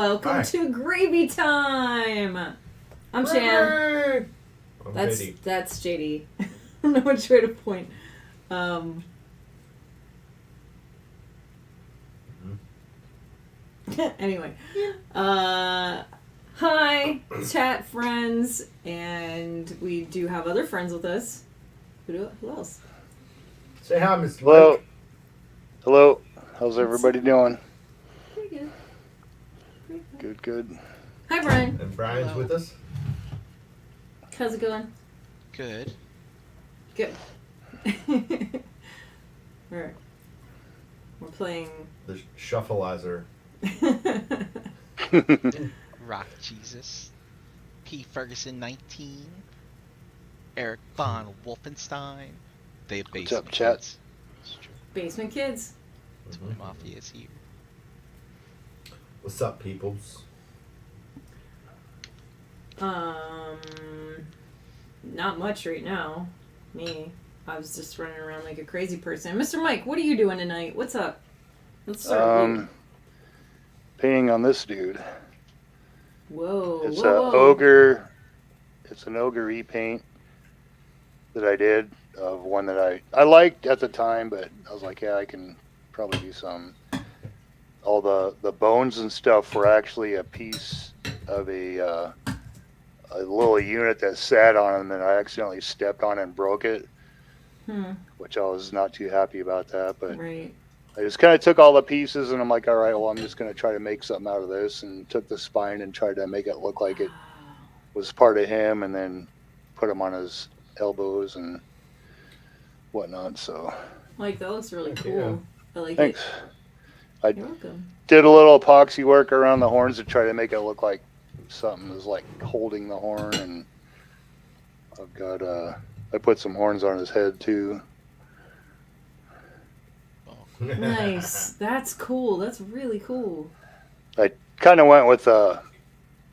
Welcome to Gravy Time. I'm Shan. That's JD. I don't know which way to point. Anyway, hi, chat friends, and we do have other friends with us. Who else? Say hi, Mr. Hello. Mike. Hello. How's everybody doing? Pretty good. Good. Hi, Brian. And Brian's with us. How's it going? Good. Good. We're playing The Shuffleizer. Rock Jesus. P. Ferguson 19. Eric Von Wolfenstein. They have What's up, basement chat? kids. It's true. Basement Kids. Toy Mafia is here. What's up, peoples? Not much right now. Me. I was just running around like a crazy person. Mr. Mike, what are you doing tonight? What's up? Let's start with you. Painting on this dude. Whoa. It's whoa. ogre. It's an ogre repaint that I did of one that I liked at the time, but I was like, yeah, I can probably do some. All the bones and stuff were actually a piece of a little unit that sat on him, and I accidentally stepped on it and broke it, which I was not too happy about that. But right. I just kind of took all the pieces, and I'm like, all right, well, I'm just going to try to make something out of this, and took the spine and tried to make it look like it was part of him, and then put him on his elbows and whatnot. So, Like, that looks really cool. Yeah. I like thanks. it. You're welcome. Did a little epoxy work around the horns to try to make it look like something was like holding the horn, and I've got I put some horns on his head too. Nice. That's cool. That's really cool. I kind of went with the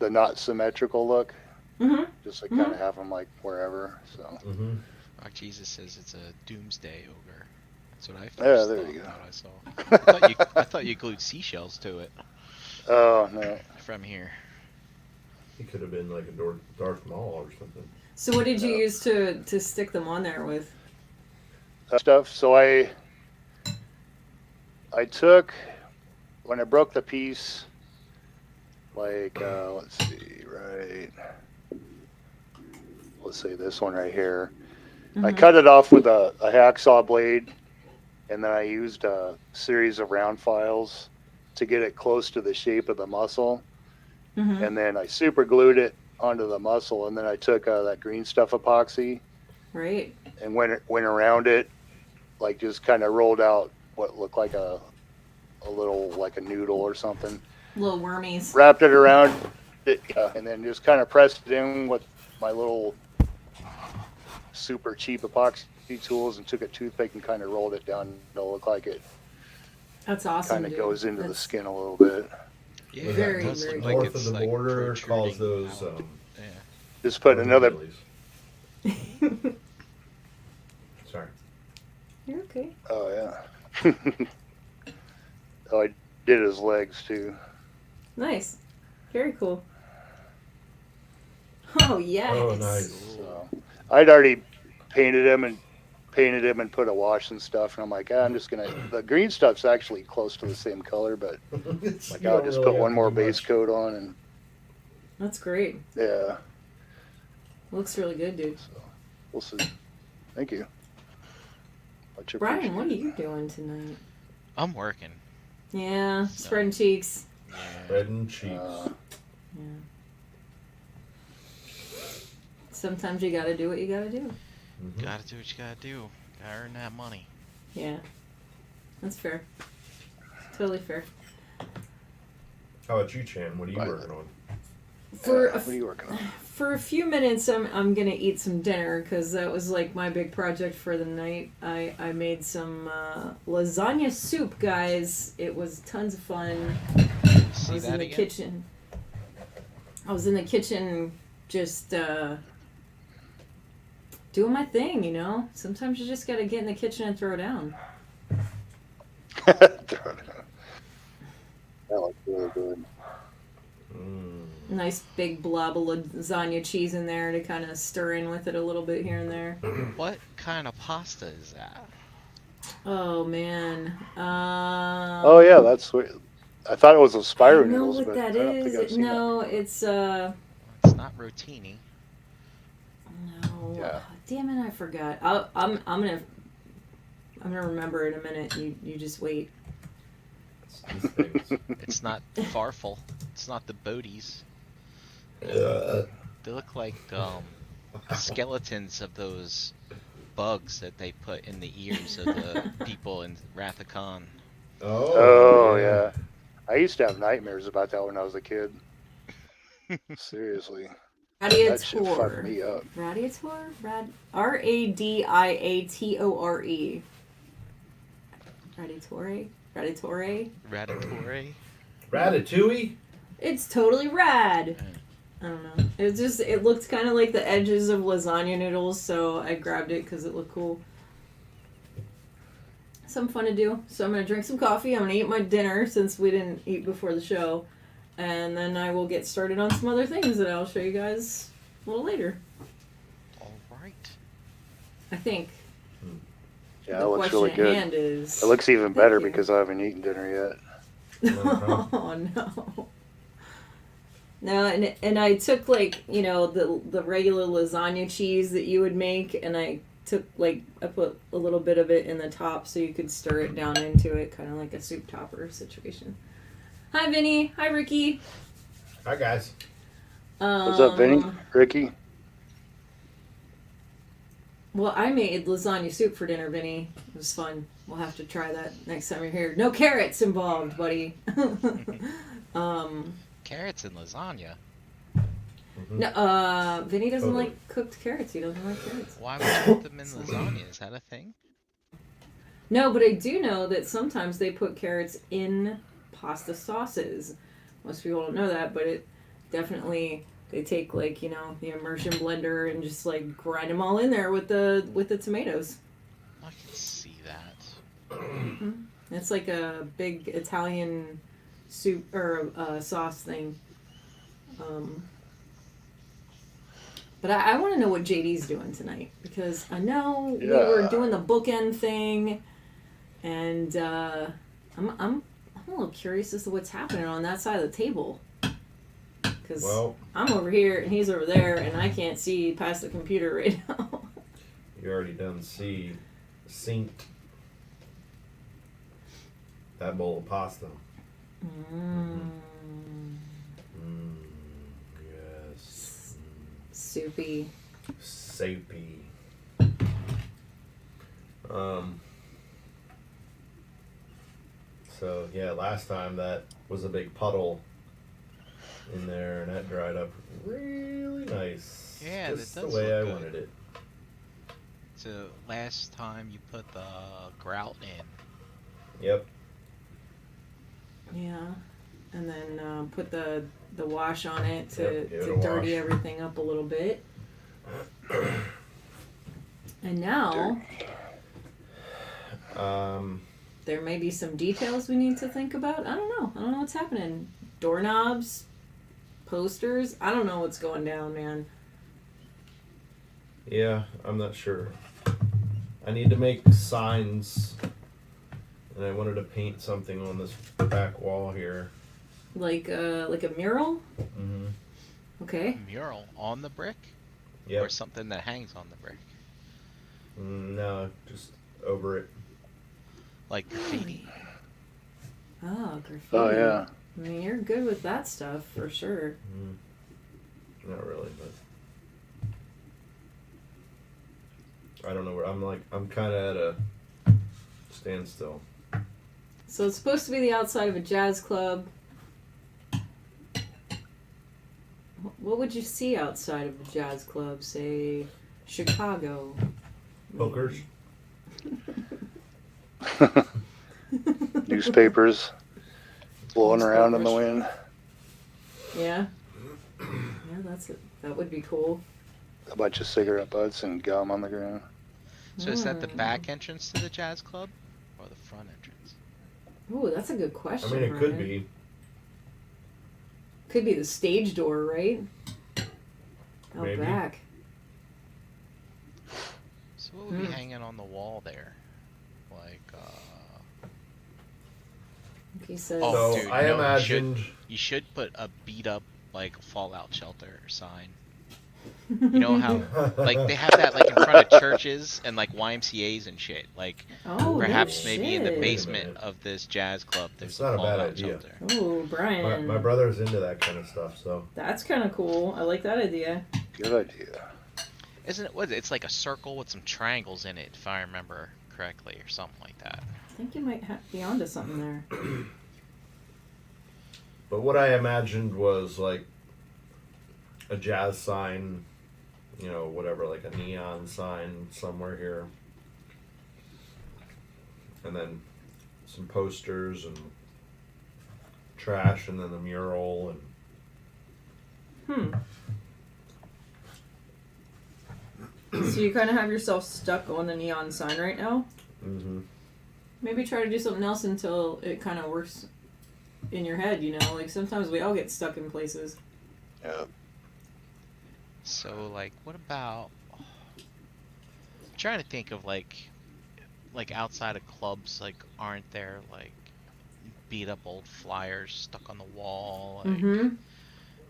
not symmetrical look, Mm-hmm. just like kind of have them like wherever. So Mm-hmm. Rock Jesus says it's a doomsday ogre. That's what I first Yeah, there thought you go. when I saw. I thought you glued seashells to it oh no, from here. He could have been like a Darth Maul or something. So what did you use to stick them on there with? stuff. So I took when I broke the piece, like let's see, right. Let's say this one right here. I cut it off with a hacksaw blade, and then I used a series of round files to get it close to the shape of the muscle. Mm-hmm. And then I super glued it onto the muscle, and then I took that green stuff epoxy Right. and went around it, like just kind of rolled out what looked like a little like a noodle or something. Little wormies. Wrapped it around it, and then just kind of pressed it in with my little super cheap epoxy tools, and took a toothpick and kind of rolled it down to look like it That's awesome. kind of dude. goes into the That's skin a little bit. Yeah, Very, it does very look cool. like North it's of the like border calls protruding those. out. Yeah. Just put another. Orderlies. Sorry. You're okay. Oh yeah. Oh, I did his legs too. Nice. Very cool. Oh yes. Oh, nice. So I'd already painted him and put a wash and stuff, and I'm like, I'm just gonna. The green stuff's actually close to the same color, but like I'll just put one more base coat on, and That's great. yeah. Looks really good, dude. So we'll see. Thank you. Much Brian, what are appreciated. you doing tonight? I'm working. Yeah, spreading cheeks. Yeah. Red and cheeks. Yeah. Sometimes you gotta do what you gotta do. Mhm. Gotta do what you gotta do. Gotta earn that money. Yeah. That's fair. Totally fair. How about you, Chan? What are you Bye. working on? For What are you working on? For a few minutes, I'm gonna eat some dinner because that was like my big project for the night. I made some lasagna soup, guys. It was tons of fun. See I was that in the again? kitchen. I was in the kitchen just doing my thing, you know. Sometimes you just gotta get in the kitchen and throw down. That looks really good. Nice big blob of lasagna cheese in there to kind of stir in with it a little bit here and there. What kind of pasta is that? Oh man. Oh yeah, that's what I thought it was a I spiral don't know noodles, what but that I don't think is. I've seen No, that. it's It's not rotini. no. Yeah. Damn it, I forgot. I'm gonna remember in a minute. You just wait. It's these things. It's not farfel. It's not the Bodies. They look like skeletons of those bugs that they put in the ears of the people in Wrath of Khan. Oh yeah. I used to have nightmares about that when I was a kid. Seriously, that shit fucked Radiator. me up. Radiator? Radiatore. Radiatore? Radiatore? Ratatouille? Ratatouille? It's totally rad. Uh, I don't know. It looked kind of like the edges of lasagna noodles, so I grabbed it because it looked cool. Something fun to do. So I'm going to drink some coffee. I'm going to eat my dinner since we didn't eat before the show. And then I will get started on some other things that I'll show you guys a little later. all right. I think. Yeah, The it looks question really at good. hand is... It looks even Thank better you. because I haven't eaten dinner yet. Oh no. No, and I took the regular lasagna cheese that you would make, and I put a little bit of it in the top so you could stir it down into it, kind of like a soup topper situation. Hi Vinny. Hi Ricky. Hi, guys. What's up, Vinny? Ricky? Well, I made lasagna soup for dinner, Vinny. It was fun. We'll have to try that next time you're here. No carrots involved, buddy. Carrots and lasagna. No, Vinny doesn't Totally. like cooked carrots. He doesn't like carrots. Why would you put them in lasagna? Is that a thing? No, but I do know that sometimes they put carrots in pasta sauces. Most people don't know that, but it definitely they take the immersion blender and just grind them all in there with the tomatoes. I can see that. It's like a big Italian soup or sauce thing. But I want to know what JD's doing tonight because I know we were doing the bookend thing, and I'm a little curious as to what's happening on that side of the table. Because I'm over here and he's over there, and I can't see past the computer right now. You already done synced that bowl of pasta. Yes. Soupy. Soapy. So yeah, last time that was a big puddle in there, and that dried up really nice. Yeah, just that the does way I look good. wanted it. So last time you put the grout in. Yep. Yeah, and then put the wash on it to, Yep, give it to a dirty wash. everything up a little bit. And now there may be some details we need to think about. I don't know what's happening. Doorknobs, posters. I don't know what's going down, man. Yeah, I'm not sure. I need to make signs, and I wanted to paint something on this back wall here. Like a mural. Mm-hmm. Okay. Mural on the brick? Yep. Or something that hangs on the brick? No, just over it. Like graffiti? Oh, graffiti. Oh yeah. I mean, you're good with that stuff for sure. Not really, but I don't know where I'm kind of at a standstill. So it's supposed to be the outside of a jazz club. What would you see outside of a jazz club? Say, Chicago. Hookers. Newspapers blowing around in the wind. Yeah. Yeah, that would be cool. A bunch of cigarette butts and gum on the ground. So is that the back entrance to the jazz club? Or the front entrance? Ooh, that's a good question. I mean, it could Brian. be. Could be the stage door, right? Out Maybe. back. So what would be hanging on the wall there? Like, He says. Oh, So dude, I no, imagined. you should put a beat up, like, fallout shelter sign. You know how, like, they have that, like, in front of churches and, like, YMCA's and shit. Like, Oh, perhaps no maybe in the shit. basement minute. of this jazz club, there's It's a not a bad fallout idea. shelter. Oh, Brian. My brother's into that kind of stuff, so. That's kind of cool. I like that idea. Good idea. Isn't it? What? It's like a circle with some triangles in it, if I remember correctly, or something like that. I think you might be onto something there. But what I imagined was like a jazz sign, you know, whatever, like a neon sign somewhere here. And then some posters and trash, and then the mural and So you kind of have yourself stuck on the neon sign right now? Maybe try to do something else until it kind of works in your head, you know? Like, sometimes we all get stuck in places. Yeah. So, like, what about? I'm trying to think of like outside of clubs, like, aren't there like beat up old flyers stuck on the wall? Like,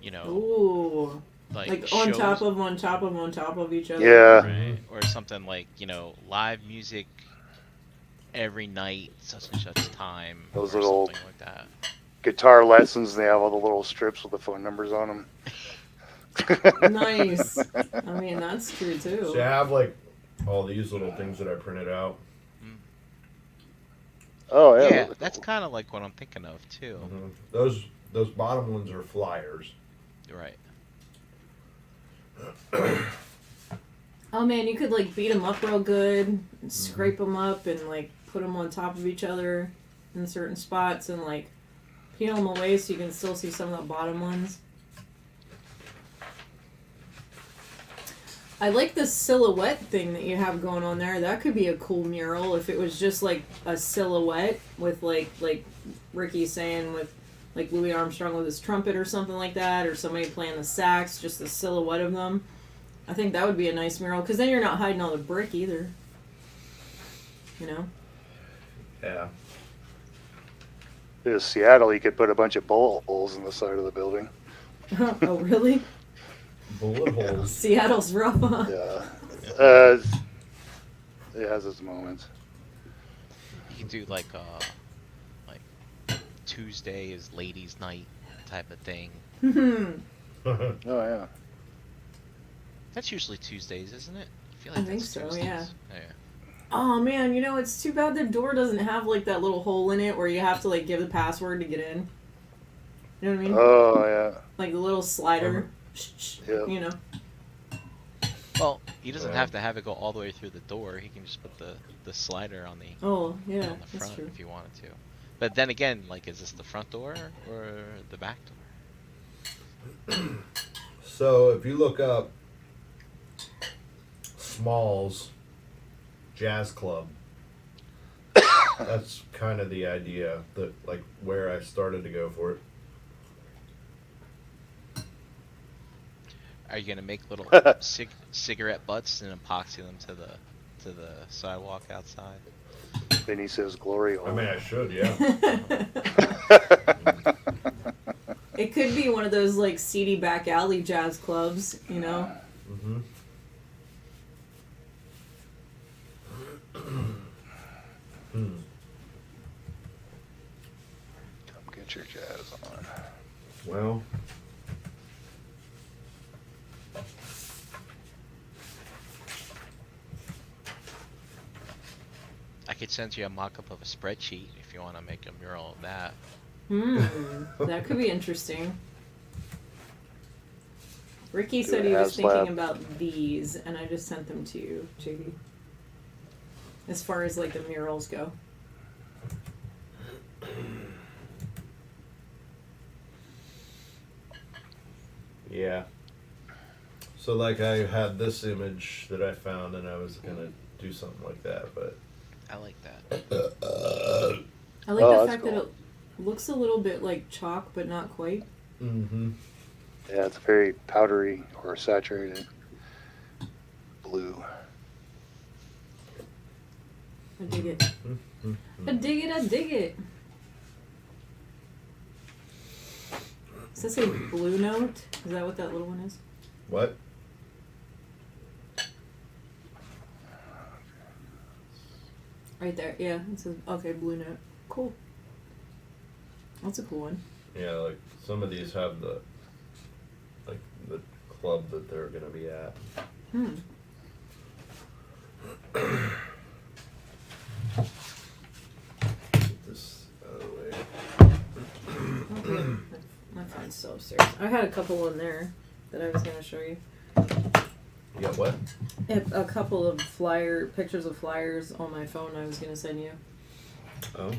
you know. Ooh. Like on shows, top of each other. Yeah. right? Or something like, you know, live music every night, such and such time, Those or little- something like that. Guitar lessons, they have all the little strips with the phone numbers on them. Nice. I mean, that's true too. so I have like all these little things that I printed out. Oh, yeah. Yeah, really that's cool. kind of like what I'm thinking of too. Those bottom ones are flyers. Right. Oh man, you could like beat them up real good, and scrape them up, and like put them on top of each other in certain spots, and like peel them away so you can still see some of the bottom ones. I like the silhouette thing that you have going on there. That could be a cool mural if it was just like a silhouette with like Ricky saying with like Louis Armstrong with his trumpet or something like that, or somebody playing the sax, just the silhouette of them. I think that would be a nice mural, because then you're not hiding all the brick either. You know? Yeah. In Seattle, you could put a bunch of bullet holes in the side of the building. Oh, really? Bullet holes. Seattle's rough, huh? Yeah. It has its moments. You could do like Tuesday is ladies' night type of thing. Oh, yeah. That's usually Tuesdays, isn't it? I feel I like think that's so, Tuesdays. yeah. Yeah. Oh, man, you know, it's too bad the door doesn't have, like, that little hole in it where you have to, like, give the password to get in. You know what I mean? Oh, yeah. Like the little slider. Yeah. You know? Well, he doesn't Yeah. have to have it go all the way through the door. He can just put the slider on the Oh, yeah, on the that's front true. if you wanted to. But then again, like, is this the front door or the back door? So if you look up Smalls Jazz Club, that's kind of the idea, that like where I started to go for it. Are you gonna make little cigarette butts and epoxy them to the sidewalk outside? Then he says glory hole. I mean, I should, yeah. It could be one of those, like, seedy back alley jazz clubs, you know? Mm-hmm. Come get your jazz on. Well, I could send you a mock-up of a spreadsheet if you want to make a mural of that. That could be interesting. Ricky said Do he a was thinking HasLab. about these, and I just sent them to you, JD. As far as, like, the murals go. yeah. So like I had this image that I found, and I was gonna do something like that, but I like that. I like Oh, the that's fact cool. that it looks a little bit like chalk, but not quite. Mm-hmm. Yeah, it's very powdery or saturated blue. I dig it. I dig it. I dig it. Does that say Blue Note? Is that what that little one is? What? Right there. Yeah. It says, okay, Blue Note. Cool. That's a cool one. Yeah, like some of these have the club that they're gonna be at. Get this out of the way. Okay. My phone's so serious. I had a couple in there that I was going to show you. You got what? A couple of pictures of flyers on my phone I was going to send you. Oh.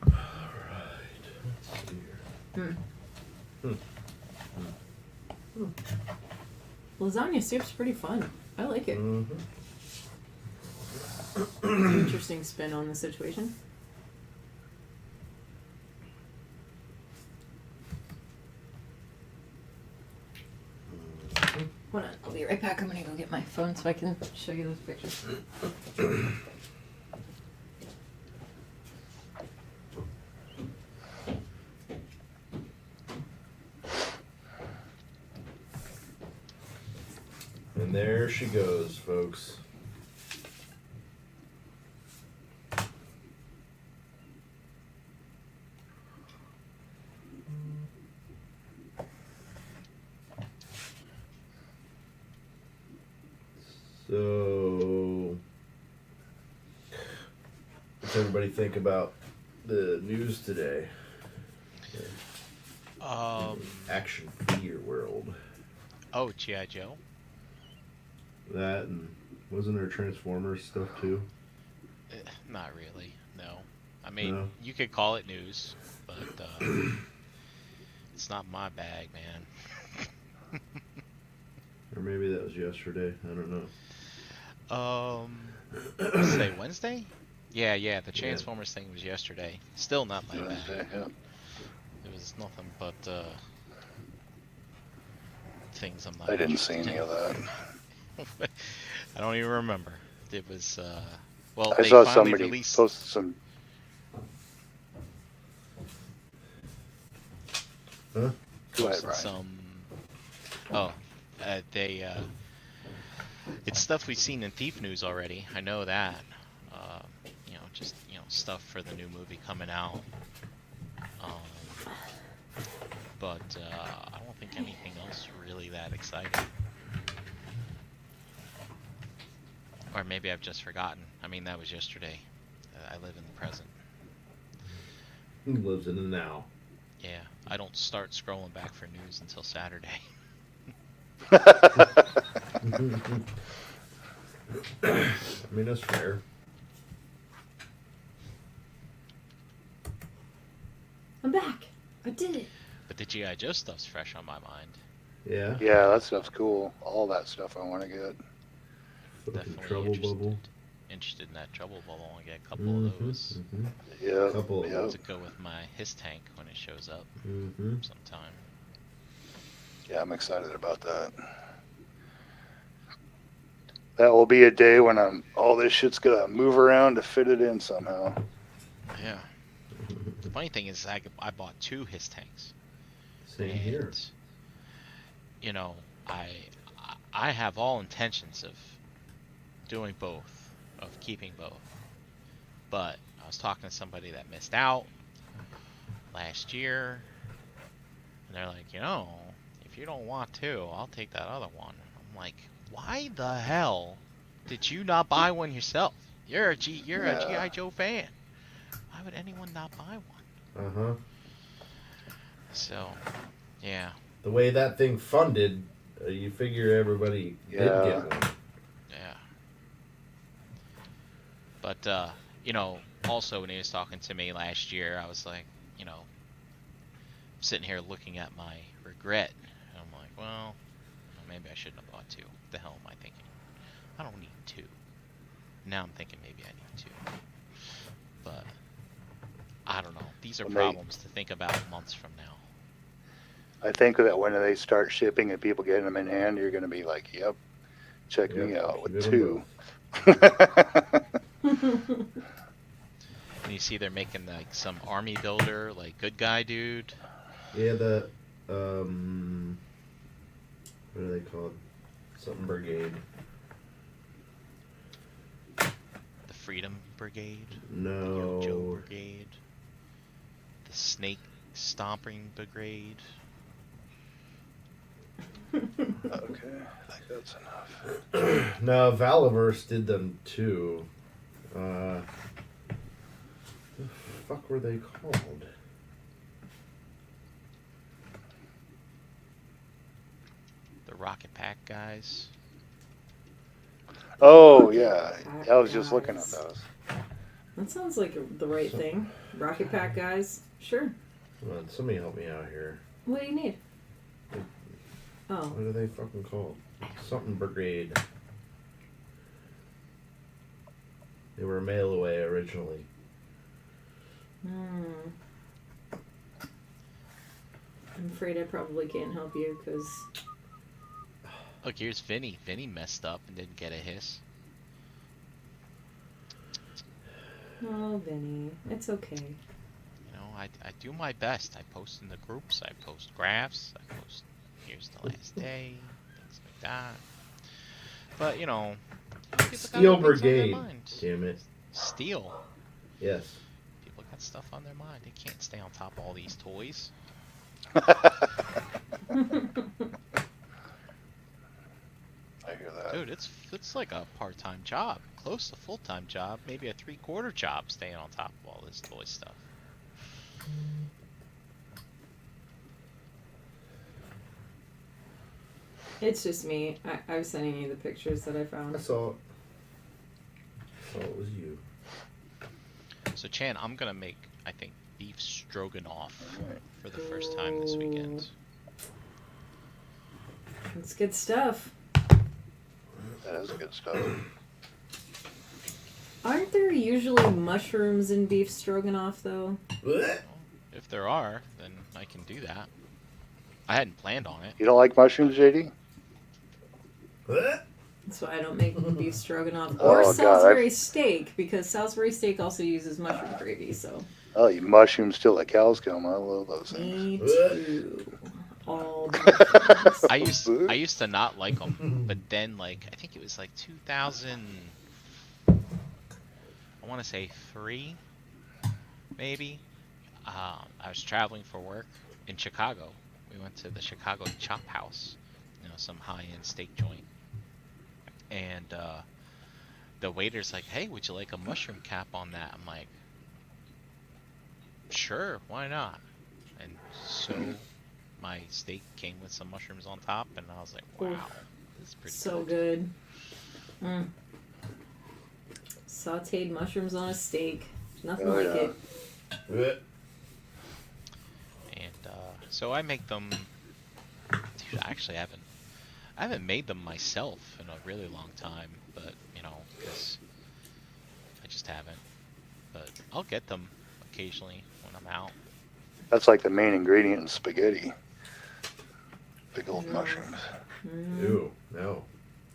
Alright. Let's see here. Lasagna soup's pretty fun. I like it. Mm-hmm. It's an interesting spin on the situation. Hold on, I'll be right back. I'm gonna go get my phone so I can show you those pictures. And there she goes, folks. So, what's everybody think about the news today? Action figure world. Oh, G.I. Joe. That, and wasn't there Transformers stuff too? Not really. No. I mean, No? you could call it news, but it's not my bag, man. Or maybe that was yesterday. I don't know. Say Wednesday? Yeah. The Transformers thing was yesterday. Still not my bag. Yeah. It was nothing but things I'm not. I didn't see any of that. I don't even remember. It was well. I They saw finally somebody released post some. Huh? Go ahead, posted Brian. some. Oh, they. It's stuff we've seen in Thief News already. I know that. Just stuff for the new movie coming out. But I don't think anything else really that exciting. Or maybe I've just forgotten. I mean, that was yesterday. I live in the present. He lives in the now. Yeah, I don't start scrolling back for news until Saturday. I mean, that's fair. I'm back. I did it. But the G.I. Joe stuff's fresh on my mind. Yeah. Yeah, that stuff's cool. All that stuff I want to get. Fucking Definitely trouble bubble. Interested in that trouble bubble. I get a couple of those Yeah. Couple of yeah. to go with my his tank when it shows up sometime. Yeah, I'm excited about that. That will be a day when all this shit's gonna move around to fit it in somehow. Yeah. The funny thing is, I bought 2 his tanks. Same And, here. I have all intentions of doing both, of keeping both. But I was talking to somebody that missed out last year, and they're like, if you don't want to, I'll take that other one. I'm like, why the hell did you not buy one yourself? You're a G.I. Joe fan. Why would anyone not buy one? Uh-huh. So, yeah. The way that thing funded, you figure everybody did get one. Yeah. But, also when he was talking to me last year, I was like, sitting here looking at my regret. And I'm like, well, maybe I shouldn't have bought 2. What the hell am I thinking? I don't need 2. Now I'm thinking maybe I need 2. But I don't know. These are When problems to think about months from now. I think that when they start shipping and people getting them in hand, you're going to be like, "Yep, check me out with give 'em 2." And you see they're making like some army builder, like good guy dude. Yeah, the what are they called? Something Brigade. The Freedom Brigade. The No. Yojo Brigade. The Snake Stomping Brigade. Okay, I think that's enough. No, Valaverse did them too. The fuck were they called? The Rocket Pack guys. Oh Rocket yeah, Pack I was just looking at guys. those. That sounds like the right thing. Rocket Pack guys. Sure. Come on, somebody help me out here. What do you need? Oh. What are they fucking called? Something Brigade. They were mail away originally. I'm afraid I probably can't help you because. Look, here's Vinny. Vinny messed up and didn't get a hiss. Oh, Vinny. It's okay. You know, I do my best. I post in the groups. I post graphs. I post here's the last day, things like that. But you know, people got Steel other things on their Brigade. mind. Damn it. Steel. Yes. People got stuff on their mind. They can't stay on top of all these toys. I hear that. Dude, it's like a part-time job, close to full-time job, maybe a 3/4 job staying on top of all this toy stuff. It's just me. I was sending you the pictures that I found. I saw it. I saw it was you. So Chan, I'm gonna make, I think, beef stroganoff for the first time this weekend. It's good stuff. That is good stuff. Aren't there usually mushrooms in beef stroganoff, though? Well, if there are, then I can do that. I hadn't planned on it. You don't like mushrooms, JD? That's why I don't make beef stroganoff. Oh, Or God, Salisbury steak, because Salisbury steak also uses mushroom gravy, so. Oh, you mushrooms till the cows come. I love those things. Me too. All the mushrooms. I used to not like them, but then like I think it was like 2000. I want to say 3, maybe. I was traveling for work in Chicago. We went to the Chicago Chop House, you know, some high-end steak joint. And the waiter's like, "Hey, would you like a mushroom cap on that?" I'm like, "Sure, why not?" And so my steak came with some mushrooms on top, and I was like, "Wow, this is pretty So good." good. Sauteed mushrooms on a steak. Nothing Oh, like yeah. it. And so I make them. Dude, I haven't made them myself in a really long time, but you know, because I just haven't. But I'll get them occasionally when I'm out. That's like the main ingredient in spaghetti. Big old Yeah. mushrooms. Ew, no.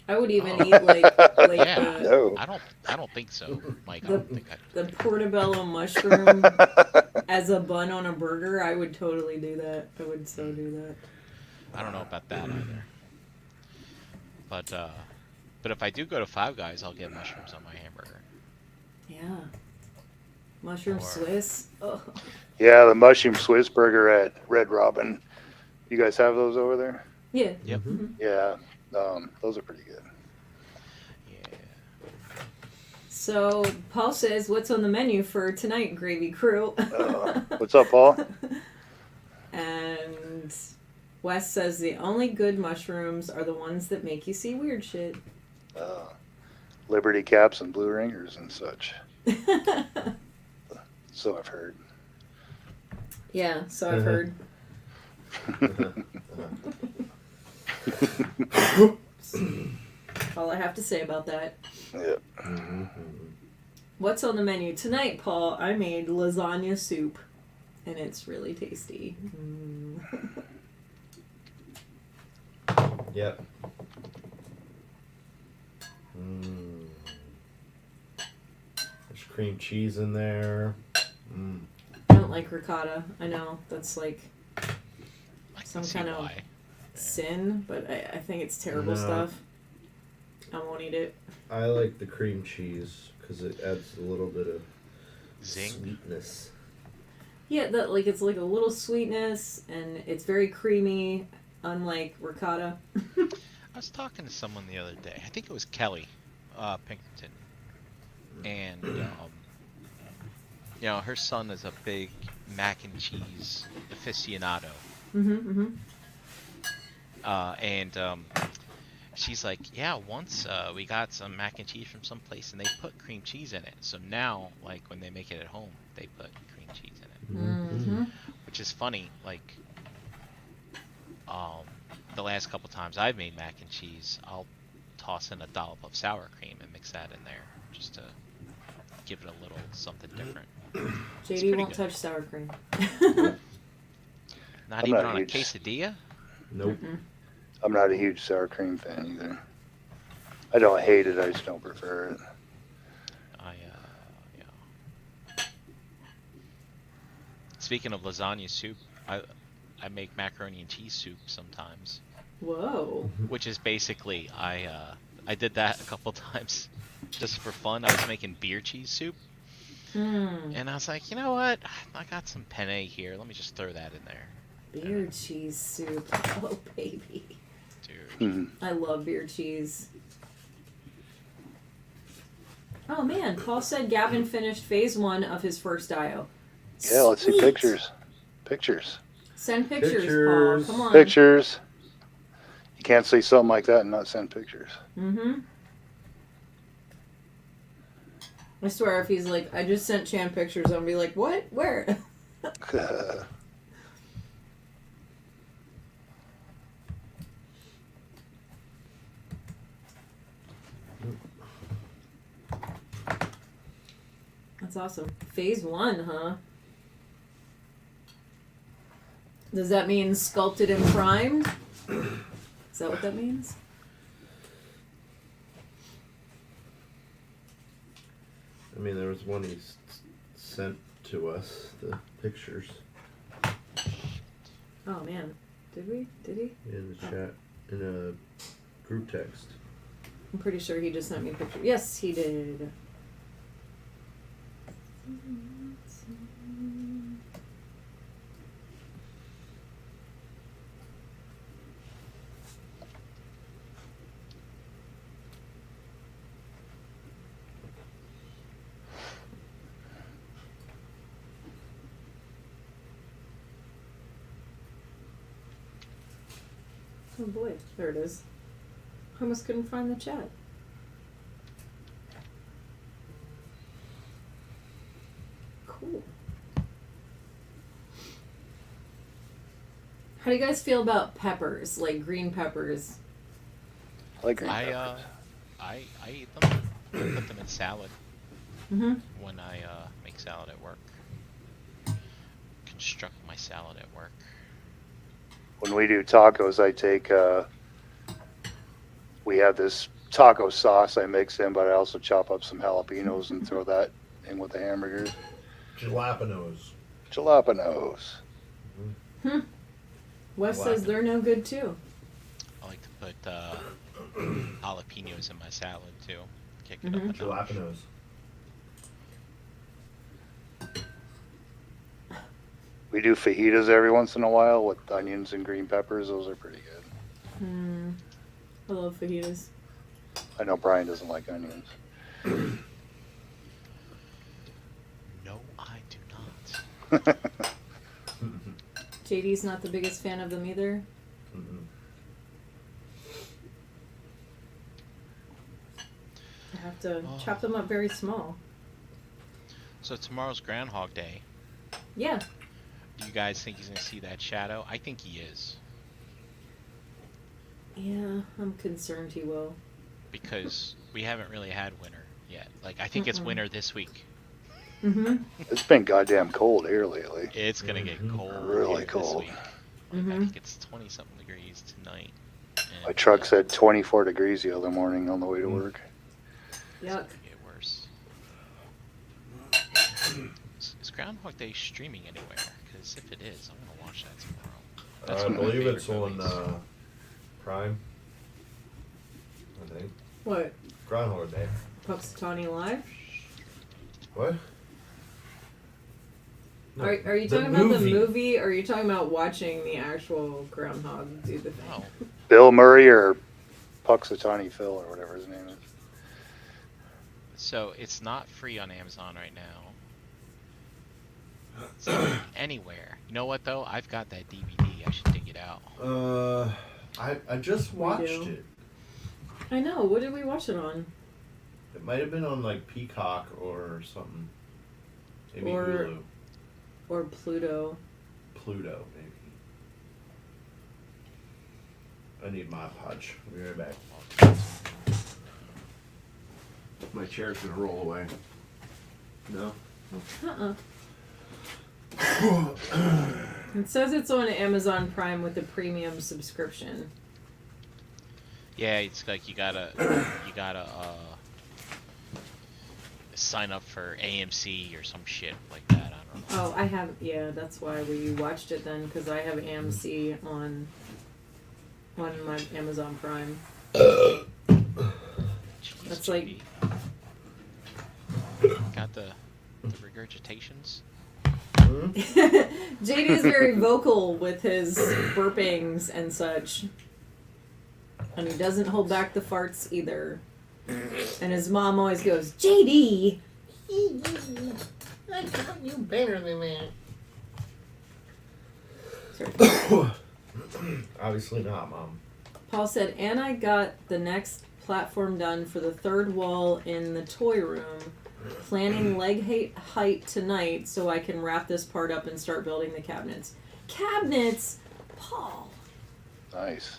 I would even Oh. eat like Yeah. the, No. I don't think so, Mike. I The- don't think I. the portobello mushroom as a bun on a burger. I would totally do that. I would so do that. I don't know about that either. But if I do go to Five Guys, I'll get mushrooms on my hamburger. Yeah. Mushroom Or- Swiss. Oh. Yeah, the mushroom Swiss burger at Red Robin. You guys have those over there? Yeah. Yep. Mhm. Yeah, those are pretty good. Yeah. So Paul says, "What's on the menu for tonight, Gravy Crew?" What's up, Paul? And Wes says the only good mushrooms are the ones that make you see weird shit. Liberty caps and blue ringers and such. So I've heard. Yeah, so I've heard. All I have to say about that. Yeah. What's on the menu tonight, Paul? I made lasagna soup, and it's really tasty. Yep. There's cream cheese in there. I don't like ricotta. I know that's like I some can see kind of why. sin, but I think it's terrible No. stuff. I won't eat it. I like the cream cheese because it adds a little bit of Zing. sweetness. Yeah, that like it's like a little sweetness, and it's very creamy, unlike ricotta. I was talking to someone the other day. I think it was Kelly Pinkerton, and you know, her son is a big mac and cheese aficionado. And she's like, yeah, once we got some mac and cheese from some place, and they put cream cheese in it. So now, like when they make it at home, they put cream cheese in it, which is funny. Like, the last couple times I've made mac and cheese, I'll toss in a dollop of sour cream and mix that in there just to give it a little something different. JD won't good. touch sour cream. Not I'm even not on a huge. quesadilla? Nope. I'm not a huge sour cream fan either. I don't hate it, I just don't prefer it. Yeah. Speaking of lasagna soup, I make macaroni and cheese soup sometimes, Whoa. which is basically I did that a couple times just for fun. I was making beer cheese soup, and I was like, you know what? I got some penne here. Let me just throw that in there. Beer cheese soup. Oh, baby. Dude. I love beer cheese. Oh, man. Paul said Gavin finished phase 1 of his first IO. Yeah, let's see Sweet. pictures. Pictures. Send pictures, Pictures. Paul. Come on. Pictures. You can't say something like that and not send pictures. I swear, if he's like, I just sent Chan pictures, I'll be like, what? Where? That's awesome. Phase 1, huh? Does that mean sculpted and primed? Is that what that means? I mean, there was one he sent to us, the pictures Oh, man. Did we? Did he? in the chat, in a group text. I'm pretty sure he just sent me a picture. Yes, he did. Oh boy, there it is. I almost couldn't find the chat. Cool. How do you guys feel about peppers, like green peppers? I like green I peppers. eat them. I put them in salad Mm-hmm. when I make salad at work. Construct my salad at work. When we do tacos, I take, we have this taco sauce I mix in, but I also chop up some jalapenos and throw that in with the hamburgers. Jalapenos. Jalapenos. Wes says they're no good too. I like to put jalapenos in my salad too. Kick it up a notch. Jalapenos. We do fajitas every once in a while with onions and green peppers. Those are pretty good. I love fajitas. I know Brian doesn't like onions. No, I do not. JD's not the biggest fan of them either. I have to chop them up very small. So tomorrow's Groundhog Day. Yeah. Do you guys think he's gonna see that shadow? I think he is. Yeah, I'm concerned he will. Because we haven't really had winter. yet. Like, I think it's winter this week. Mm-hmm. It's been goddamn cold here lately. It's gonna get cold. Really here cold. This week. Mm-hmm. I think it's 20-something degrees tonight. My And, truck said 24 degrees the other morning on the way to work. It's Yuck. gonna get worse. Is Groundhog Day streaming anywhere? Because if it is, I'm gonna watch that tomorrow. That's I one of my believe favorite it's movies. on Prime. I think. What? Groundhog Day. Puxatawny Live? What? No, Are you the talking about the movie, or are you talking about watching the actual groundhog do the thing? Oh, Bill Murray or Puxatawny Phil or whatever his name is. so it's not free on Amazon right now. It's not anywhere. You know what though? I've got that DVD. I should dig it out. I just watched do. it. I know. What did we watch it on? It might have been on like Peacock or something. Maybe Or- Hulu. Or Pluto? Pluto, maybe. I need my podge. I'll be right back. My chair's gonna roll away. No? Uh-uh. It says it's on Amazon Prime with a premium subscription. Yeah, it's like you gotta sign up for AMC or some shit like that. I don't know. Oh, I have. Yeah, that's why we watched it then, because I have AMC on my Amazon Prime. Jeez, That's like- JD. Got the regurgitations. JD is very vocal with his burpings and such. And he doesn't hold back the farts either. And his mom always goes, JD! I taught you better than that. Sorry. Obviously not, Mom. Paul said, and I got the next platform done for the third wall in the toy room. Planning leg height tonight so I can wrap this part up and start building the cabinets. Cabinets? Paul. Nice.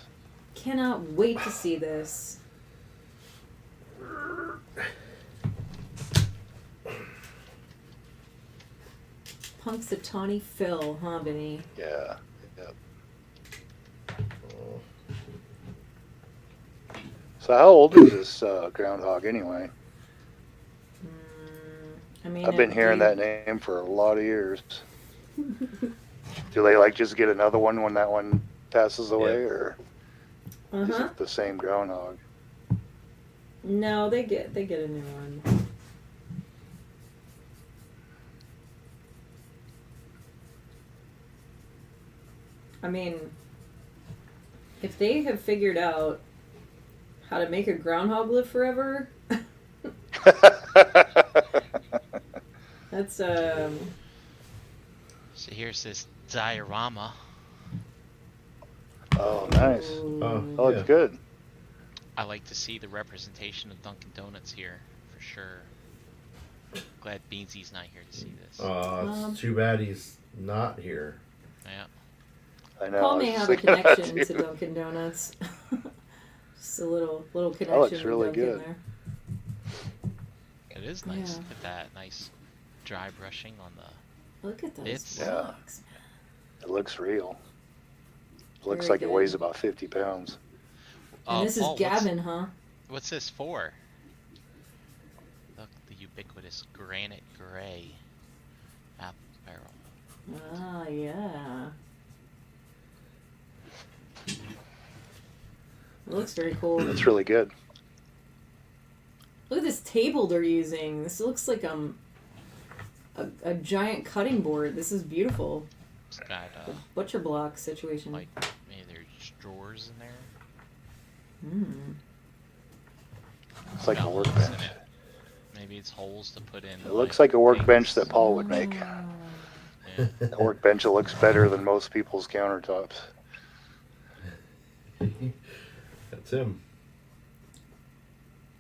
Cannot wait to see this. Punxsutawney Phil, huh, Vinny? Yeah. Yep. So how old is this groundhog anyway? I mean, I've been hearing that name for a lot of years. Do they like just get another one when that one passes away, or is Uh-huh. it the same groundhog? No, they get a new one. I mean, if they have figured out how to make a groundhog live forever, that's So here's this diorama. Oh, nice. Oh, Oh, it's good. I like to see the representation of Dunkin' Donuts here, for sure. Glad Beansy's not here to see this. It's too bad he's not here. Yeah. I know. Paul I may was have a thinking that connection to too. Dunkin' Donuts. Just a little connection. looks with really Dunkin' good. there. It is nice. Yeah. Look at that. Nice dry brushing on the... Look at those It's- blocks, It looks real. It looks Very like it good. weighs about 50 pounds. And this Paul, is Gavin, huh? What's this for? Look, the ubiquitous granite gray apple barrel. Ah, yeah. It looks very cool. It's really good. Look at this table they're using. This looks like a giant cutting board. This is beautiful. It's got The butcher block situation. like maybe there's drawers in there. It's like a Shelves in workbench. it. Maybe it's holes to put in. It looks like a workbench that Paul would make. Yeah. A workbench that looks better than most people's countertops. That's him.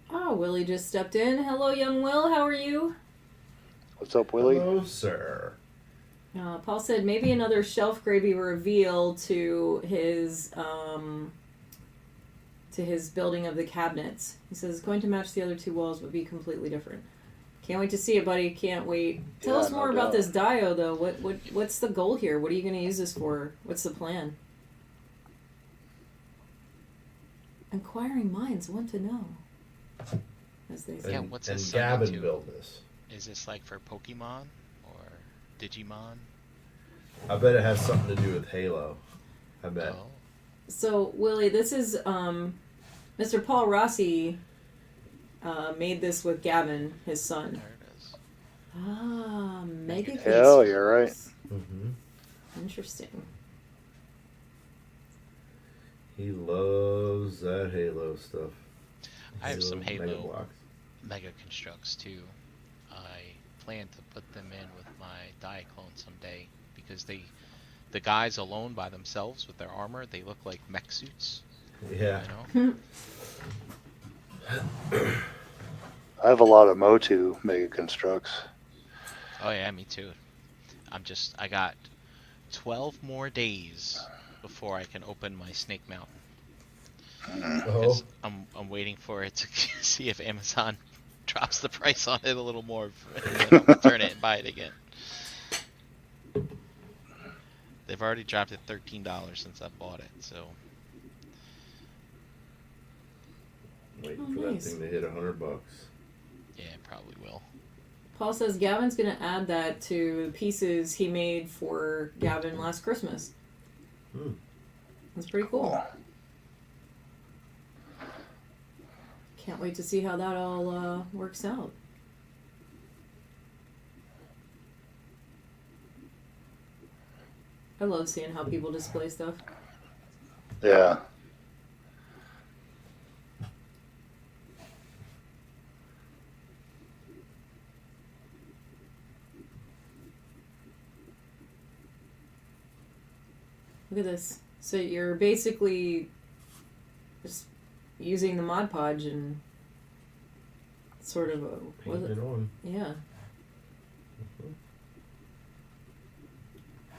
Oh, Willie just stepped in. Hello, young Will. How are you? What's up, Willie? Hello, sir. Paul said maybe another ShelfGravy reveal to his to his building of the cabinets. He says it's going to match the other two walls but be completely different. Can't wait to see it, buddy. Can't wait. Tell us more about this dio, though. What's the goal here? What are you going to use this for? What's the plan? Inquiring minds want to know. As they say. Yeah, what's and this Gavin to? built this. Is this like for Pokemon or Digimon? I bet it has something to do with Halo. I bet. Oh. So, Willie, this is Mr. Paul Rossi made this with Gavin, his son. There it is. Ah, mega. Hell, you're right. Mm-hmm. Interesting. He loves that Halo stuff. I have some Mega Halo blocks. Mega Constructs too. I plan to put them in with my die clone someday because the guys alone by themselves with their armor, they look like mech suits. Yeah. You know? I have a lot of Motu Mega Constructs. Oh yeah, me too. I got 12 more days before I can open my Snake Mountain. Oh. 'Cause I'm waiting for it to see if Amazon drops the price on it a little more, and then I'll return it and buy it again. They've already dropped it $13 since I bought it, so Waiting for nice. that thing to hit $100. yeah, it probably will. Paul says Gavin's going to add that to the pieces he made for Gavin last Christmas. Hmm. That's pretty cool. Can't wait to see how that all works out. I love seeing how people display stuff. Yeah. Look at this. So you're basically just using the Mod Podge and sort of a... Paint it on. Yeah.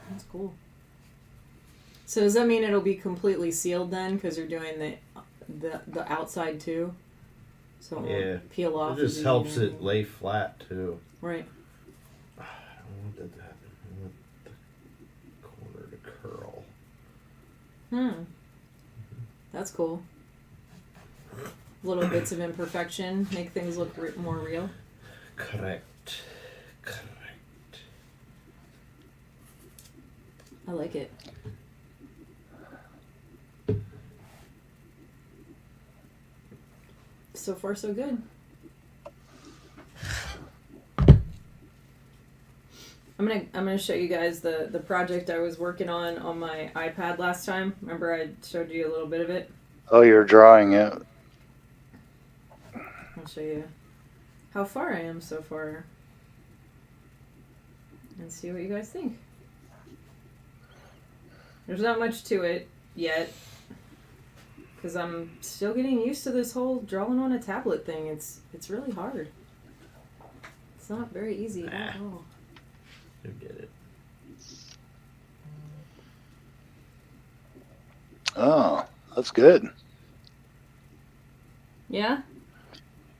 That's cool. So does that mean it'll be completely sealed then? Because you're doing the outside too? So it won't Yeah. peel off. It just as helps you- it lay flat too. Right. I don't want that to happen. I want the corner to curl. That's cool. Little bits of imperfection make things look more real. Correct. I like it. So far, so good. I'm gonna show you guys the project I was working on my iPad last time. Remember I showed you a little bit of it? Oh, you're drawing it. I'll show you how far I am so far. And see what you guys think. There's not much to it yet. Because I'm still getting used to this whole drawing on a tablet thing. It's really hard. It's not very easy at all. You get it. Oh, that's good. Yeah?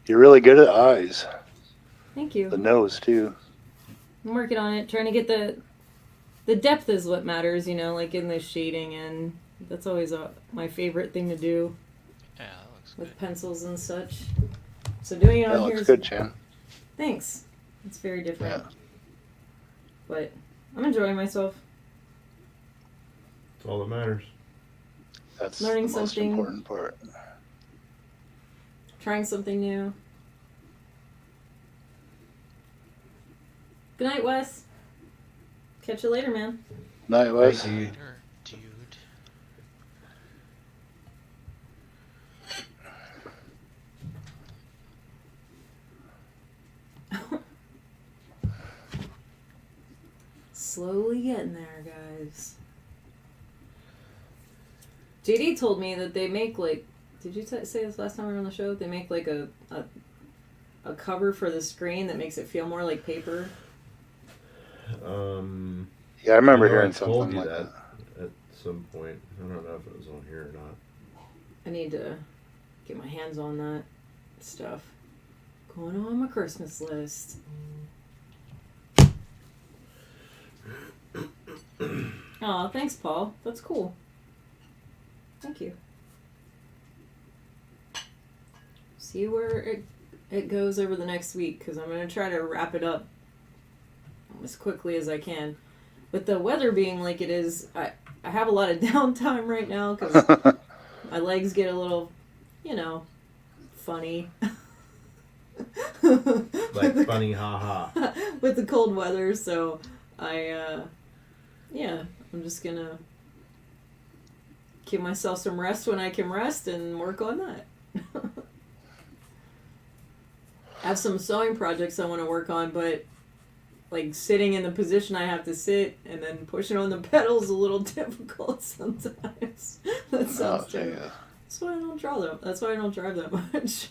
You're really good at eyes. Thank you. The nose, too. I'm working on it, trying to get the depth is what matters, like in the shading, and that's always my favorite thing to do Yeah, that looks with good. pencils and such. So doing it That on here looks is good, Chan. thanks. It's very different, Yeah. but I'm enjoying myself. That's all that matters. That's Learning the most something. important part. Trying something new. Good night, Wes. Catch you later, man. Night, Wes. Thank you. Later, dude. Slowly getting there, guys. JD told me that they make did you say this last time we were on the show? They make a cover for the screen that makes it feel more like paper. Yeah, I remember I know I hearing told something you like that at some point. I don't know if it was on here or not. I need to get my hands on that stuff. Going on my Christmas list. Aw, thanks, Paul. That's cool. Thank you. See where it goes over the next week, because I'm going to try to wrap it up as quickly as I can. With the weather being like it is, I have a lot of downtime right now because my legs get a little, funny. Like funny, haha. With the cold weather, so I'm just going to give myself some rest when I can rest and work on that. I have some sewing projects I want to work on, but like sitting in the position I have to sit and then pushing on the pedals is a little difficult sometimes. That sounds terrible. Yeah. That's why I don't draw them. That's why I don't drive that much.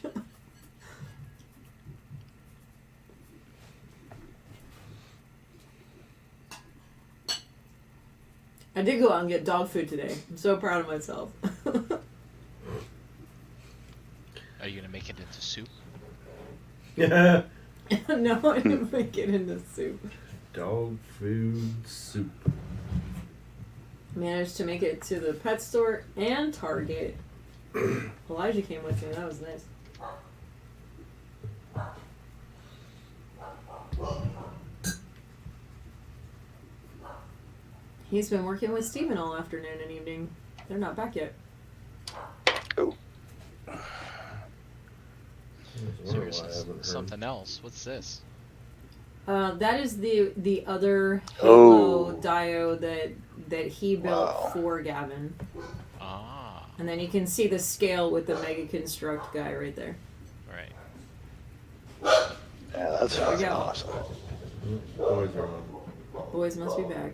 I did go out and get dog food today. I'm so proud of myself. Are you gonna make it into soup? Yeah. No, I didn't make it into soup. Dog food soup. Managed to make it to the pet store and Target. Elijah came with me. That was nice. He's been working with Steven all afternoon and evening. They're not back yet. Oh. So there's something else. What's this? That is the other Halo diode that he built Wow. for Gavin. Ah, And then you can see the scale with the Mega Construct guy right there. right. Yeah, that's There we fucking go. awesome. Boys are on. Boys must be back.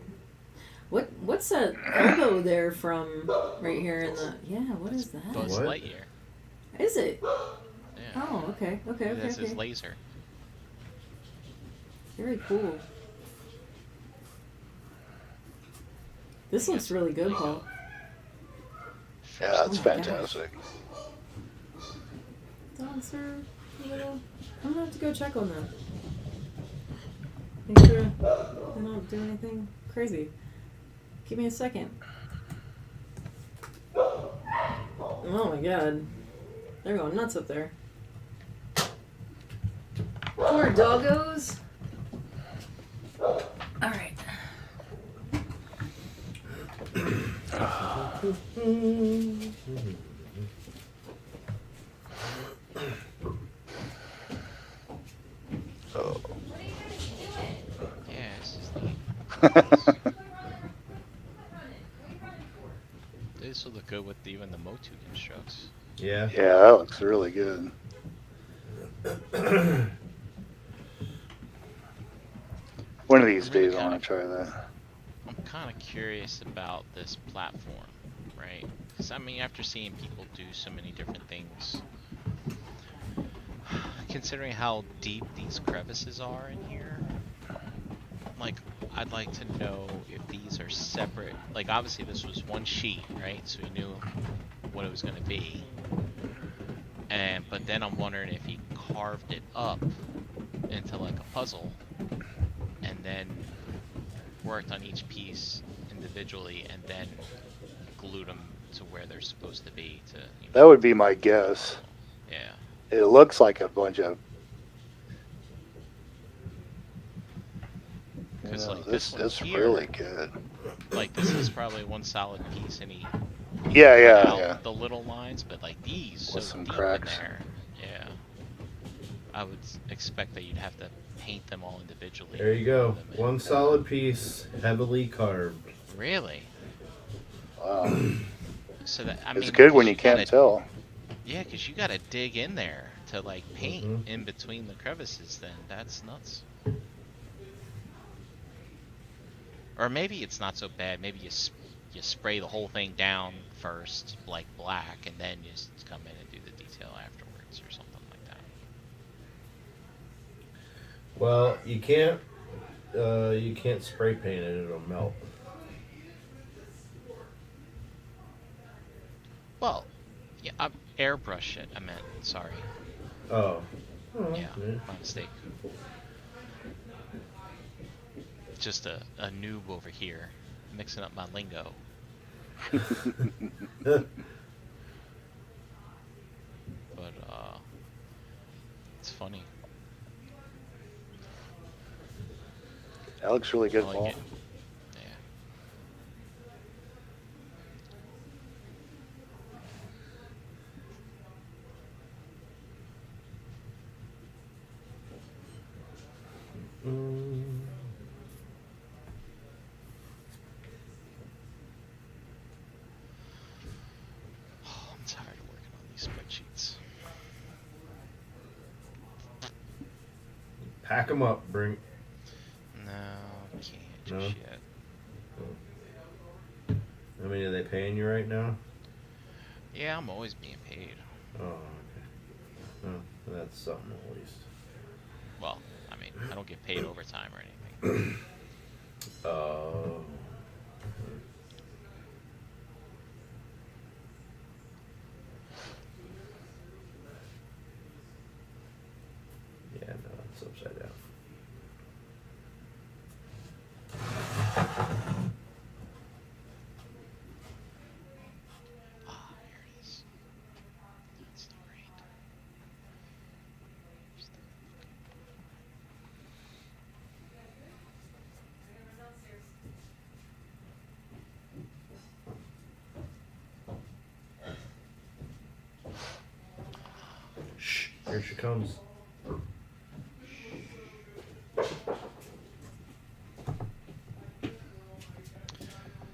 What's that elbow there from right here in the... Yeah, what is that? Buzz What? Lightyear. Is it? Yeah. Oh, okay. That's his laser. Very cool. This looks really good, Paul. Yeah, that's Oh my fantastic. Dogs are a little... I'm gonna have to go check on them. Make sure they don't do anything crazy. Give me a second. Oh my god. They're going nuts up there. Poor doggos. Alright. So. Yeah, this is neat. This will look good with even the Motu constructs. Yeah. Yeah, that looks really good. One of these days I want to try that. I'm kind of curious about this platform, right? Because I mean, after seeing people do so many different things, considering how deep these crevices are in here, like, I'd like to know if these are separate. Like, obviously this was one sheet, right? So we knew what it was going to be. But then I'm wondering if he carved it up into like a puzzle and then worked on each piece individually and then glued them to where they're supposed to be to, That would be my guess. yeah. It looks like a bunch of. Because like this one is here, really good. like this is probably one solid piece and he Yeah, cut yeah, out yeah. the little lines, but like these With so some deep cracks. in there, yeah. I would expect that you'd have to paint them all individually. There you go. Them in. One solid piece, heavily carved. Really? Wow. So that I It's mean, good when 'cause you can't gotta- tell. Yeah, because you gotta dig in there to like paint Mhm. in between the crevices. Then that's nuts. Or maybe it's not so bad. Maybe you spray the whole thing down first, like black, and then you just come in and do the detail afterwards, or something like that. Well, you can't spray paint it; it'll melt. Well, yeah, Airbrush it, I meant. Sorry. Oh. Oh, Yeah, my mistake. Just a noob over here, mixing up my lingo. But, it's funny. That looks really good, I like Paul. it. Yeah. Oh, I'm tired of working on these spreadsheets. Pack them up, Brink. No, can't just No? yet. How many are they paying you right now? Yeah, I'm always being paid. Oh, okay. Oh, that's something at least. Well, I mean, I don't get paid overtime or anything. Oh. Yeah, no, it's upside down. Ah, here it is. That's not right. Shh, here she comes.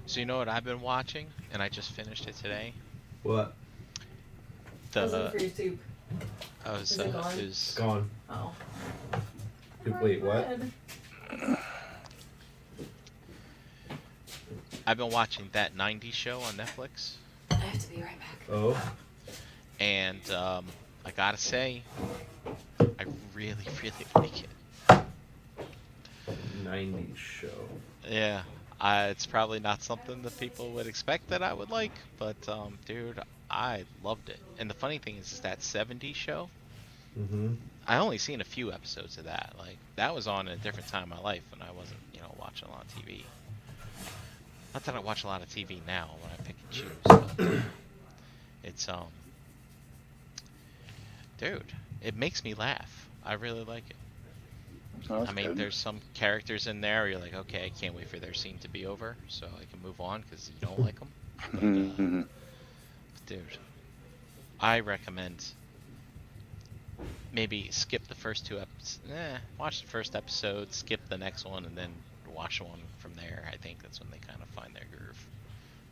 So you know what I've been watching, and I just finished it today. What? I was looking for your soup. I was Is it gone? It's gone. Oh. Wait, what? I've been watching That 90s Show on Netflix, I have to be right back. Oh? and I gotta say, I really, really like it. 90s show. Yeah, it's probably not something that people would expect that I would like, but dude, I loved it. And the funny thing is that 70s show, Mm-hmm. I only seen a few episodes of that. Like, that was on at a different time in my life when I wasn't, watching a lot of TV. Not that I watch a lot of TV now when I pick and choose, but it's dude, it makes me laugh. I really like it. Oh, that's I mean, good. there's some characters in there where you're like, okay, I can't wait for their scene to be over so I can move on because you don't like them. But, dude, I recommend maybe skip the first two episodes. Watch the first episode, skip the next one, and then watch one from there. I think that's when they kind of find their groove.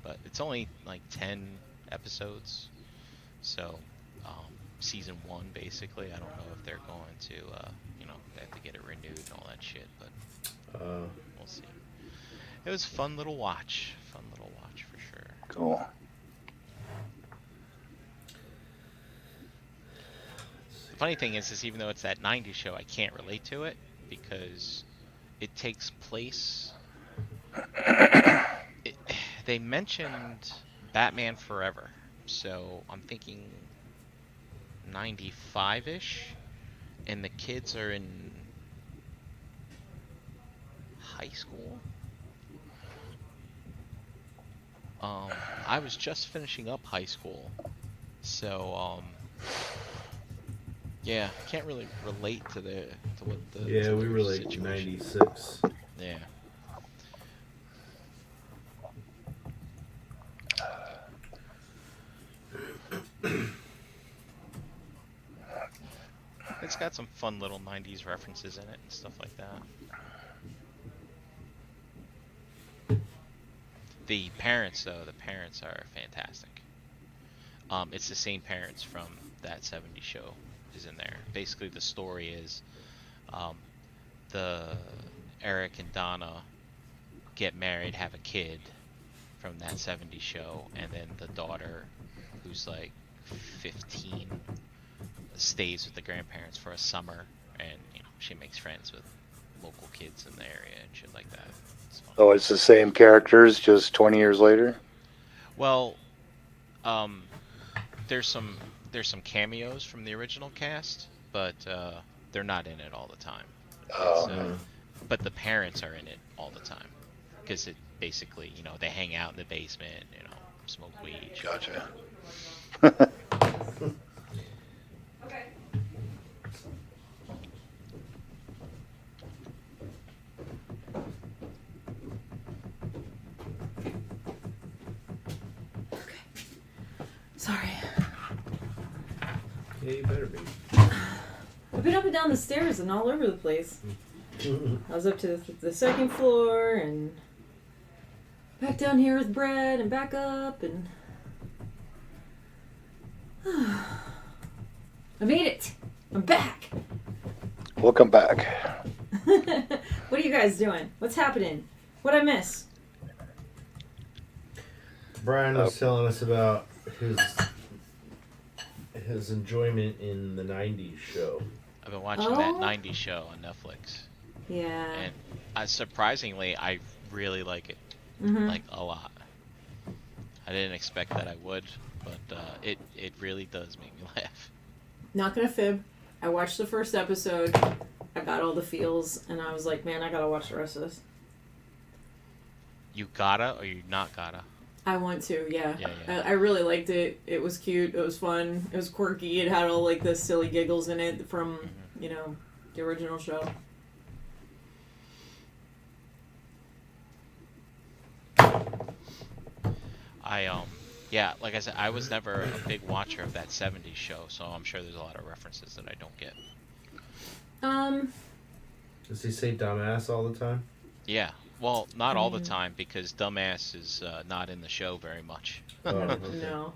But it's only like 10 episodes, so season 1 basically. I don't know if they're going to, they have to get it renewed and all that shit, but we'll see. It was a fun little watch. Fun little watch for sure. Cool. The funny thing is even though it's that 90s show, I can't relate to it because it takes place. They mentioned Batman Forever, so I'm thinking 95-ish, and the kids are in high school. I was just finishing up high school, so yeah, can't really relate to what the Yeah, to we their were like situation. 96. Yeah. It's got some fun little 90s references in it and stuff like that. The parents, though, the parents are fantastic. It's the same parents from That 70s Show is in there. Basically, the story is the Eric and Donna get married, have a kid from That 70s Show, and then the daughter, who's like 15, stays with the grandparents for a summer, and she makes friends with local kids in the area and shit like that. Oh, it's the same characters, just 20 years later? Well, there's some there's some cameos from the original cast, but they're not in it all the time. Oh. But the parents are in it all the time, because it basically, they hang out in the basement, smoke weed. Gotcha. Okay. Sorry. Yeah, you better be. I've been up and down the stairs and all over the place. I was up to the second floor and back down here with Brad and back up and... I made it! I'm back! Welcome back. What are you guys doing? What's happening? What'd I miss? Brian was telling us about his enjoyment in the '90s show. I've been watching that '90s show on Netflix. Yeah. And surprisingly, I really like it. Mm-hmm. Like, a lot. I didn't expect that I would, but it really does make me laugh. Not gonna fib. I watched the first episode. I got all the feels, and I was like, man, I gotta watch the rest of this. You gotta, or you not gotta? I want to, yeah. Yeah. I really liked it. It was cute. It was fun. It was quirky. It had all like the silly giggles in it from, the original show. Yeah, like I said, I was never a big watcher of that '70s show, so I'm sure there's a lot of references that I don't get. Does he say dumbass all the time? Yeah. Well, not all the time, because dumbass is not in the show very much. Oh, okay. No.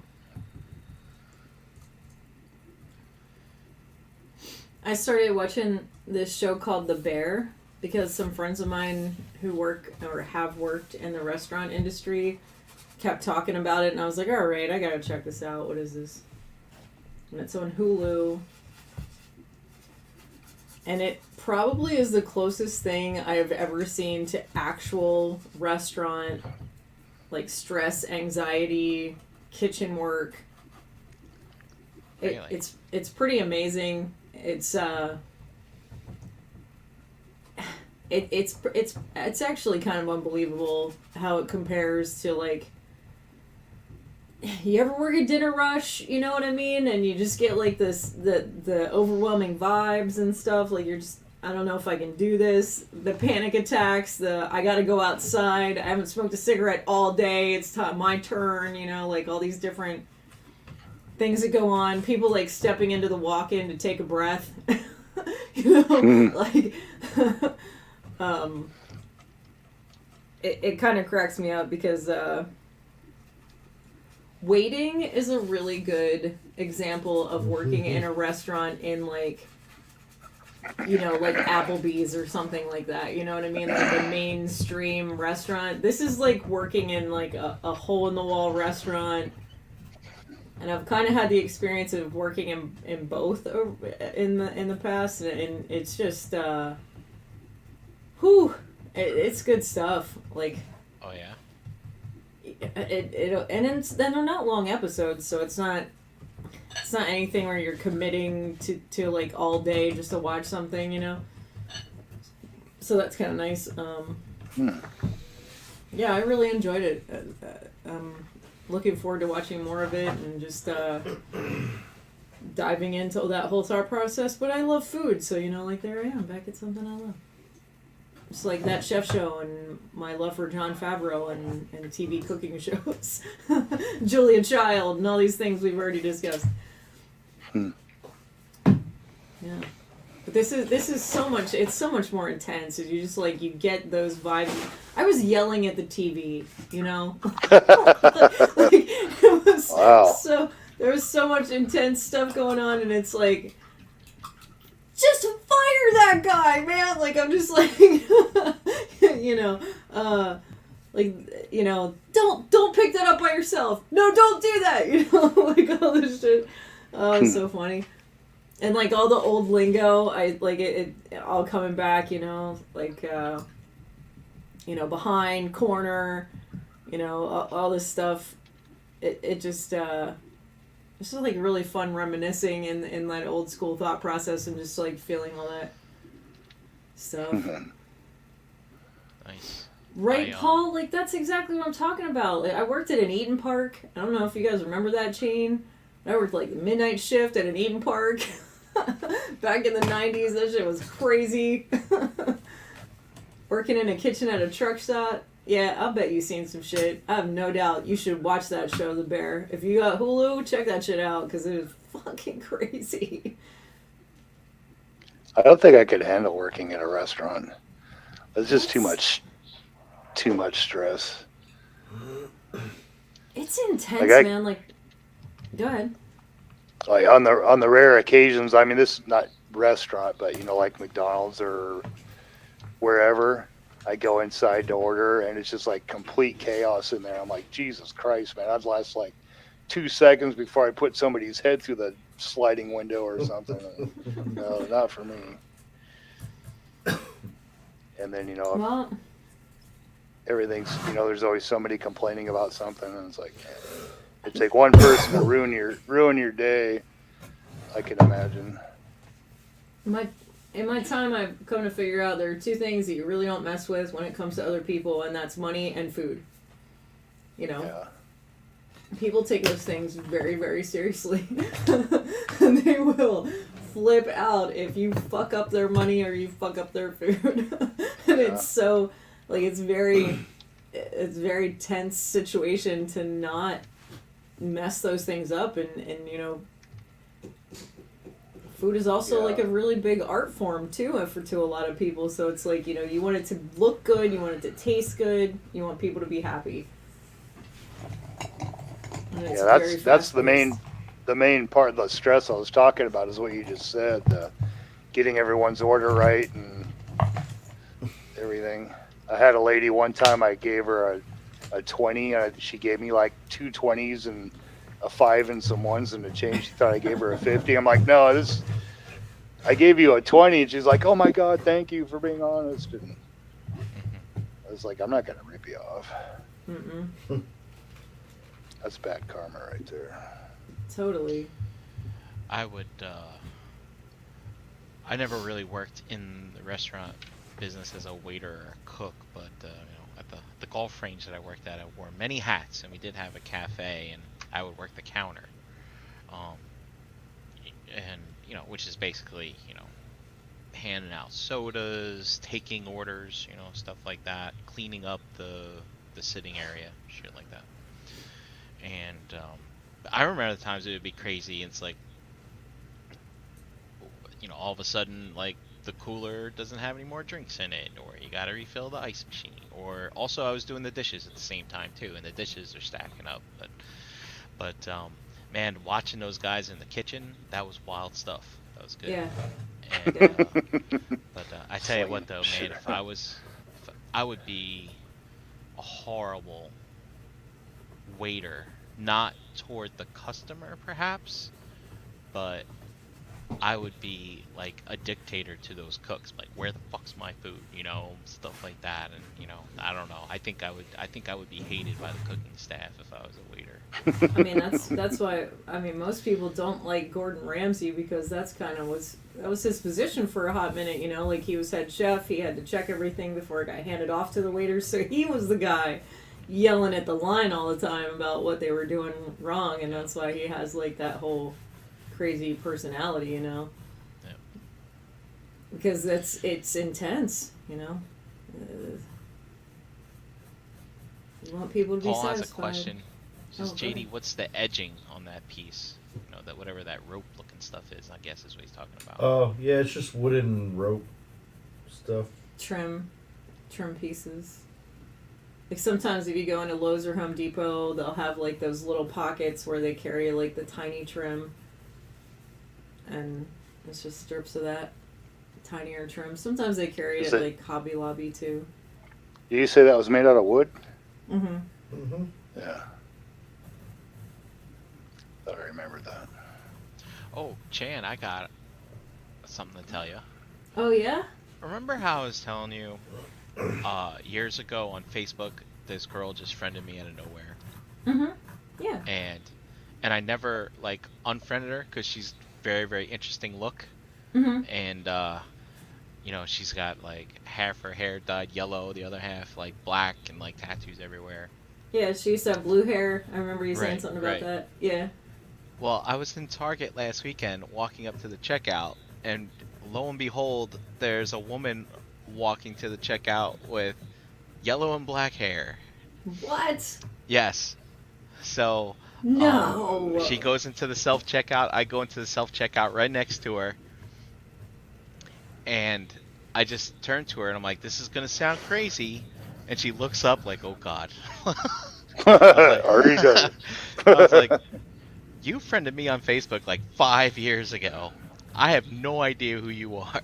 I started watching this show called The Bear because some friends of mine who work or have worked in the restaurant industry kept talking about it, and I was like, all right, I gotta check this out. What is this? And it's on Hulu. And it probably is the closest thing I have ever seen to actual restaurant, like stress, anxiety, kitchen work. Really? It's pretty amazing. It's it's actually kind of unbelievable how it compares to, like, you ever work a dinner rush, you know what I mean? And you just get like the overwhelming vibes and stuff. Like, you're just, I don't know if I can do this. The panic attacks, I gotta go outside. I haven't smoked a cigarette all day. It's my turn, like all these different things that go on. People like stepping into the walk-in to take a breath. Like, it kind of cracks me up because, waiting is a really good example of working in a restaurant in, like, like Applebee's or something like that. You know what I mean? Like the mainstream restaurant. This is like working in like a hole-in-the-wall restaurant. And I've kind of had the experience of working in both in the past, and it's just, it's good stuff. Like, Oh, yeah? then they're not long episodes, so it's not anything where you're committing to like all day just to watch something, so that's kind of nice. Yeah, I really enjoyed it. I'm looking forward to watching more of it and just diving into that whole thought process. But I love food, so like, there I am, back at something I love. It's like that chef show and my love for Jon Favreau and TV cooking shows. Julia Child and all these things we've already discussed. Yeah. But this is so much, it's so much more intense. You just like, you get those vibes. I was yelling at the TV, like, it was so, there was so much intense stuff going on, and it's like, just fire that guy, man! Like, I'm just like, don't pick that up by yourself. No, don't do that. Like all this shit. Oh, it's so funny. And like all the old lingo, I like it all coming back. Like behind, corner, all this stuff. It just This is like really fun reminiscing in that old school thought process and just like feeling all that stuff. Nice. Right, Paul? Like, that's exactly what I'm talking about. Like, I worked at an Eden Park. I don't know if you guys remember that chain. I worked like the midnight shift at an Eden Park back in the 90s. That shit was crazy. Working in a kitchen at a truck stop. Yeah, I'll bet you've seen some shit. I have no doubt you should watch that show, The Bear. If you got Hulu, check that shit out because it is fucking crazy. I don't think I could handle working at a restaurant. It's just too much stress. It's intense, Like man. Like, go ahead. Like on the rare occasions, I mean, this is not restaurant, but you know, like McDonald's or wherever, I go inside to order and it's just like complete chaos in there. I'm like, Jesus Christ, man, I'd last like 2 seconds before I put somebody's head through the sliding window or something. No, not for me. And then, you know, Well, everything's, you know, there's always somebody complaining about something, and it's like, man, it take one person to ruin your day. I can imagine. in my time, I've come to figure out there are two things that you really don't mess with when it comes to other people, and that's money and food. You know? Yeah. People take those things very, very seriously. And they will flip out if you fuck up their money or you fuck up their food. And it's so, like, it's very tense situation to not mess those things up. And you know, food is also like a really big art form too to a lot of people. So it's like, you know, you want it to look good, you want it to taste good, you want people to be happy. Yeah, that's the main part of the stress I was talking about is what you just said, getting everyone's order right and everything. I had a lady one time, I gave her a 20, she gave me like 2 20s and a 5 and some ones and a change. She thought I gave her a 50. I'm like, no, I gave you a 20. And she's like, oh my God, thank you for being honest. And I was like, I'm not going to rip you off. Mm-mm. That's bad karma right there. Totally. I never really worked in the restaurant business as a waiter or a cook, but you know, at the golf range that I worked at, I wore many hats, and we did have a cafe, and I would work the counter, and you know, which is basically, you know, handing out sodas, taking orders, you know, stuff like that, cleaning up the sitting area, shit like that. And I remember the times it would be crazy. It's like, you know, all of a sudden, like, the cooler doesn't have any more drinks in it, or you gotta refill the ice machine. Or also, I was doing the dishes at the same time too, and the dishes are stacking up. But man, watching those guys in the kitchen, that was wild stuff. That was good. Yeah. And, but I tell you what, though, man, if I would be a horrible waiter, not toward the customer perhaps, but I would be like a dictator to those cooks, like, where the fuck's my food, you know, stuff like that. And you know, I don't know, I think I would be hated by the cooking staff if I was a waiter. I mean, that's why, I mean, most people don't like Gordon Ramsay because that's kind of that was his position for a hot minute, you know, like he was head chef, he had to check everything before it got handed off to the waiters, so he was the guy yelling at the line all the time about what they were doing wrong, and that's why he has like that whole crazy personality, you know. Yeah. Because it's intense, you know. You want people to be Paul satisfied. has a question. Says, Oh, JD, what's the edging on that piece? You know, that whatever that rope looking stuff is, I guess is what he's talking about. Oh, yeah, it's just wooden rope stuff. Trim pieces. Like sometimes if you go into Lowe's or Home Depot, they'll have like those little pockets where they carry like the tiny trim. And it's just strips of that tinier trim. Sometimes they carry it like Hobby Lobby too. Did you say that was made out of wood? Mm-hmm. Mm-hmm. Yeah. Thought I remembered that. Oh, Chan, I got something to tell you. Oh yeah? Remember how I was telling you years ago on Facebook, this girl just friended me out of nowhere? Mm-hmm. Yeah. And and I never like unfriended her because she's very, very interesting look, Mm-hmm. and you know, she's got like half her hair dyed yellow, the other half like black, and like tattoos everywhere. Yeah, she used to have blue hair. I remember you saying Right, something about right. that. Yeah. Well, I was in Target last weekend walking up to the checkout, and lo and behold, there's a woman walking to the checkout with yellow and black hair. What? Yes. So, No. she goes into the self checkout. I go into the self checkout right next to her, and I just turn to her and I'm like, "This is gonna sound crazy," and she looks up like, "Oh God." I was like, Already does I was it. like, "You friended me on Facebook like 5 years ago. I have no idea who you are."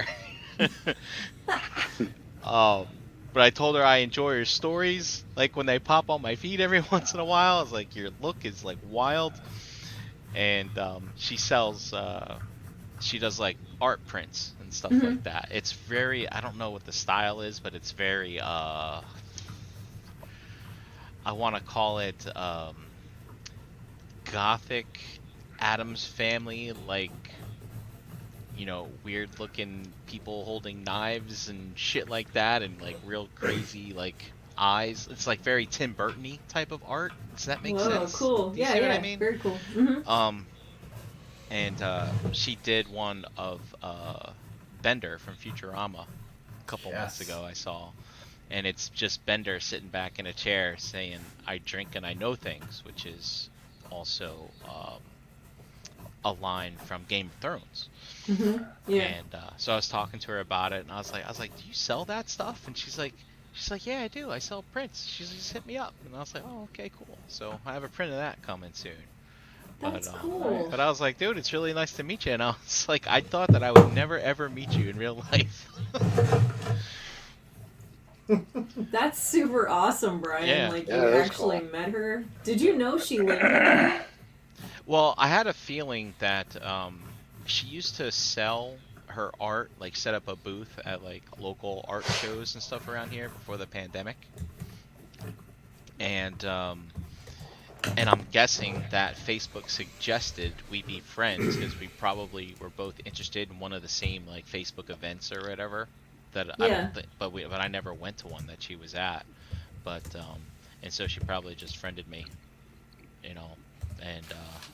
Um, but I told her I enjoy her stories, like when they pop on my feed every once in a while. I was like, "Your look is like wild," and she sells. She does like art prints and stuff Mm-hmm. like that. It's very, I don't know what the style is, but it's very I want to call it gothic Adams Family, like, you know, weird looking people holding knives and shit like that, and like real crazy like eyes. It's like very Tim Burton-y type of art. Does that make Whoa, sense? cool. Do you Yeah, see what I yeah. mean? Very cool. Mm-hmm. Um, and she did one of Bender from Futurama a couple months Yes. ago. I saw, and it's just Bender sitting back in a chair saying, "I drink and I know things," which is also a line from Game of Thrones. Mm-hmm. Yeah. And so I was talking to her about it, and I was like, "Do you sell that stuff?" And she's like, "Yeah, I do. I sell prints." She's like, "Just hit me up." And I was like, "Oh, okay, cool." So I have a print of that coming soon. But That's cool. but I was like, "Dude, it's really nice to meet you." And I was like, I thought that I would never ever meet you in real life. That's super awesome, Brian. Yeah. Like Yeah, you that is actually cool. met her. Did you know she lived here? Well, I had a feeling that she used to sell her art, like set up a booth at like local art shows and stuff around here before the pandemic. And I'm guessing that Facebook suggested we be friends because we probably were both interested in one of the same like Facebook events or whatever. That I don't Yeah. think, but I never went to one that she was at. But and so she probably just friended me, you know, and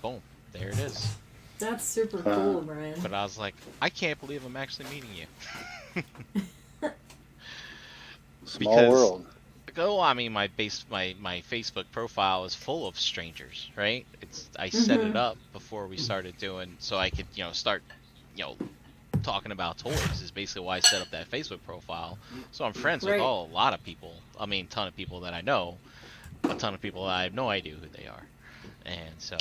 boom, there it is. That's super Uh, cool, Brian. But I was like, I can't believe I'm actually meeting you. Small Because, world. oh, I mean, my Facebook profile is full of strangers, right? I set it Mm-hmm. up before we started doing, so I could, you know, start, you know, talking about toys is basically why I set up that Facebook profile. So I'm friends with Right. a lot of people. I mean, ton of people that I know, a ton of people that I have no idea who they are. And so,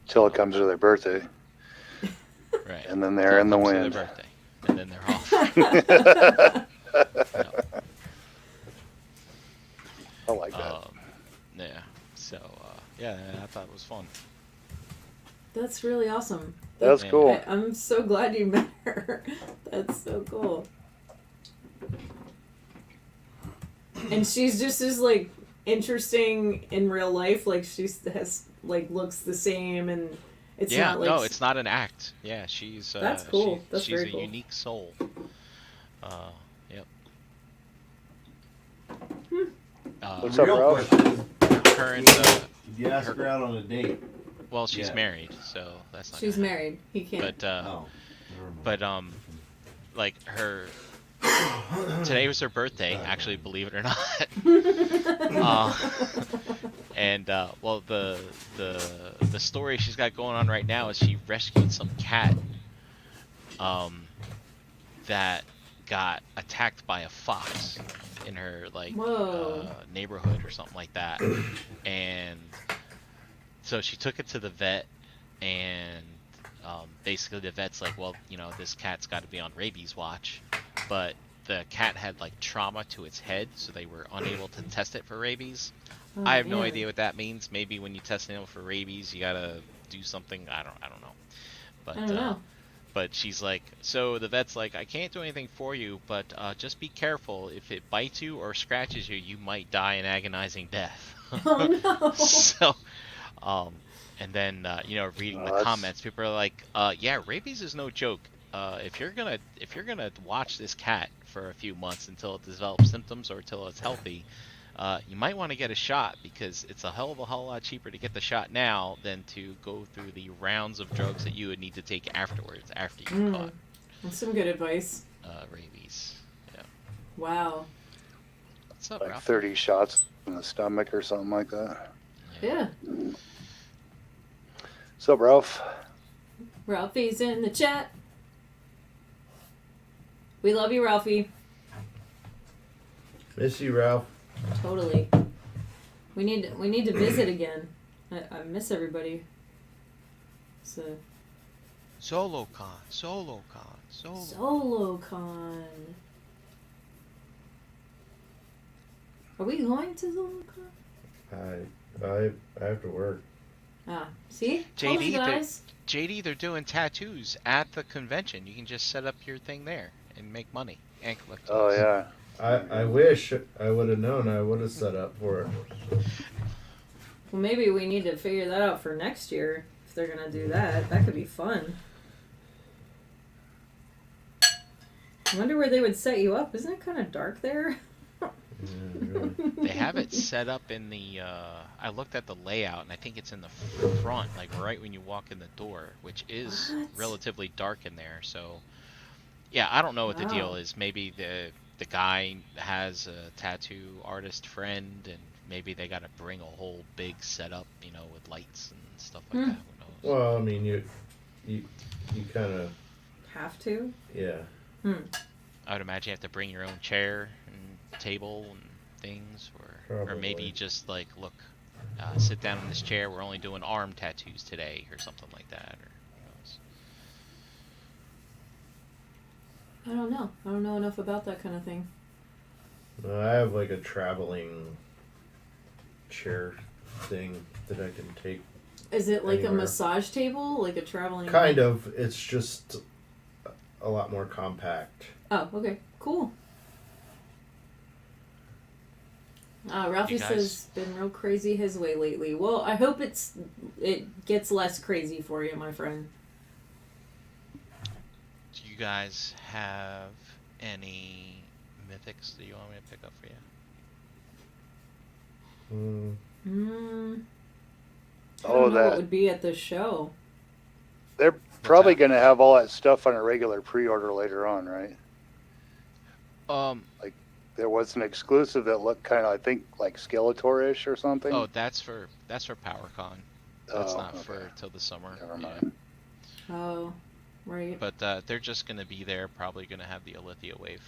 Till it comes to their birthday, right. and then Till they're it in the comes to their wind. birthday, and then they're off. Yep. I like that. Yeah. So, yeah, I thought it was fun. That's really awesome. That's Yeah. cool. I'm so glad you met her. That's so cool. And she's just as like interesting in real life. Like she has like looks the same, and it's Yeah, not like no, it's not an act. Yeah, she's That's cool. That's she's very a cool. unique soul. Yep. What's up, Real Ralph? question is, Her and did you ask her- her out on a date? well, she's Yeah. married, so that's not. she's gonna married. He can't. happen. Oh. never mind. But like her, today was her birthday. Actually, believe it or not. And well, the story she's got going on right now is she rescued some cat that got attacked by a fox in her like Whoa. neighborhood or something like that. And so she took it to the vet, and basically the vet's like, well, you know, this cat's got to be on rabies watch, but the cat had like trauma to its head, so they were unable to test it for rabies. Oh, I have no man. idea what that means. Maybe when you test an animal for rabies, you gotta do something. I don't know. But I don't know. but she's like, so the vet's like, I can't do anything for you, but just be careful. If it bites you or scratches you, you might die an agonizing death. Oh no. So, And then reading the That's- comments, people are like, yeah, rabies is no joke. If you're gonna watch this cat for a few months until it develops symptoms or until it's healthy, you might want to get a shot, because it's a hell of a whole lot cheaper to get the shot now than to go through the rounds of drugs that you would need to take afterwards, after you caught That's some good advice. rabies. Yeah. Wow. What's up, like Ralph? 30 shots in the stomach or something like that. Yeah. What's up, Ralph? Ralphie's in the chat. We love you, Ralphie. Miss you, Ralph. Totally. We need to visit again. I miss everybody. So SoloCon. SoloCon. Are we going to SoloCon? I have to work. Ah, see? Told you JD, guys. they're doing tattoos at the convention. You can just set up your thing there and make money and collect. Oh, tokens. yeah. I wish I would have known. I would have set up for it. Well, maybe we need to figure that out for next year. If they're gonna do that, that could be fun. I wonder where they would set you up. Isn't it kind of dark there? Yeah, really. They have it set up in the. I looked at the layout, and I think it's in the front, like right when you walk in the door, which is What? relatively dark in there. So, yeah, I don't know what the deal Wow. is. Maybe the guy has a tattoo artist friend, and maybe they got to bring a whole big setup, with lights and stuff like that. Who knows? Well, I mean, you kind of, Have to. yeah. I would imagine you have to bring your own chair and table and things, or maybe Probably. just like, look, sit down in this chair. We're only doing arm tattoos today, or something like that. Or who knows? I don't know. I don't know enough about that kind of thing. I have like a traveling chair thing that I can take. Is it like a Anywhere. massage table, like a traveling? Kind of. It's just a lot more compact. Oh, okay, cool. Ralphie You guys- says been real crazy his way lately. Well, I hope it gets less crazy for you, my friend. Do you guys have any mythics that you want me to pick up for you? I Oh, don't know what that would be at the show. they're probably going to have all that stuff on a regular pre-order later on, right? There was an exclusive that looked kind of, I think, like Skeletor-ish or something. Oh, that's for PowerCon. That's Oh, not okay. for till the summer. Never Yeah. mind. Oh, right. But they're just gonna be there. Probably gonna have the Alithia wave,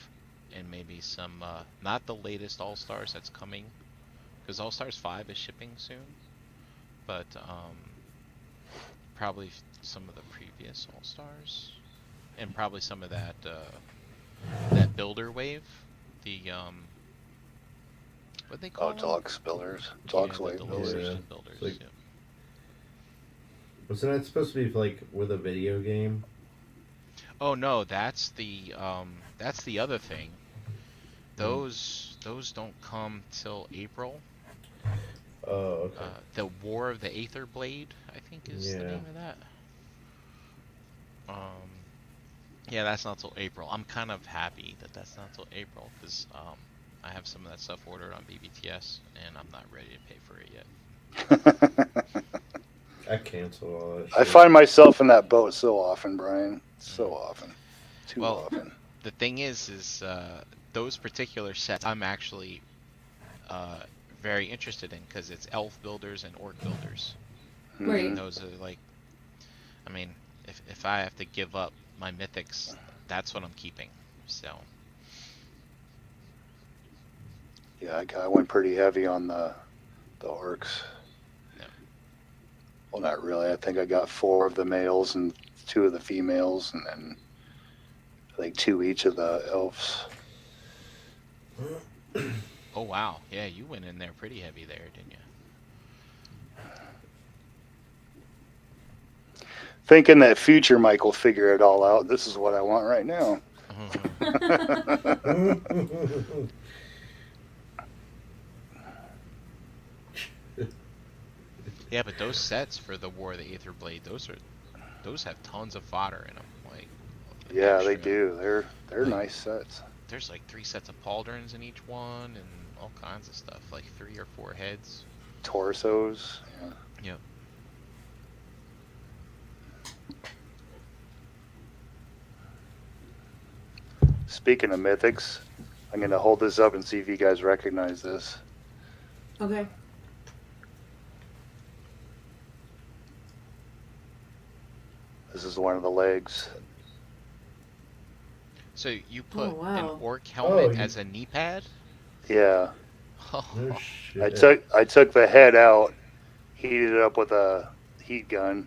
and maybe some. Not the latest All Stars that's coming, because All Stars 5 is shipping soon. But probably some of the previous All Stars, and probably some of that that builder wave. The what they call Oh, them? Deluxe Builders. Deluxe the Wave deluxe Builders. Yeah. edition builders. Like- yeah. Wasn't that supposed to be like with a video game? Oh no, that's the other thing. Those don't come till April. Oh, okay. The War of the Aether Blade, I think, is the Yeah. name of that. Yeah, that's not till April. I'm kind of happy that that's not till April, because I have some of that stuff ordered on BBTS, and I'm not ready to pay for it yet. I cancel all that. I shit. find myself in that boat so often, Brian. So often. Too Well, often. The thing is those particular sets I'm actually very interested in, because it's elf builders and orc builders. Right. And those are like, I mean, if I have to give up my mythics, that's what I'm keeping. So Yeah, I went pretty heavy on the orcs. Yeah. Well, not really. I think I got 4 of the males and 2 of the females, and then I think 2 each of the elves. oh wow, yeah, you went in there pretty heavy there, didn't you? Thinking that future Mike will figure it all out. This is what I want right now. Yeah, but those sets for the War of the Aether Blade, those have tons of fodder in them. Like, Yeah, they extra. do. They're Like, nice sets. there's like 3 sets of pauldrons in each one, and all kinds of stuff. Like 3 or 4 heads. Torsos. Yeah. Yep. Speaking of mythics, I'm gonna hold this up and see if you guys recognize this. Okay. This is one of the legs. So you put wow. an orc helmet you- as a knee pad? Yeah. No I shit. took the head out, heated it up with a heat gun,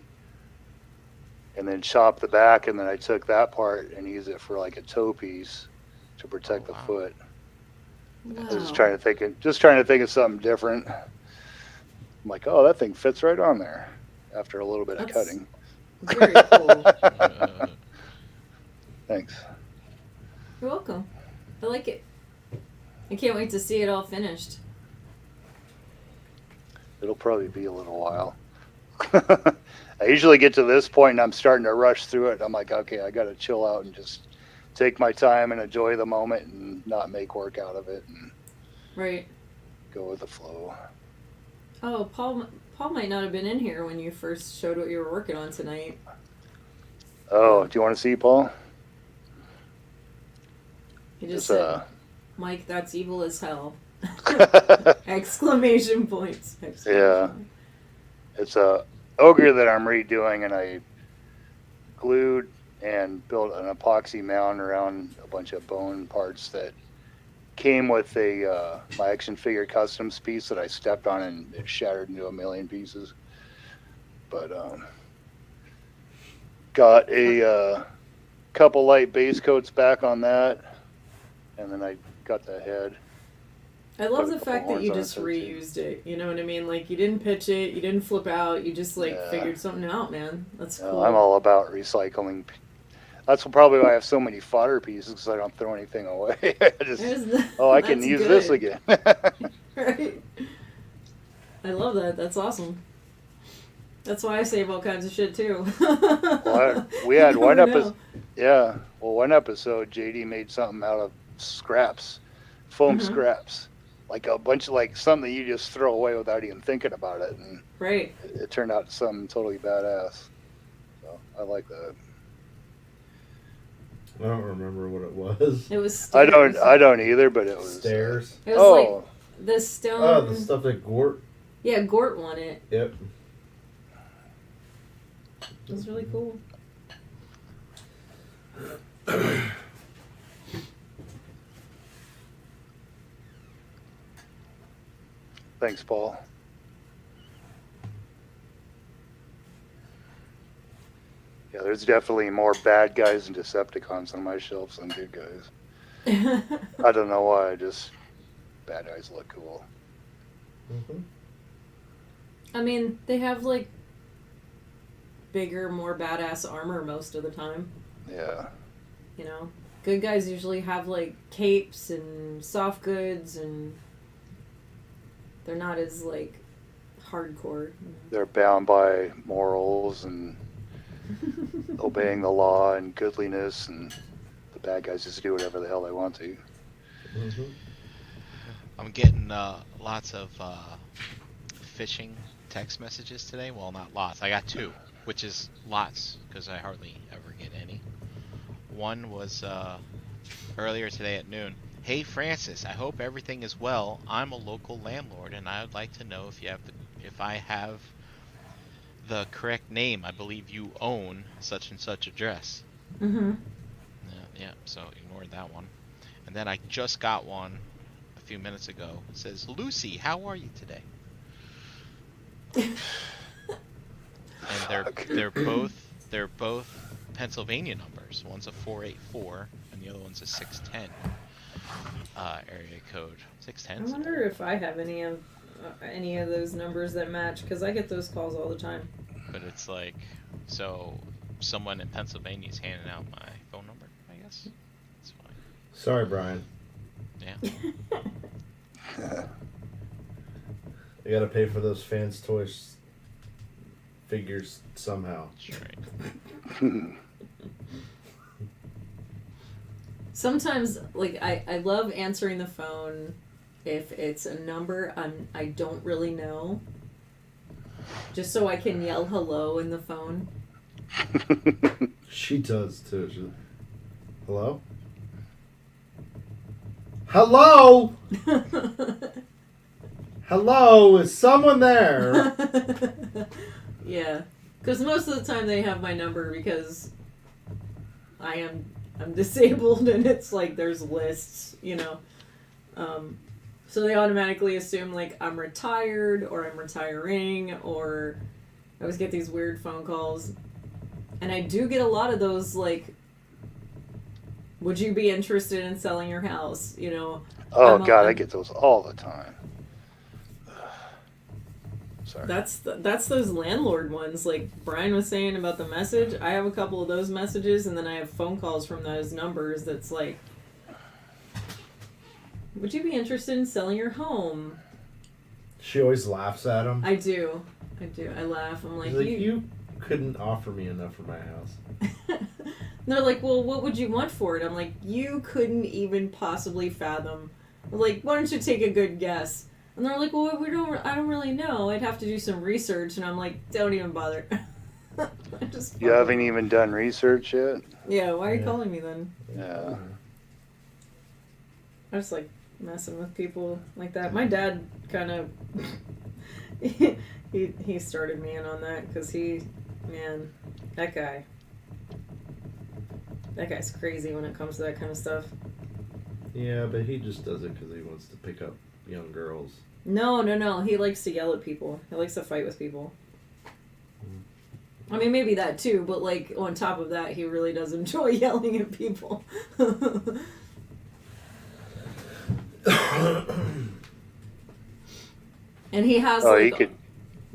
and then chopped the back, and then I took that part and used it for like a toe piece to protect the wow. foot. Wow. I was just trying to think of something different. I'm like, oh, that thing fits right on there after a little bit of That's cutting. very cool. Thanks. You're welcome. I like it. I can't wait to see it all finished. It'll probably be a little while. I usually get to this point and I'm starting to rush through it. I'm like, okay, I got to chill out and just take my time and enjoy the moment and not make work out of it and Right. go with the flow. Oh, Paul might not have been in here when you first showed what you were working on tonight. Oh, do you want to see, Paul? He just It's said, Mike, that's evil as hell. Exclamation points. Yeah. It's a ogre that I'm redoing, and I glued and built an epoxy mound around a bunch of bone parts that came with a my action figure customs piece that I stepped on and it shattered into a million pieces. But got a couple light base coats back on that, and then I got the head. I love Put a the couple fact that horns you on it, just so too. reused it. You know what I mean? Like, you didn't pitch it, you didn't flip out, you just, like, Yeah. figured something out, man. That's No, cool. I'm all about recycling. That's probably why I have so many fodder pieces, because I don't throw anything away. I just, I can That's use this good. again. Right? I love that. That's awesome. That's why I save all kinds of shit, too. We had You one never episode. know. Yeah, well, one episode, JD made something out of scraps, foam Mhm. scraps, like a bunch of like something that you just throw away without even thinking about it, and Right. it turned out something totally badass. So I like that. I don't remember what it was. It was stairs. I don't either, but it was Stairs. It was oh, like the stone. Oh, the stuff that Gort. Yeah, Gort won it. Yep. It was really cool. thanks, Paul. Yeah, there's definitely more bad guys and Decepticons on my shelves than good guys. I don't know why. Just bad guys look cool. Mm-hmm. I mean, they have like bigger, more badass armor most of the time. Yeah. You know, good guys usually have like capes and soft goods, and they're not as like hardcore. They're bound by morals and obeying the law and goodliness, and the bad guys just do whatever the hell they want to. Mm-hmm. I'm getting lots of phishing text messages today. Well, not lots. I got 2, which is lots because I hardly ever get any. One was earlier today at noon. Hey Francis, I hope everything is well. I'm a local landlord and I would like to know if I have the correct name. I believe you own such and such address. Mm-hmm. Yeah, so ignored that one. And then I just got one a few minutes ago. It says, Lucy, how are you today? And they're both Pennsylvania numbers. One's a 484 and the other one's a 610 area code. 610. I wonder if I have any of those numbers that match, because I get those calls all the time. But it's like, so someone in Pennsylvania is handing out my phone number, I guess. That's fine. Sorry, Brian. Yeah. I gotta pay for those fans' toys figures somehow. That's right. Sometimes, like, I love answering the phone if it's a number I don't really know. Just so I can yell hello in the phone. She does too. Hello? Hello? Hello? Is someone there? Yeah. Because most of the time they have my number because I'm disabled and it's like there's lists, you know. So they automatically assume like I'm retired or I'm retiring, or I always get these weird phone calls. And I do get a lot of those, like, would you be interested in selling your house? You know. Oh, God, I get those all the time. Sorry. That's those landlord ones, like Brian was saying about the message. I have a couple of those messages, and then I have phone calls from those numbers that's like, would you be interested in selling your home? She always laughs at him. I do. I laugh. I'm like, you couldn't offer me enough for my house. They're like, well, what would you want for it? I'm like, you couldn't even possibly fathom. I'm like, why don't you take a good guess? And they're like, well, I don't really know. I'd have to do some research. And I'm like, don't even bother. You haven't even done research yet? Yeah, why are you calling me then? Yeah. I just like messing with people like that. My dad kind of, he started me in on that because that guy's crazy when it comes to that kind of stuff. Yeah, but he just does it because he wants to pick up young girls. No. He likes to yell at people. He likes to fight with people. I mean, maybe that too, but like on top of that, he really does enjoy yelling at people. And he has. Oh, like, he could.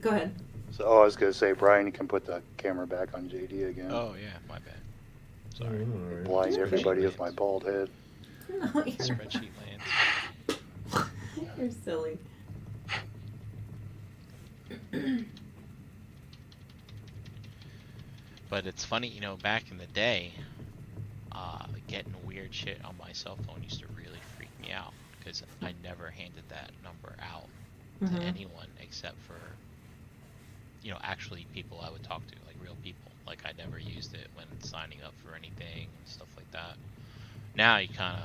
Go ahead. So, I was gonna say, Brian, you can put the camera back on JD again. Oh yeah, my bad. Sorry. Alright. Blind everybody with my bald head. No, Spreadsheet lands. you're silly. But it's funny, you know, back in the day, getting weird shit on my cell phone used to really freak me out because I never handed that number out to anyone except for, you know, actually people I would talk to, like real people. Like I never used it when signing up for anything and stuff like that. Now you kind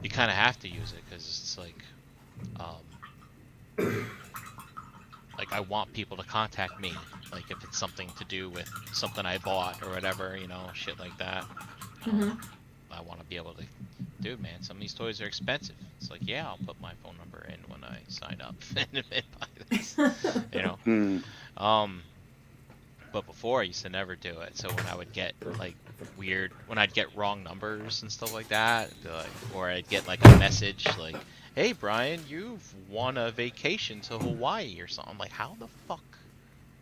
of have to use it because it's like I want people to contact me, like if it's something to do with something I bought or whatever, you know, shit like that. I want to be able to, dude, man, some of these toys are expensive. It's like, yeah, I'll put my phone number in when I sign up and buy this, you know. But before I used to never do it. So when I would get like weird, when I'd get wrong numbers and stuff like that, or I'd get like a message like, hey Brian, you've won a vacation to Hawaii or something. I'm like, how the fuck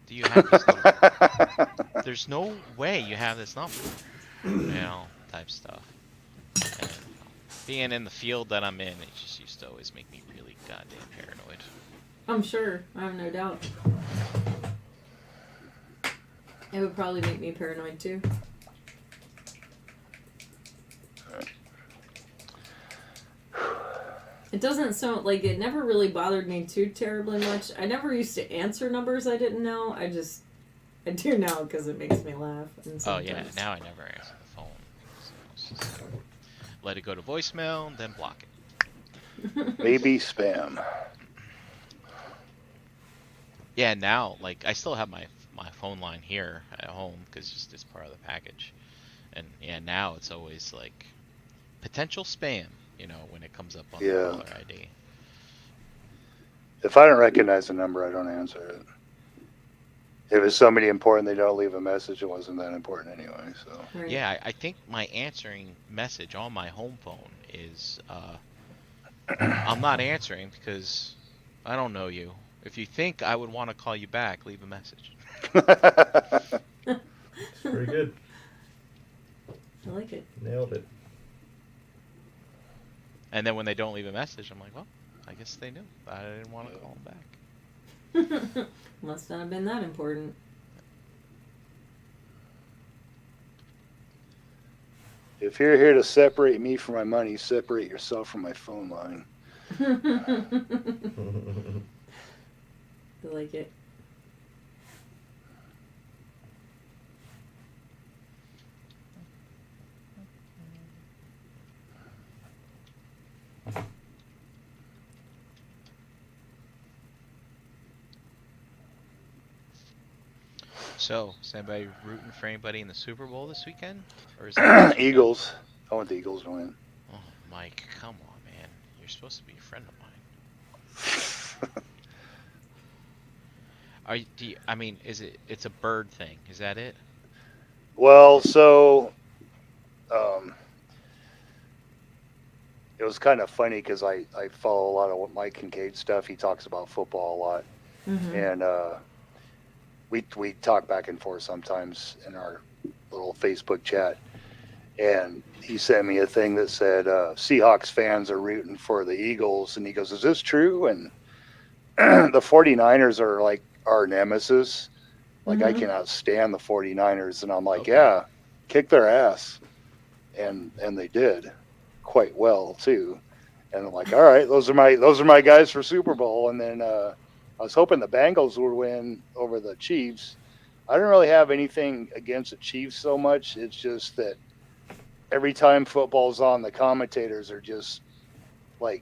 do you have this number? There's no way you have this number. You know, type stuff. And being in the field that I'm in, it just used to always make me really goddamn paranoid. I'm sure. I have no doubt. It would probably make me paranoid too. It doesn't sound like it never really bothered me too terribly much. I never used to answer numbers I didn't know. I do now because it makes me laugh. And oh yeah, now I never answer the phone. So just let it go to voicemail and then block it. Maybe spam. Yeah, now like I still have my phone line here at home because it's part of the package, and yeah, now it's always like potential spam. You know, when it comes up on the caller ID. If I don't recognize the number, I don't answer it. If it's somebody important, they don't leave a message. It wasn't that important anyway. So Right. Yeah, I think my answering message on my home phone is I'm not answering because I don't know you. If you think I would want to call you back, leave a message. Very good. I like it. Nailed it. And then when they don't leave a message, I'm like, well, I guess they knew. I didn't want to call them back. Must not have been that important. If you're here to separate me from my money, separate yourself from my phone line. I like it. So, is anybody rooting for anybody in the Super Bowl this weekend? Or is it Eagles. I want the Eagles to win. Oh, Mike, come on, man. You're supposed to be a friend of mine. I mean, it's a bird thing. Is that it? Well, so it was kind of funny because I follow a lot of what Mike Kincaid stuff. He talks about football a lot. Mm-hmm. And we talk back and forth sometimes in our little Facebook chat. And he sent me a thing that said Seahawks fans are rooting for the Eagles. And he goes, is this true? And the 49ers are like our nemesis. Like, I cannot stand the 49ers. And I'm like, Okay. yeah, kick their ass. And they did quite well, too. And I'm like, all right, those are my guys for Super Bowl. And then I was hoping the Bengals would win over the Chiefs. I don't really have anything against the Chiefs so much. It's just that every time football's on, the commentators are just like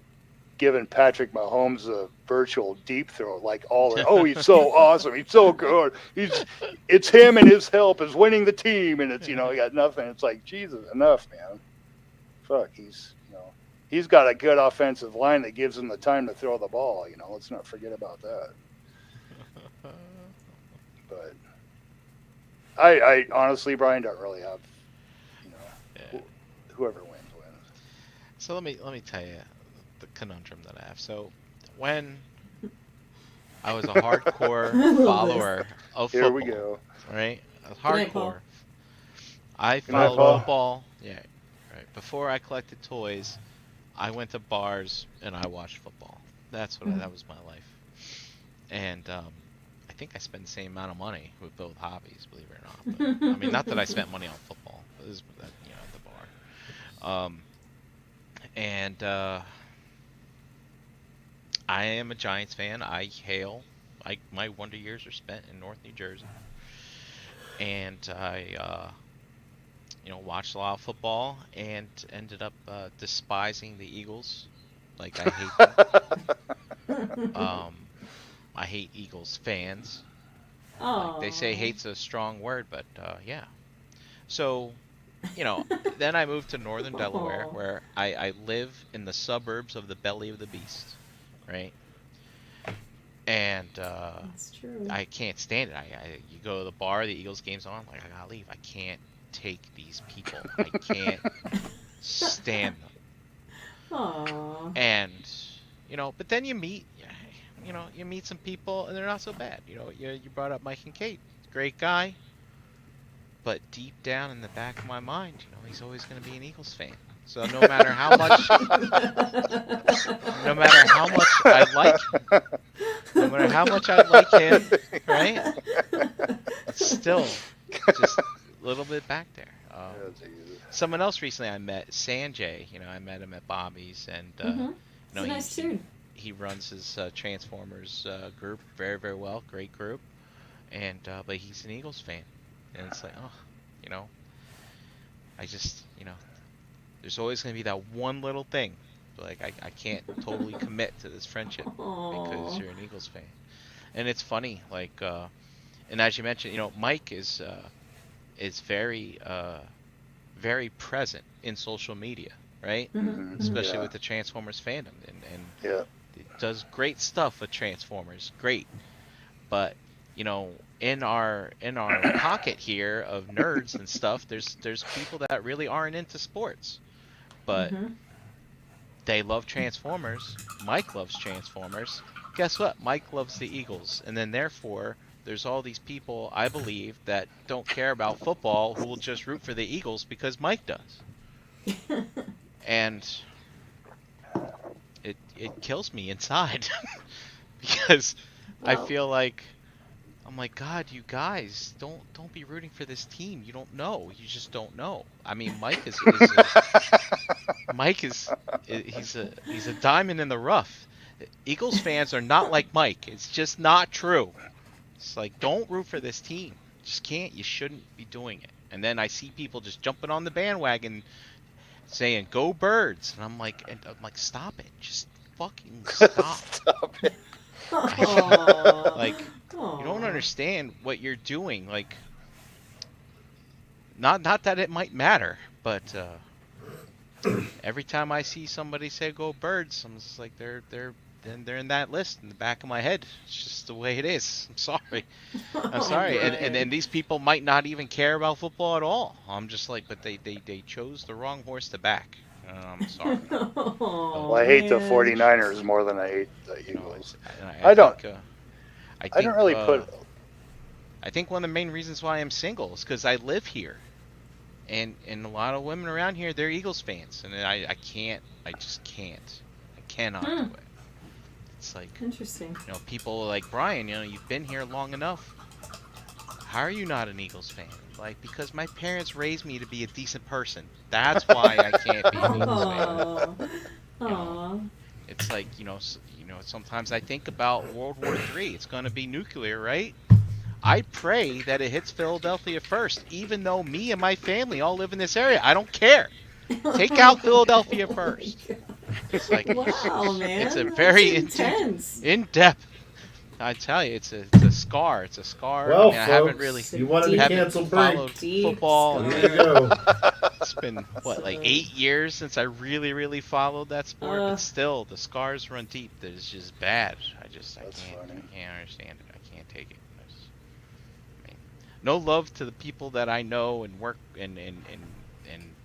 giving Patrick Mahomes a virtual deep throat, like oh, he's so awesome, he's so good, it's him and his help is winning the team, and it's he got nothing. It's like, Jesus, enough, man. Fuck, he's got a good offensive line that gives him the time to throw the ball. Let's not forget about that. But I honestly, Brian, don't really have, whoever wins. So let me tell you the conundrum that I have. So when I was a hardcore follower of football, Here we go. right? Good night, Paul. Hardcore. I night, followed Paul. football. Yeah, right. Before I collected toys, I went to bars and I watched football. That was my life. And I think I spent the same amount of money with both hobbies, believe it or not. But, I mean, not that I spent money on football. But this is at the bar. And I am a Giants fan. My wonder years are spent in North New Jersey, and I watched a lot of football and ended up despising the Eagles. Like, I hate them. I hate Eagles fans. Like, they say hate's a strong word, but yeah. So, then I moved to northern Delaware, where I live in the suburbs of the belly of the beast, right? And That's true. I can't stand it. You go to the bar, the Eagles game's on, like, I gotta leave. I can't take these people. I can't stand them. Aww. And but then you meet some people, and they're not so bad. You brought up Mike and Kate, great guy. But deep down in the back of my mind, he's always going to be an Eagles fan. So no matter how much I like him, right? It's still just a little bit back there. Someone else recently I met, Sanjay. I met him at Bobby's, and He's a nice dude. He runs his Transformers group very, very well. Great group, and but he's an Eagles fan. And it's like, I just, there's always going to be that one little thing. Like, I can't totally commit to this friendship because you're an Eagles fan. And it's funny, like, and as you mentioned, Mike is very, very present in social media, right? Especially with the Transformers fandom. And it does great stuff with Transformers. Great. But, in our pocket here of nerds and stuff, there's people that really aren't into sports, but they love Transformers. Mike loves Transformers. Guess what? Mike loves the Eagles, and then therefore there's all these people, I believe, that don't care about football who will just root for the Eagles because Mike does. And it kills me inside because I feel like I'm like, God, you guys, don't be rooting for this team. You don't know. You just don't know. I mean, Mike is he's a diamond in the rough. Eagles fans are not like Mike. It's just not true. It's like, don't root for this team. Just can't. You shouldn't be doing it. And then I see people just jumping on the bandwagon saying, "Go Birds," and I'm like, stop it. Just fucking stop. Stop it. Aw. Like, you don't Aw. understand what you're doing. Like, not that it might matter, but every time I see somebody say "Go Birds," I'm just like, they're in that list in the back of my head. It's just the way it is. I'm sorry. I'm sorry. Oh, And these people might not even care about football at all. I'm just like, but they chose the wrong horse to back. I'm sorry. Well, I hate the 49ers more than I hate the Eagles. I don't. Think, I don't really put. I think one of the main reasons why I'm single is because I live here, and a lot of women around here, they're Eagles fans, and I can't. I just can't. I cannot do it. It's like, interesting. you know, people like Brian. You know, you've been here long enough. How are you not an Eagles fan? Like, because my parents raised me to be a decent person. That's why I can't be an Eagles fan. You know, it's like, you know, sometimes I think about World War III. It's going to be nuclear, right? I pray that it hits Philadelphia first, even though me and my family all live in this area. I don't care. Take out Philadelphia first. It's like, wow, man. It's a very intense. in-depth. I tell you, it's a scar. It's a scar. Well, I mean, I haven't really you wanted to cancel followed break. football. There you go. It's been what, like 8 years since I really followed that sport, but still, the scars run deep. It's just bad. I can't understand it. I can't take it. I mean, no love to the people that I know and work and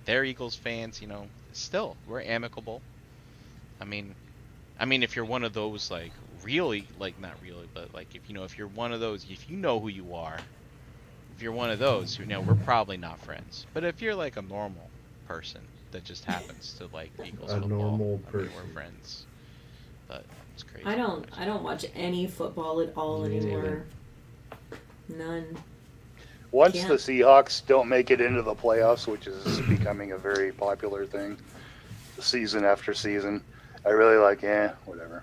they're Eagles fans. You know, still we're amicable. I mean, if you're one of those, like, really, like, not really, but like, if you're one of those, if you know who you are, if you're one of those, we're probably not friends. But if you're like a normal person that just happens to like Eagles football, normal I mean, person, we're friends. But it's crazy. I don't watch any football at all anymore. None. Once the Seahawks don't make it into the playoffs, which is becoming a very popular thing, season after season, I really like, whatever.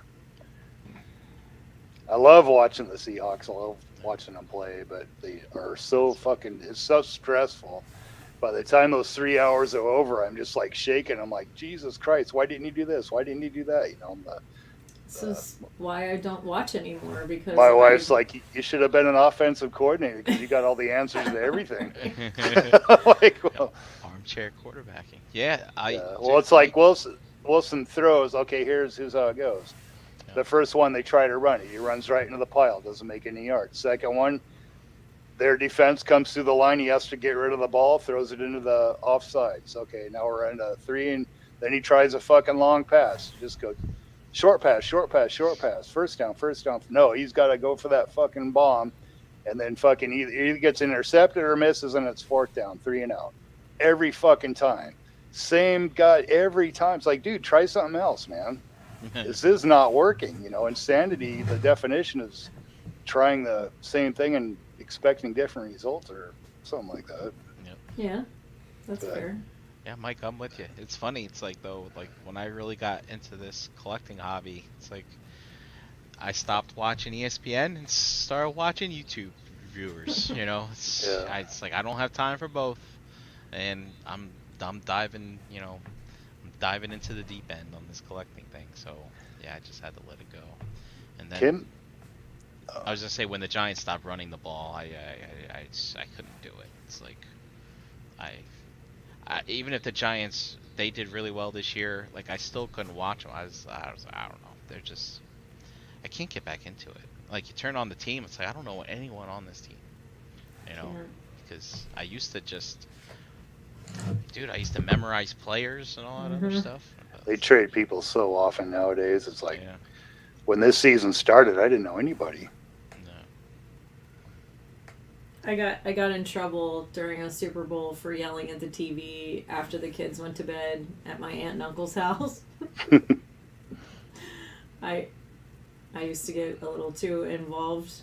I love watching the Seahawks. I love watching them play, but they are so it's so stressful. By the time those 3 hours are over, I'm just like shaking. I'm like, Jesus Christ, why didn't you do this? Why didn't you do that? This is why I don't watch anymore, because my wife's like, you should have been an offensive coordinator because you got all the answers to everything. Like, well, armchair quarterbacking. Yeah, well, it's like Wilson throws. Okay, here's how it goes. The first one, they try to run it. He runs right into the pile. Doesn't make any yards. Second one, their defense comes through the line. He has to get rid of the ball, throws it into the offsides. Okay, now we're into 3, and then he tries a fucking long pass. Just go short pass, short pass, short pass. First down. No, he's got to go for that fucking bomb. And then fucking either gets intercepted or misses, and it's 4th down, 3 and out. Every fucking time. Same guy every time. It's like, dude, try something else, man. This is not working. Insanity, the definition is trying the same thing and expecting different results or something like that. Yep. Yeah, that's fair. Yeah, Mike, I'm with you. It's funny. It's like, though, like when I really got into this collecting hobby, it's like I stopped watching ESPN and started watching YouTube reviewers. It's like I don't have time for both, and I'm diving, diving into the deep end on this collecting thing. So yeah, I just had to let it go. And then I was gonna say, when the Giants stopped running the ball, I couldn't do it. It's like I even if the Giants, they did really well this year, like I still couldn't watch them. I don't know. They're just, I can't get back into it. Like, you turn on the team, it's like I don't know anyone on this team, because I used to just. Dude, I used to memorize players and all that other stuff. They trade people so often nowadays. It's like, when this season started, I didn't know anybody. No. I got in trouble during a Super Bowl for yelling at the TV after the kids went to bed at my aunt and uncle's house. I used to get a little too involved.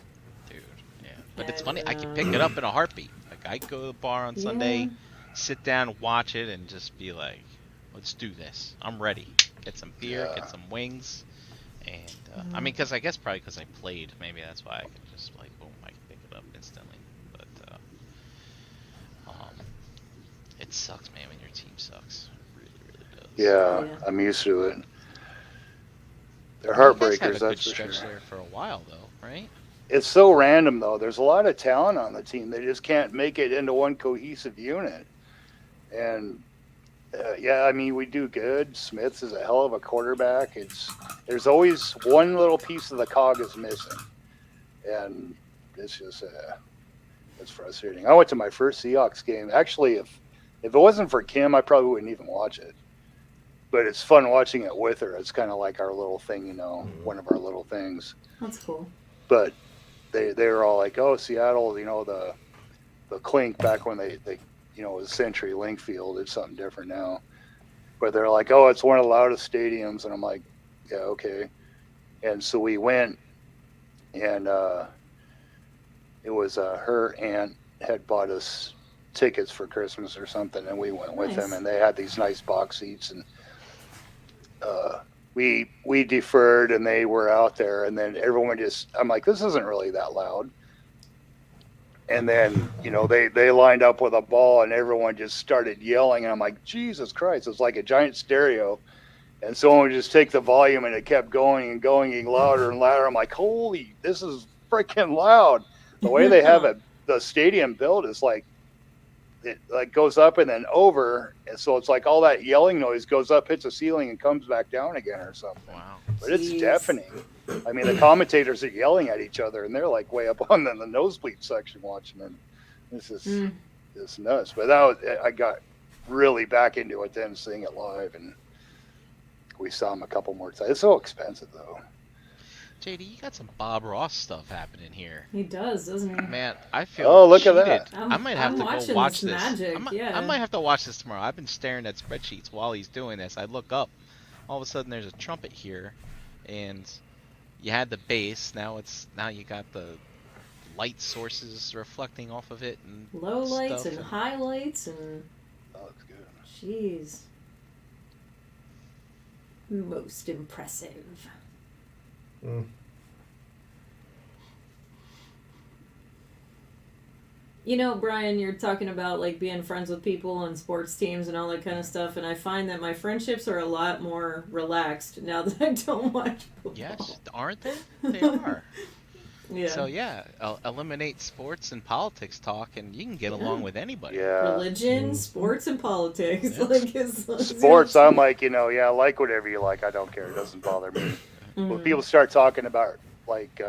Dude, But it's funny, I can pick it up in a heartbeat. Like I go to the bar on Sunday, sit down, watch it, and just be like, let's do this. I'm ready. Get some beer, Yeah. get some wings, and I mean, because I guess probably because I played, maybe that's why I can just like boom, I can pick it up instantly. But it sucks, man, when your team sucks. It really, really does. Yeah, Yeah. I'm used to it. They're You guys heartbreakers, had a good that's for stretch sure. there for a while, though, right? It's so random though. There's a lot of talent on the team. They just can't make it into one cohesive unit. And yeah, I mean, we do good. Smiths is a hell of a quarterback. There's always one little piece of the cog is missing, and it's just it's frustrating. I went to my first Seahawks game. Actually, if it wasn't for Kim, I probably wouldn't even watch it. But it's fun watching it with her. It's kind of like our little thing, one of our little things. That's cool. But they were all like, "Oh, Seattle, the clink back when they it was Century Link Field. It's something different now." But they're like, "Oh, it's one of the loudest stadiums," and I'm like, "Yeah, okay." And so we went, and it was her aunt had bought us tickets for Christmas or something, and we went with them, Nice. and they had these nice box seats, and we deferred, and they were out there, and then everyone I'm like, this isn't really that loud. And then, they lined up with a ball, and everyone just started yelling, and I'm like, Jesus Christ, it's like a giant stereo. And someone would just take the volume, and it kept going and going, getting louder and louder. I'm like, holy, this is freaking loud. The way they have the stadium built is like, it like goes up and then over, and so it's like all that yelling noise goes up, hits the ceiling, and comes back down again or something. Wow. But it's Jeez. deafening. I mean, the commentators are yelling at each other, and they're like way up on the nosebleed section watching, and this is it's nuts. But I got really back into it then, seeing it live, and we saw them a couple more times. It's so expensive though. JD, you got some Bob Ross stuff happening here. He does, doesn't he? Man, I feel Oh, look at cheated. that. I might have I'm to watching go watch this this. magic, I might have to watch this tomorrow. I've been staring at spreadsheets while he's doing this. I look up. All of a sudden, there's a trumpet here, and you had the bass. Now you got the light sources reflecting off of it and Low lights stuff and highlights and That looks good. jeez. Most impressive. Mm. Brian, you're talking about like being friends with people and sports teams and all that kind of stuff, and I find that my friendships are a lot more relaxed now that I don't watch football. Yes, aren't they? They are. Yeah. So yeah, eliminate sports and politics talk, and you can get along with anybody. Yeah. Religion, sports, and politics. Yeah. Like it's Sports, I'm like, yeah, like whatever you like. I don't care. It doesn't bother me. When people start talking about like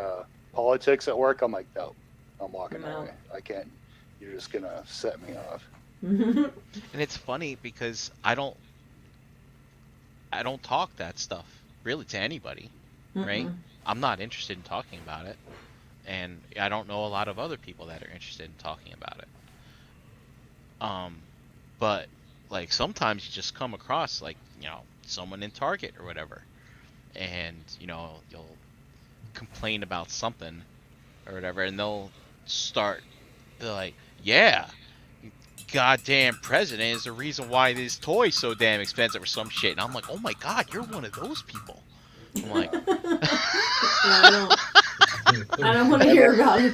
politics at work, I'm like, no, I'm walking I'm out. away. I can't. You're just gonna set me off. And it's funny because I don't talk that stuff really to anybody, right? I'm not interested in talking about it, and I don't know a lot of other people that are interested in talking about it. But like sometimes you just come across like someone in Target or whatever, and you'll complain about something or whatever, and they're like, yeah, goddamn president is the reason why this toy's so damn expensive or some shit. And I'm like, oh my god, you're one of those people. I'm like, I don't want to hear about it.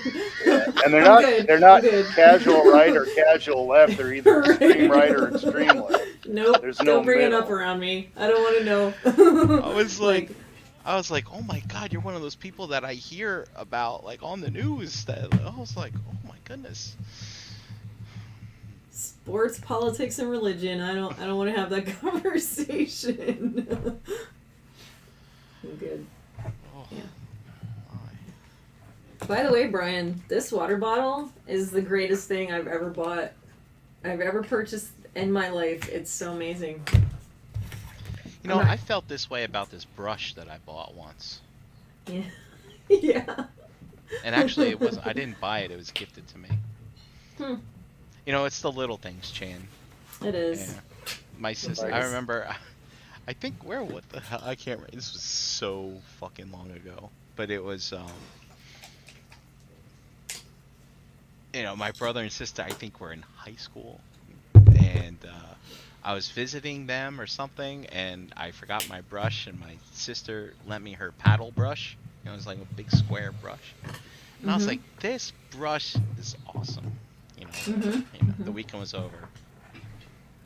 And they're I'm not good. casual right or casual left. They're either extreme right or extreme left. Nope. There's Don't no bring it middle. up around me. I don't want to know. I was like, oh my god, you're one of those people that I hear about like on the news. That I was like, oh my goodness. Sports, politics, and religion. I don't want to have that conversation. I'm good. Oh, Yeah. my. By the way, Brian, this water bottle is the greatest thing I've ever bought. I've ever purchased in my life. It's so amazing. I felt this way about this brush that I bought once. Yeah. Yeah. And actually, I didn't buy it. It was gifted to me. Hmm. It's the little things, Chan. It is. Yeah. My sister, I remember, I think what the hell, I can't remember. This was so fucking long ago. But it was, my brother and sister, I think, were in high school, and I was visiting them or something, and I forgot my brush, and my sister lent me her paddle brush. It was like a big square brush, and I was like, "This brush is awesome." The weekend was over,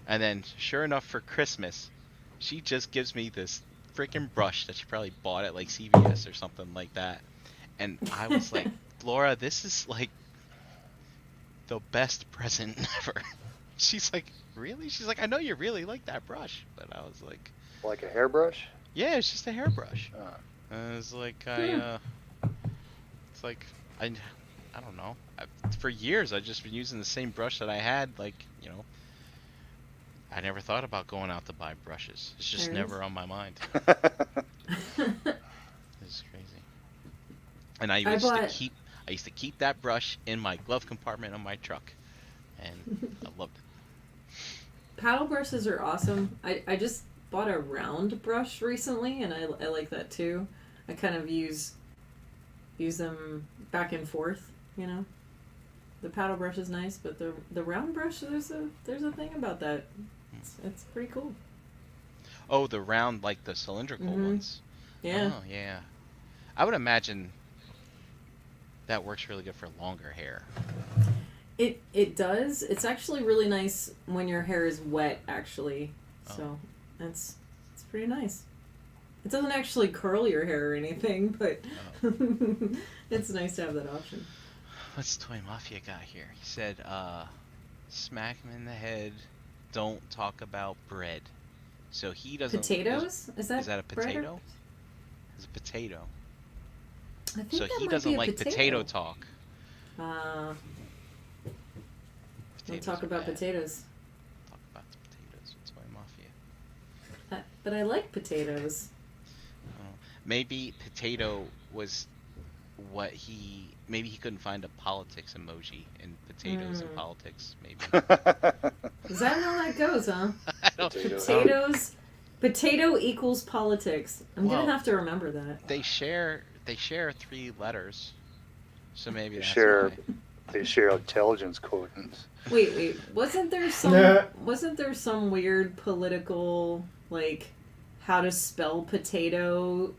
and then sure enough, for Christmas, she just gives me this freaking brush that she probably bought at like CVS or something like that, and I was like, "Laura, this is like the best present ever." She's like, "Really?" She's like, "I know you really like that brush," but I was like, Like a hairbrush? "Yeah, it's just a hairbrush." Uh, And I was like, it's like I don't know. For years, I've just been using the same brush that I had. Like, I never thought about going out to buy brushes. It's just There it never on my mind. It's crazy. And I used to keep that brush in my glove compartment on my truck, and I loved it. Paddle brushes are awesome. I just bought a round brush recently, and I like that too. I kind of use them back and forth, The paddle brush is nice, but the round brush, there's a thing about that. It's pretty cool. Oh, the round, like the cylindrical ones. Yeah. Oh, yeah. I would imagine that works really good for longer hair. It does. It's actually really nice when your hair is wet, actually. So it's pretty nice. It doesn't actually curl your hair or anything, but it's nice to have that option. What's Toy Mafia got here? He said, smack him in the head, don't talk about bread. So he doesn't... Potatoes? Is that a bread potato? or... It's a potato. I think So that he might doesn't be a like potato talk. Don't Potatoes talk are about bad. potatoes. Talk about the potatoes with Toy Mafia. But I like potatoes. Maybe potato was what maybe he couldn't find a politics emoji in potatoes and politics, maybe. Is that how that goes, huh? I don't Potatoes. Potato equals politics. I'm Well, gonna have to remember that. They share 3 letters. So maybe that's share why. they share intelligence quotients. Wait. Wasn't there some weird political, like, how to spell potatoes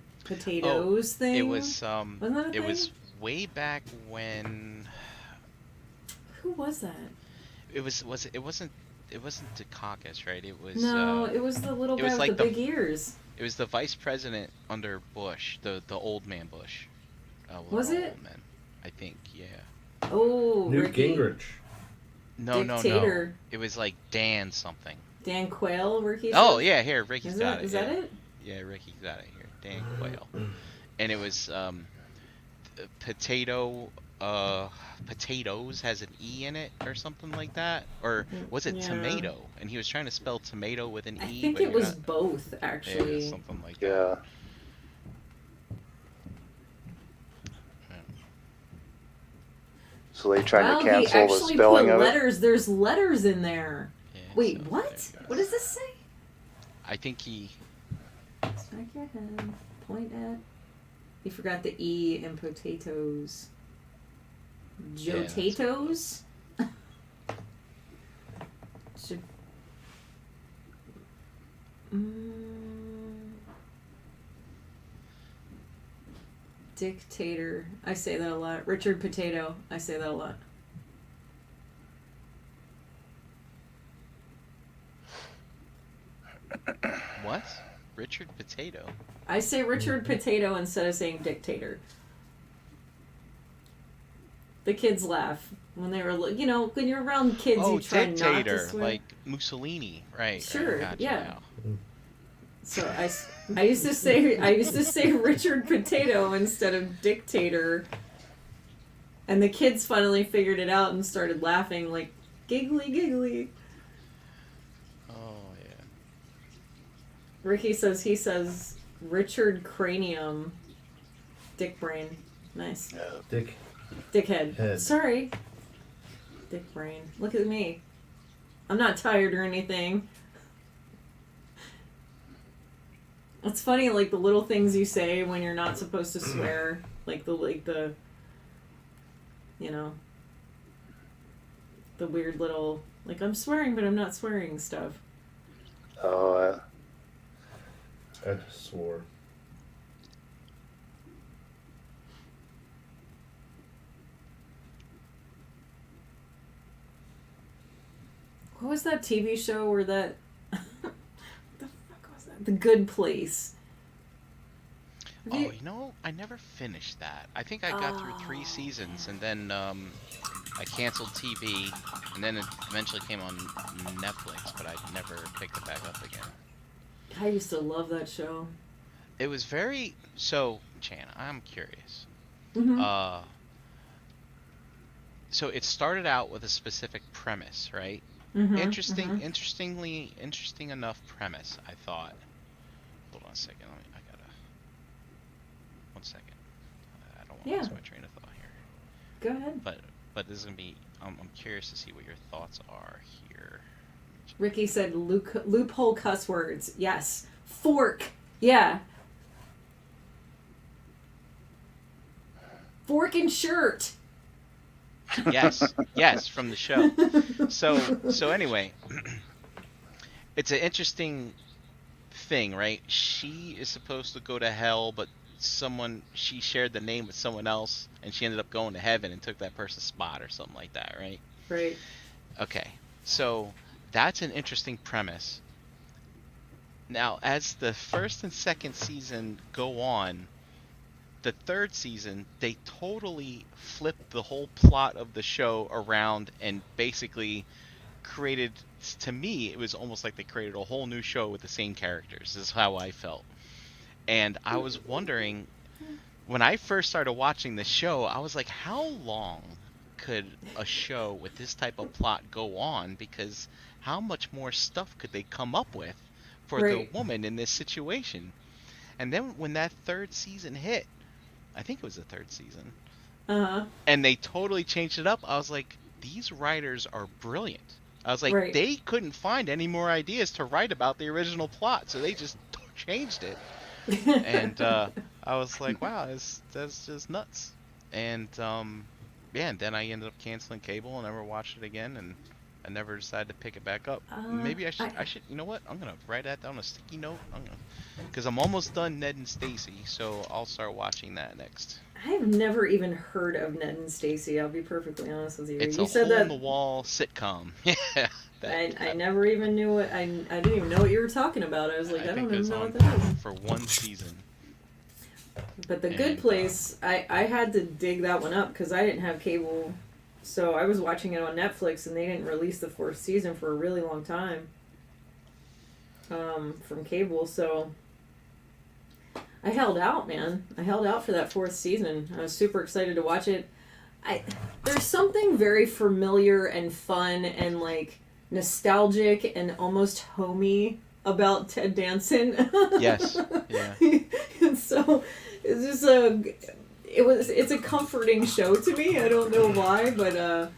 thing? It was Wasn't that a it thing? was way back when Who was that? it wasn't Dukakis, right? It was No, it was the little it guy was with like the big ears. It was the vice president under Bush, the old man Bush. Was all it? Old men, I think, yeah. Oh, Newt Ricky. Gingrich. No. Dictator. It was like Dan something. Dan Quayle, Ricky. Oh said? yeah, here Ricky's Is got it. Is yeah. that it? Yeah, Ricky's got it here. Dan Quayle. And it was potato. Potatoes has an E in it or something like that, or was it Yeah. tomato? And he was trying to spell tomato with an I E. think but it you're was not- both, Yeah, actually. something like that. Yeah. So they trying Wow, to he cancel the actually spelling put of it. letters. There's letters in there. Yeah, Wait, so what? there you go. What does this say? I think he. Strike your head. Point at. You forgot the E in potatoes. Yeah, that's what it Jotatoes? Jo- Dictator. I say that a lot. Richard Potato. I say that a lot. What? Richard Potato. I say Richard Potato instead of saying dictator. The kids laugh when they were, when you're around kids, Oh, you try dictator, not to swear. like Mussolini, right? Sure, gotcha yeah. now. So I used to say Richard Potato instead of dictator, and the kids finally figured it out and started laughing like giggly giggly. Oh yeah. Ricky says he says Richard Cranium, Dick Brain, nice. Dick. Dickhead. Head. Sorry. Dick Brain. Look at me. I'm not tired or anything. It's funny, like the little things you say when you're not supposed to swear, like the the weird little like I'm swearing but I'm not swearing stuff. Oh, I just swore. What was that TV show where that what the fuck was that? The Good Place. Have Oh, you know, I never finished that. I think I got through 3 seasons, and then I canceled TV, and then it eventually came on Netflix, but I never picked it back up again. I used to love that show. It was very... So, Chan, I'm curious. Mm-hmm. So it started out with a specific premise, right? Mm-hmm. Interesting enough premise, I thought. Hold on a second. I gotta... 1 second. I don't want to lose my train of thought here. Go ahead. But this is gonna be. I'm curious to see what your thoughts are here. Ricky said loophole cuss words. Yes. Fork. Yeah. Fork and shirt. Yes, from the show. So anyway, it's an interesting thing, right? She is supposed to go to hell, but she shared the name with someone else, and she ended up going to heaven and took that person's spot or something like that, right? Right. Okay, so that's an interesting premise. Now, as the first and second season go on, the third season, they totally flipped the whole plot of the show around and basically created, to me, it was almost like they created a whole new show with the same characters. This is how I felt. And I was wondering, when I first started watching the show, I was like, how long could a show with this type of plot go on? Because how much more stuff could they come up with for the woman in this situation? And then when that third season hit, I think it was the third season, and they totally changed it up, I was like, these writers are brilliant. I was like, they couldn't find any more ideas to write about the original plot, so they just changed it. And I was like, wow, that's just nuts. And and then I ended up canceling cable and never watched it again, and I never decided to pick it back up. Maybe I should. You know what? I'm gonna write that down on a sticky note. Because I'm almost done Ned and Stacy, so I'll start watching that next. I've never even heard of Ned and Stacy. I'll be perfectly honest with you. It's you a said hole-in-the-wall sitcom. Yeah. I never even knew what I didn't even know what you were talking about. I was like, I don't even know what that is. For 1 season. But The Good Place, I had to dig that one up because I didn't have cable, so I was watching it on Netflix, and they didn't release the 4th season for a really long time from cable. So I held out, man. I held out for that 4th season. I was super excited to watch it. There's something very familiar and fun and like nostalgic and almost homey about Ted Danson. Yes. Yeah. And so it's just it's a comforting show to me. I don't know why, but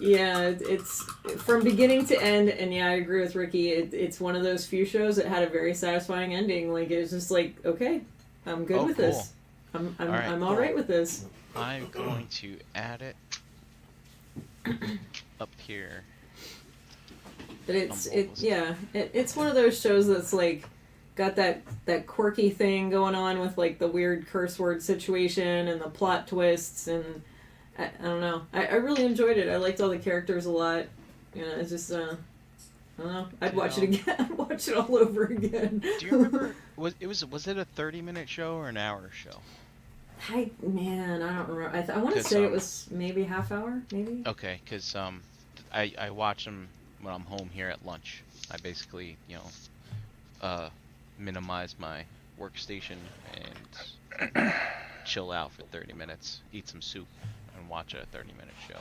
yeah, it's from beginning to end, and yeah, I agree with Ricky. It's one of those few shows that had a very satisfying ending. Like it was just like, okay, I'm good with this. I'm all right with this. I'm going to add it up here. But it's one of those shows that's like got that quirky thing going on with like the weird curse word situation and the plot twists, and I don't know. I really enjoyed it. I liked all the characters a lot. You know, it's just I don't know. I'd watch it again. I'd watch it all over again. Do you remember? Was it a 30-minute show or an hour show? I don't remember. I want to say it was maybe half hour, maybe. Okay, because I watch them when I'm home here at lunch. I basically, minimize my workstation and chill out for 30 minutes, eat some soup, and watch a 30-minute show.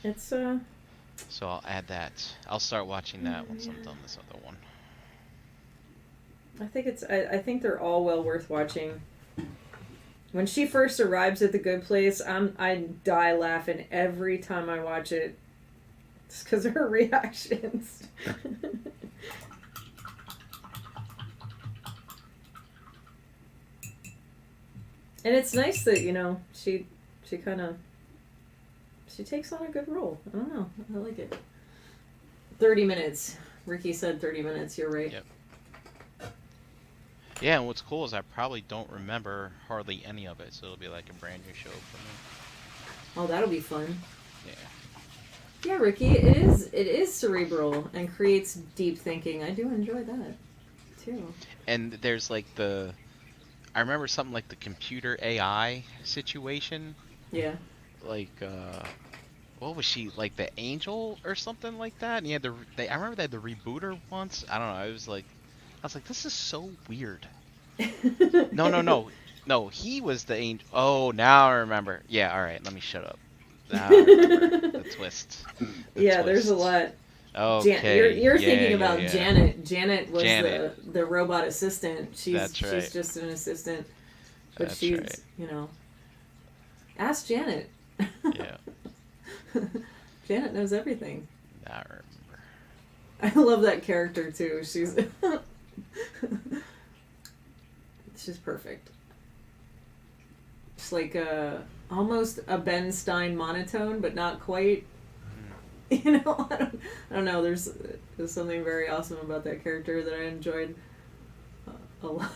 It's So I'll add that. I'll start watching that once I'm done this other one. I think they're all well worth watching. When she first arrives at the Good Place, I die laughing every time I watch it. It's because of her reactions. And it's nice that, she kind of she takes on a good role. I don't know. I like it. 30 minutes. Ricky said 30 minutes. You're right. Yep. Yeah, and what's cool is I probably don't remember hardly any of it, so it'll be like a brand new show for me. Oh, that'll be fun. Yeah. Yeah, Ricky, it is cerebral and creates deep thinking. I do enjoy that too. And there's like I remember something like the computer AI situation. Yeah. Like, what was she, like the angel or something like that? And you had I remember they had to reboot her once. I don't know. I was like, this is so weird. No, he was the angel. Oh, now I remember. Yeah, all right, let me shut up. Now I remember the twist. There's a lot. Okay. You're thinking about yeah. Janet. Janet was Janet. the robot assistant. That's right. She's just an assistant, but That's she's right. Ask Janet. Yeah. Janet knows everything. I remember. I love that character too. She's perfect. It's like almost a Ben Stein monotone, but not quite. I don't know. There's something very awesome about that character that I enjoyed a lot.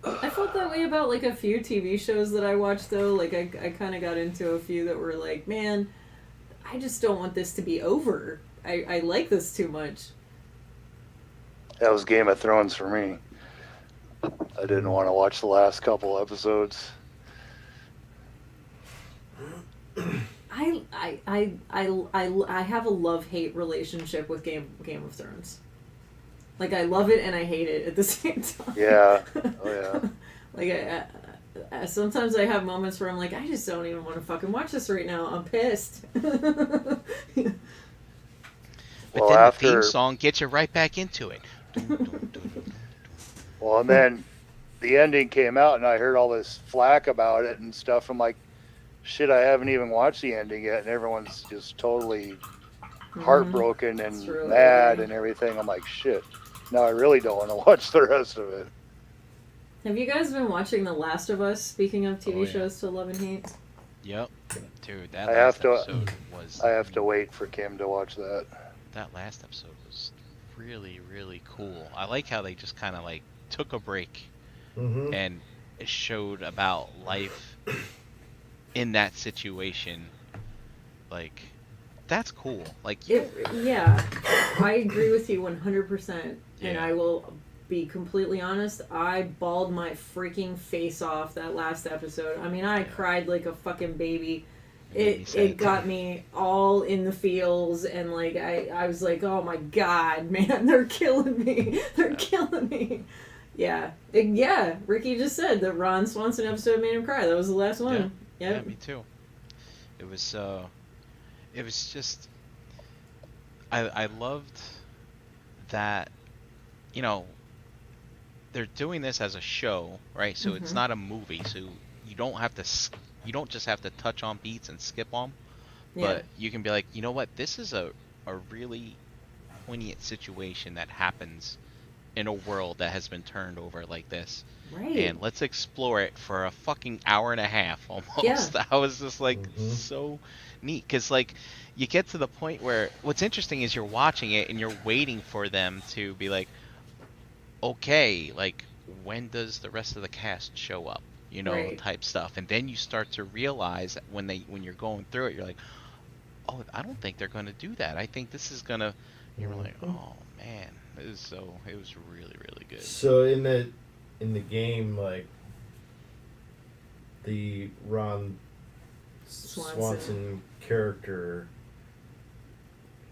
I felt that way about like a few TV shows that I watched though. Like I kind of got into a few that were like, man, I just don't want this to be over. I like this too much. That was Game of Thrones for me. I didn't want to watch the last couple episodes. I have a love-hate relationship with Game of Thrones. Like I love it and I hate it at the same time. Yeah. Oh yeah. Like sometimes I have moments where I'm like, I just don't even want to fucking watch this right now. I'm pissed. But Well, then after- the theme song gets you right back into it. Well, and then the ending came out, and I heard all this flack about it and stuff. I'm like, shit, I haven't even watched the ending yet, and everyone's just totally heartbroken and It's really mad good. and everything. I'm like, shit. Now I really don't want to watch the rest of it. Have you guys been watching The Last of Us? Speaking of TV Oh, yeah. shows to love and hate. Yep. Dude, that I last have to- episode was... I have to wait for Kim to watch that. That last episode was really, really cool. I like how they just kind of like took a break Mm-hmm. and it showed about life in that situation. Like, that's cool. Like, Yeah, I agree with you 100%. And Yeah. I will be completely honest, I bawled my freaking face off that last episode. I mean, I cried like a fucking baby. made me sad, It got too. me all in the feels, and like I was like, oh my god, man, they're killing me. They're killing me. Yeah. Ricky just said the Ron Swanson episode made him cry. That was the last one. Yeah, Yep. me too. It was just, I loved that, they're doing this as a show, right? So it's Mhm. not a movie, so you don't just have to touch on beats and skip them, Yeah. but you can be like, you know what, this is a really poignant situation that happens in a world that has been turned over like this. Right. And let's explore it for a fucking hour and a half almost. Yeah. I was just like, Mhm. so neat, because like you get to the point where what's interesting is you're watching it and you're waiting for them to be like, okay, like when does the rest of the cast show up, Right. type stuff, and then you start to realize when you're going through it, you're like, oh, I don't think they're going to do that. I think this is gonna. You're like, Mhm. oh man, it was really, really good. So in the game, like the Ron Swanson character,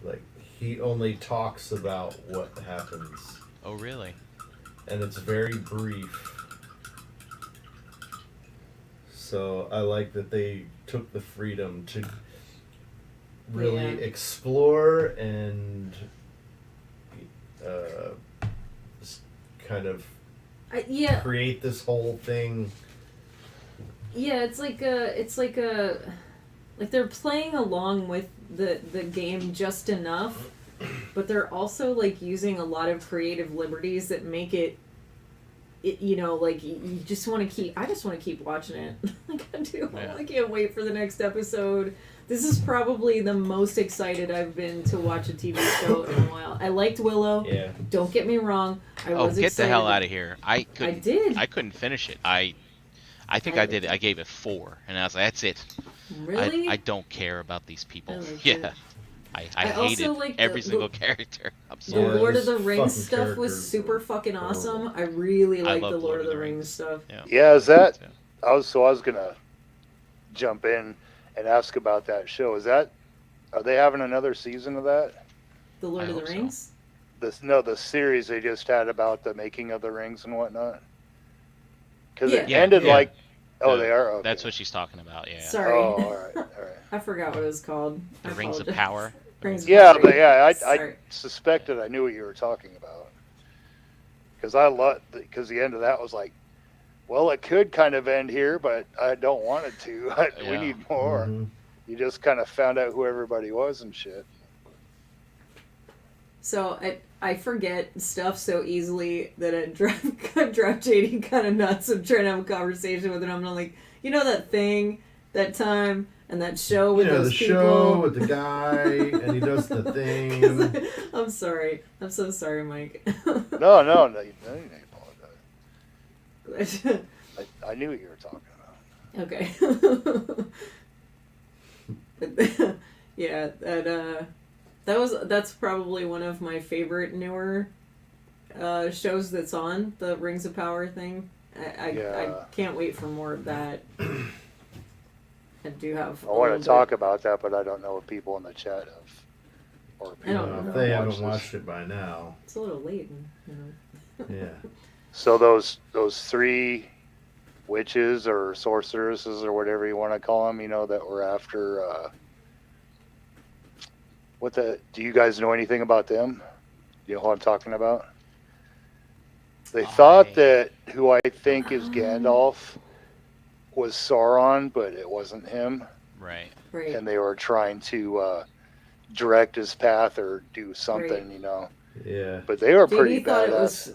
like he only talks about what happens, Oh really? and it's very brief. So I like that they took the freedom to really Yeah. explore and just kind of Yeah. create this whole thing. Yeah, it's like they're playing along with the game just enough, but they're also like using a lot of creative liberties that make it you know, like you just want to keep. I just want to keep watching it. Like I do. Yeah. I can't wait for the next episode. This is probably the most excited I've been to watch a TV show in a while. I liked Willow. Yeah. Don't get me wrong. I Oh, was get excited. the hell out of here! I did. couldn't finish it. I think I did. I gave it 4, and I was like, that's it. Really? I don't care about these people. I liked Yeah. it. I also hated liked every the- single character. I'm The sorry. Yeah, Lord of those the Rings fucking stuff was characters super were fucking awesome. horrible. I really liked love the Lord of the Rings stuff. Yeah, is that? Yeah. I was gonna jump in and ask about that show. Are they having another season of that? The Lord I of the hope so. Rings? The series they just had about the making of the rings and whatnot. Because it Yeah. ended Yeah. like, oh, The- they are. Okay. That's what she's talking about. Yeah. Sorry. Oh, all right. I forgot what it was called. The I Rings of apologize. Power. Rings of Yeah, Power. but yeah, I Sorry. suspected I knew what you were talking about. Because the end of that was like, well, it could kind of end here, but I don't want it to. We Yeah. need more. Mhm. You just kind of found out who everybody was and shit. So I forget stuff so easily that it drive JD kind of nuts. I'm trying to have a conversation with him. I'm like, you know that thing, that time, and that show with the those people. show with the guy, and he does the thing. I'm sorry. I'm so sorry, Mike. No, you didn't apologize. I knew what you were talking about. Okay. But, yeah, that's probably one of my favorite newer shows that's on, the Rings of Power thing. I Yeah. can't wait for more of that. I do have. I want to talk about that, but I don't know if people in the chat have. Or I don't people know. have If they haven't watched this. watched it by now, It's a little late, you know. yeah. So those 3 witches or sorceresses or whatever you want to call them, that were after. Do you guys know anything about them? You know who I'm talking about? They thought that who I think is Gandalf was Sauron, but it wasn't him, Right. Right. and they were trying to direct his path or do something, Right. Yeah. But they were pretty JD thought it badass. was.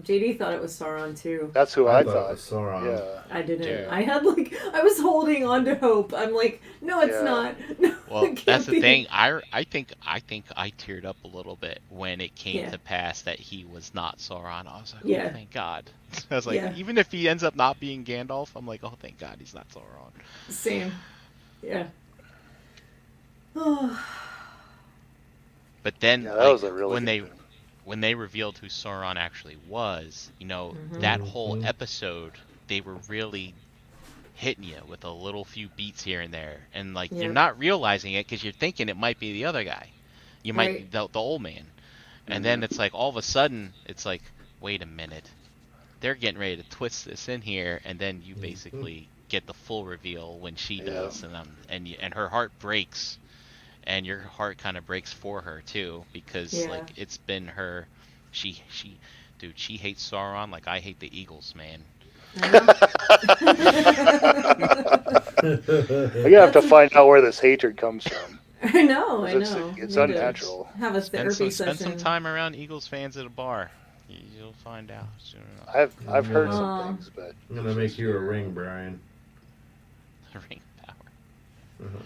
JD thought it was Sauron too. That's who I it thought. was Sauron. Yeah. I didn't. Dude. I was holding on to hope. I'm like, no, it's Yeah. not. No, Well, it can't that's the be. thing. I think I teared up a little bit when it came Yeah. to pass that he was not Sauron. I was like, Yeah. oh, thank God. I was like, Yeah. even if he ends up not being Gandalf, I'm like, oh, thank God he's not Sauron. Same. Yeah. But then, Yeah, that was a really when good they when they revealed who Sauron actually was, Mhm. that whole Mhm. episode, they were really hitting you with a little few beats here and there, and Yeah. you're not realizing it because you're thinking it might be the other guy, you might Right. the old man, and then it's like all of a sudden it's like, wait a minute, they're getting ready to twist this in here, and then you basically get the full reveal when she Yeah. does, and her heart breaks. And your heart kind of breaks for her too, because Yeah. it's been her. She hates Sauron like I hate the Eagles, man. I'm gonna have to find out where this hatred comes from. I know. It's It's Need to unnatural. Have a therapy Spend session. some time around Eagles fans at a bar. You'll find out soon enough. I've heard Aw. some things, but I'm gonna make you a ring, Brian. Ring power. Uh-huh.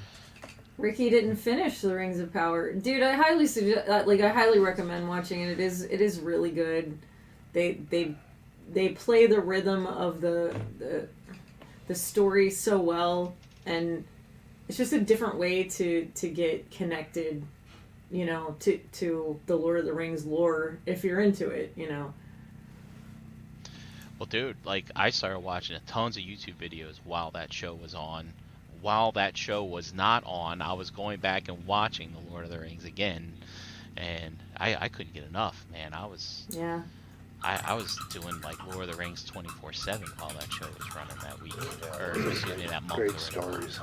Ricky didn't finish the Rings of Power, dude. I highly suggest, I highly recommend watching it. It is really good. They play the rhythm of the story so well, and it's just a different way to get connected, to the Lord of the Rings lore if you're into it, Well, dude, I started watching tons of YouTube videos while that show was on. While that show was not on, I was going back and watching The Lord of the Rings again, and I couldn't get enough, man. I was doing Lord of the Rings 24/7 while that show was running that week, or excuse me, that month. great or whatever. stories.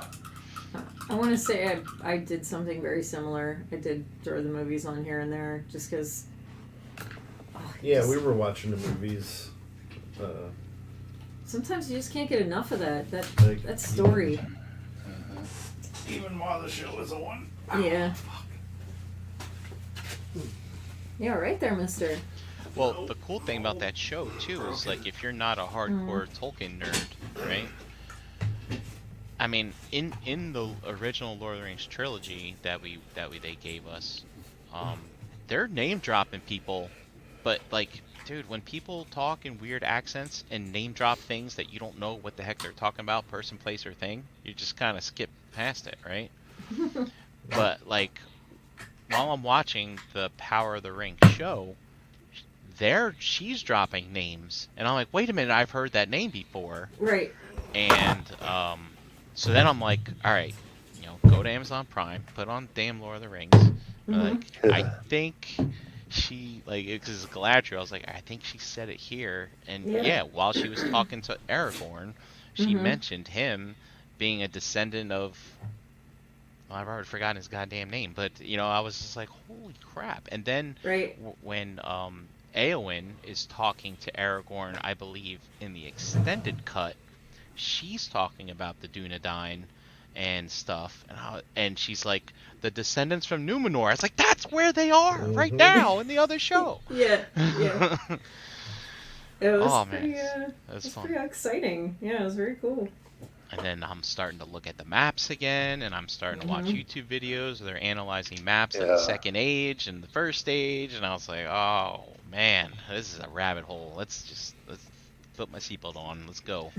I want to say I did something very similar. I did throw the movies on here and there just because. Yeah, we were watching the movies. Sometimes you just can't get enough of that Like- that story. Even while the show was on. Yeah. Yeah, right there, mister. Well, the cool thing about that show too is like if you're not a hardcore Tolkien nerd, right? I mean, in the original Lord of the Rings trilogy they gave us, they're name dropping people, but like, dude, when people talk in weird accents and name drop things that you don't know what the heck they're talking about, person, place, or thing, you just kind of skip past it, right? But like, while I'm watching the Power of the Ring show, she's dropping names, and I'm like, wait a minute, I've heard that name before. Right. And so then I'm like, all right, go to Amazon Prime, put on damn Lord of the Rings. Like, I think she, like, because it's Galadriel, I was like, I think she said it here. And yeah, while she was talking to Aragorn, she mentioned him being a descendant of, well, I've already forgotten his goddamn name, but I was just like, holy crap. And then when Eowyn is talking to Aragorn, I believe in the extended cut, she's talking about the Dunedain and stuff, and she's like, the descendants from Numenor. I was like, that's where they are right now in the other show. Yeah. It was Oh pretty, man, it was fun. pretty exciting. Yeah, it was very cool. And then I'm starting to look at the maps again, and I'm starting to watch YouTube videos where they're analyzing maps of the Second Age and the First Age, and I was like, oh man, this is a rabbit hole. Let's put my seatbelt on. Let's go.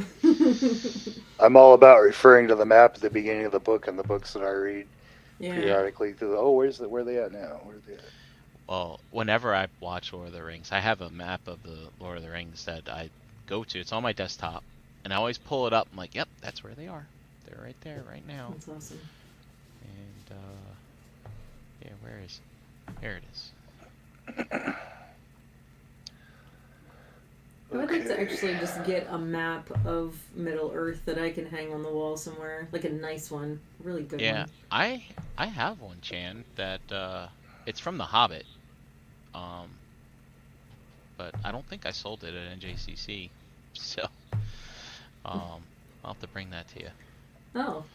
I'm all about referring to the map at the beginning of the book and the books that I read periodically. Where are they at now? Where are they at? Well, whenever I watch Lord of the Rings, I have a map of the Lord of the Rings that I go to. It's on my desktop, and I always pull it up. I'm like, yep, that's where they are. They're right there, right now. That's awesome. And yeah, where is it? Here it is. I would like to actually just get a map of Middle Earth that I can hang on the wall somewhere, like a nice one, really good one. Yeah, I have one, Chan, that it's from The Hobbit, but I don't think I sold it at NJCC, so I'll have to bring that to you. Oh,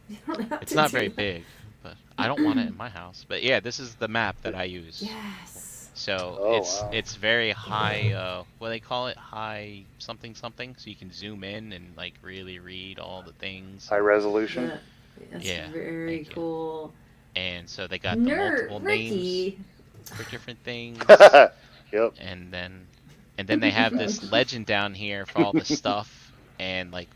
you don't have it's to not do very that. big, but I don't want it in my house. But yeah, this is the map that I use. Yes. So it's very high, what do they call it? High something, so you can zoom in and like really read all the things. High resolution. That's yeah, very cool. And so they got the multiple Ricky. names for different things. Yep. And then they have this legend down here for all the stuff, and like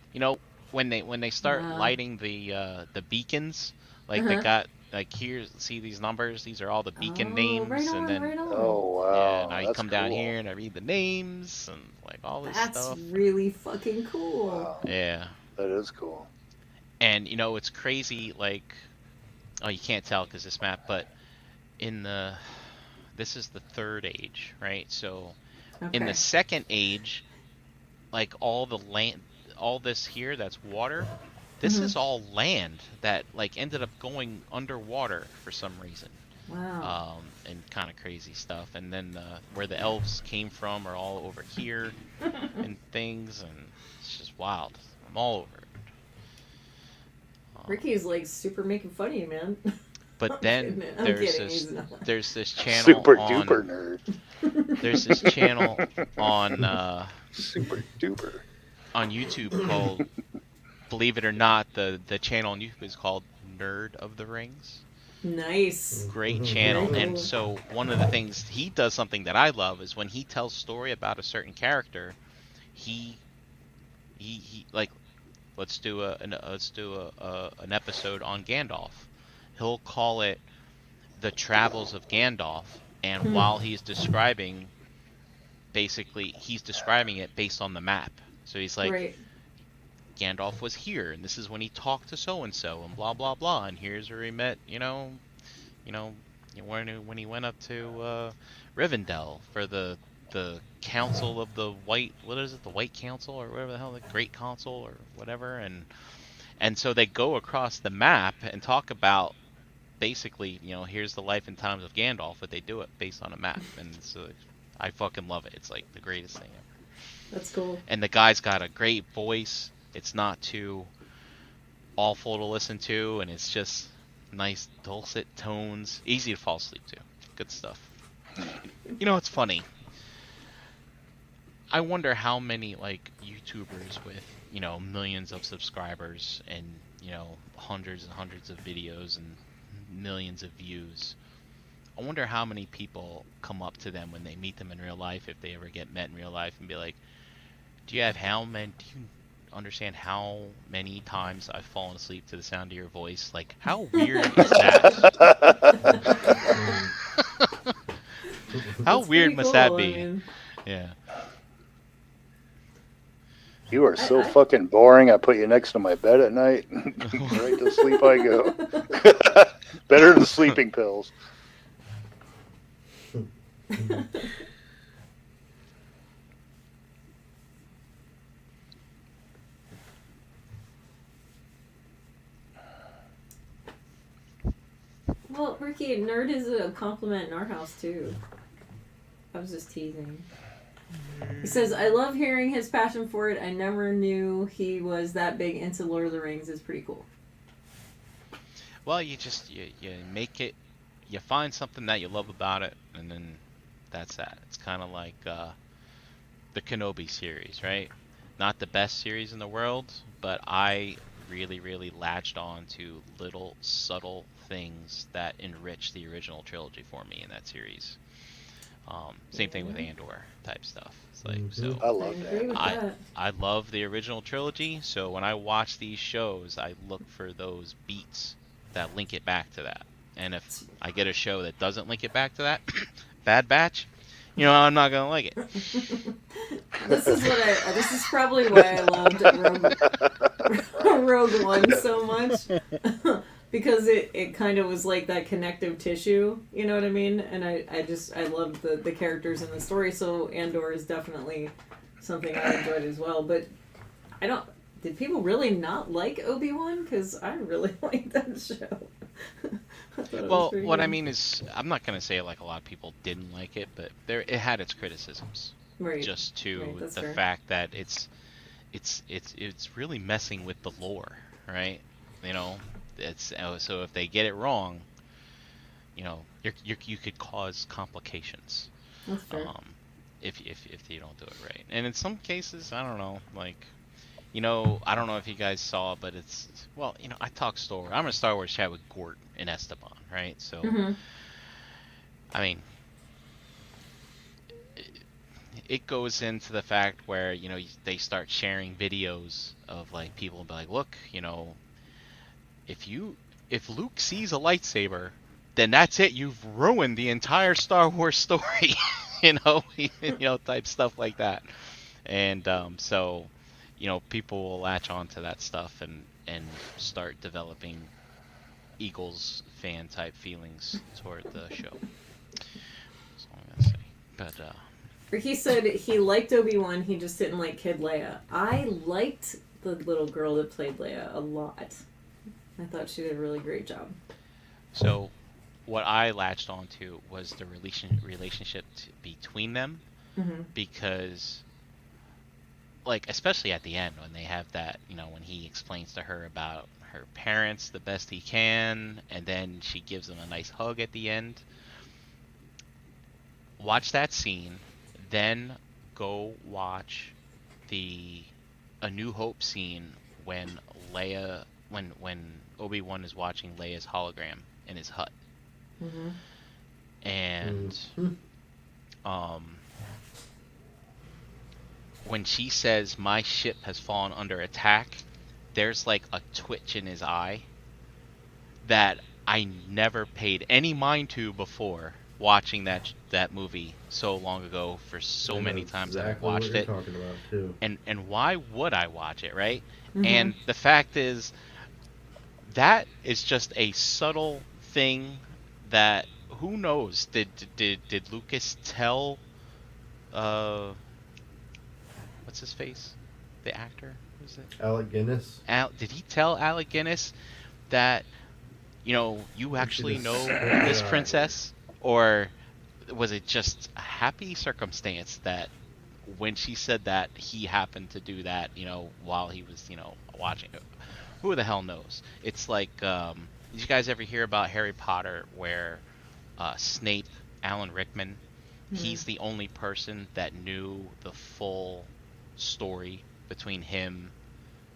when they start lighting the beacons, like they got. Like, here, see these numbers? These are all the beacon names, right on, and then right on. Oh wow! yeah, now you That's come cool. down here and I read the names and like all this stuff. That's really fucking cool. Wow. Yeah, That is cool. and it's crazy. Like, oh, you can't tell because this map, but this is the Third Age, right? So in the Second Age, like all the land, all this here that's water. This is all land that like ended up going underwater for some reason. Wow. And kind of crazy stuff. And then where the elves came from are all over here and things, and it's just wild. I'm all over it. Ricky's like super making fun of you, man. But then there's this channel Super on, duper nerd. There's this channel on super duper on YouTube called, believe it or not, the channel on YouTube is called Nerd of the Rings. Nice. Great channel. And so one of the things he does, something that I love, is when he tells story about a certain character, he like, let's do an episode on Gandalf. He'll call it The Travels of Gandalf, and while he's describing, basically he's describing it based on the map. So he's like, Gandalf was here, and this is when he talked to so and so, and blah blah blah, and here's where he met, when he went up to Rivendell for the Council of the White, the White Council or whatever the hell, the Great Council or whatever, and so they go across the map and talk about basically, here's the life and times of Gandalf, but they do it based on a map, and so I fucking love it. It's like the greatest thing ever. That's cool. And the guy's got a great voice. It's not too awful to listen to, and it's just nice dulcet tones, easy to fall asleep to. Good stuff. It's funny. I wonder how many like YouTubers with, you know, millions of subscribers and, you know, hundreds and hundreds of videos and millions of views. I wonder how many people come up to them when they meet them in real life, if they ever get met in real life, and be like, do you understand how many times I've fallen asleep to the sound of your voice? Like, how weird is that? How That's weird pretty must that cool, be? I mean, Yeah. You are so I- fucking boring. I put you next to my bed at night. Right to sleep I go. Better than sleeping pills. Well, Ricky, nerd is a compliment in our house too. I was just teasing. He says, I love hearing his passion for it. I never knew he was that big into Lord of the Rings. It's pretty cool. Well, you just you make it, you find something that you love about it, and then that's that. It's kind of like the Kenobi series, right? Not the best series in the world, but I really, really latched on to little subtle things that enrich the original trilogy for me in that series. Same thing with Andor type stuff. It's like, so I I love agree with that. that. I love the original trilogy, so when I watch these shows, I look for those beats that link it back to that. And if I get a show that doesn't link it back to that, Bad Batch, you know, I'm not gonna like it. This is probably why I loved Rogue One so much. Because it kind of was like that connective tissue, you know what I mean? And I loved the characters in the story, so Andor is definitely something I enjoyed as well. But did people really not like Obi-Wan? Because I really liked that show. Well, what I mean is, I'm not gonna say like a lot of people didn't like it, but it had its criticisms. Right. Just to Right, that's the fair. fact that it's really messing with the lore, right? You know, it's so if they get it wrong, you know, you could cause complications. That's fair. If you don't do it right. And in some cases, I don't know, like, you know, I don't know if you guys saw, but well, you know, I talk Star Wars. I'm a Star Wars chat with Gort and Esteban, right? So, Mm-hmm. I mean, it goes into the fact where, you know, they start sharing videos of like people be like, look, you know, if Luke sees a lightsaber, then that's it. You've ruined the entire Star Wars story, type stuff like that. And so, you know, people will latch on to that stuff and start developing Eagles fan type feelings toward the show. That's all I'm gonna say. But Ricky said he liked Obi-Wan, he just didn't like Kid Leia. I liked the little girl that played Leia a lot. I thought she did a really great job. so what I latched onto was the relationship between them, Mm-hmm. because, like, especially at the end when they have that, you know, when he explains to her about her parents the best he can, and then she gives him a nice hug at the end. Watch that scene, then go watch the A New Hope scene when when Obi-Wan is watching Leia's hologram in his hut. Mm-hmm. And when she says my ship has fallen under attack, there's like a twitch in his eye that I never paid any mind to before watching that movie so long ago, for so many times that I've watched it. Talking about too. And why would I watch it, right? Mm-hmm. And the fact is, that is just a subtle thing that, who knows, did Lucas tell what's his face, the actor, who's it, Alec Guinness. did he tell Alec Guinness that, you know, you actually just- know this princess? Or was it just a happy circumstance that when she said that, he happened to do that, you know, while he was, you know, watching it? Who the hell knows? It's like, did you guys ever hear about Harry Potter, where Snape, Alan Rickman, he's the only person that knew the full story between him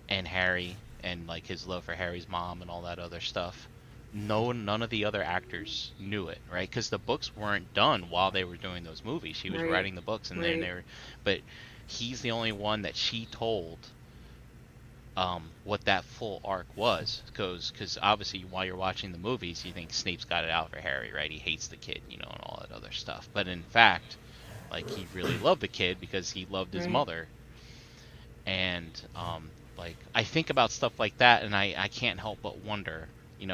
and Harry and like his love for Harry's mom and all that other stuff. None of the other actors knew it, right? Because the books weren't done while they were doing those movies. She was Right. writing the books, and then Right. they were, but he's the only one that she told what that full arc was, because obviously while you're watching the movies, you think Snape's got it out for Harry, right? He hates the kid, you know, and all that other stuff. But in fact, like he really loved the kid because he loved his Right. mother. And like I think about stuff like that, and I can't help but wonder. You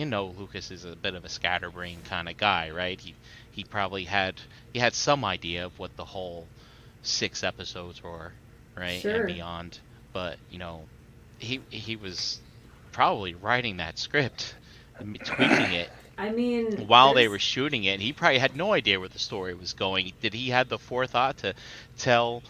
know, Lucas is a bit of a scatterbrain kind of guy, right? He probably had some idea of what the whole 6 episodes were, right, Sure. and beyond. But he was probably writing that script, tweaking it I mean, while they there's- were shooting it. And he probably had no idea where the story was going. Did he have the forethought to tell?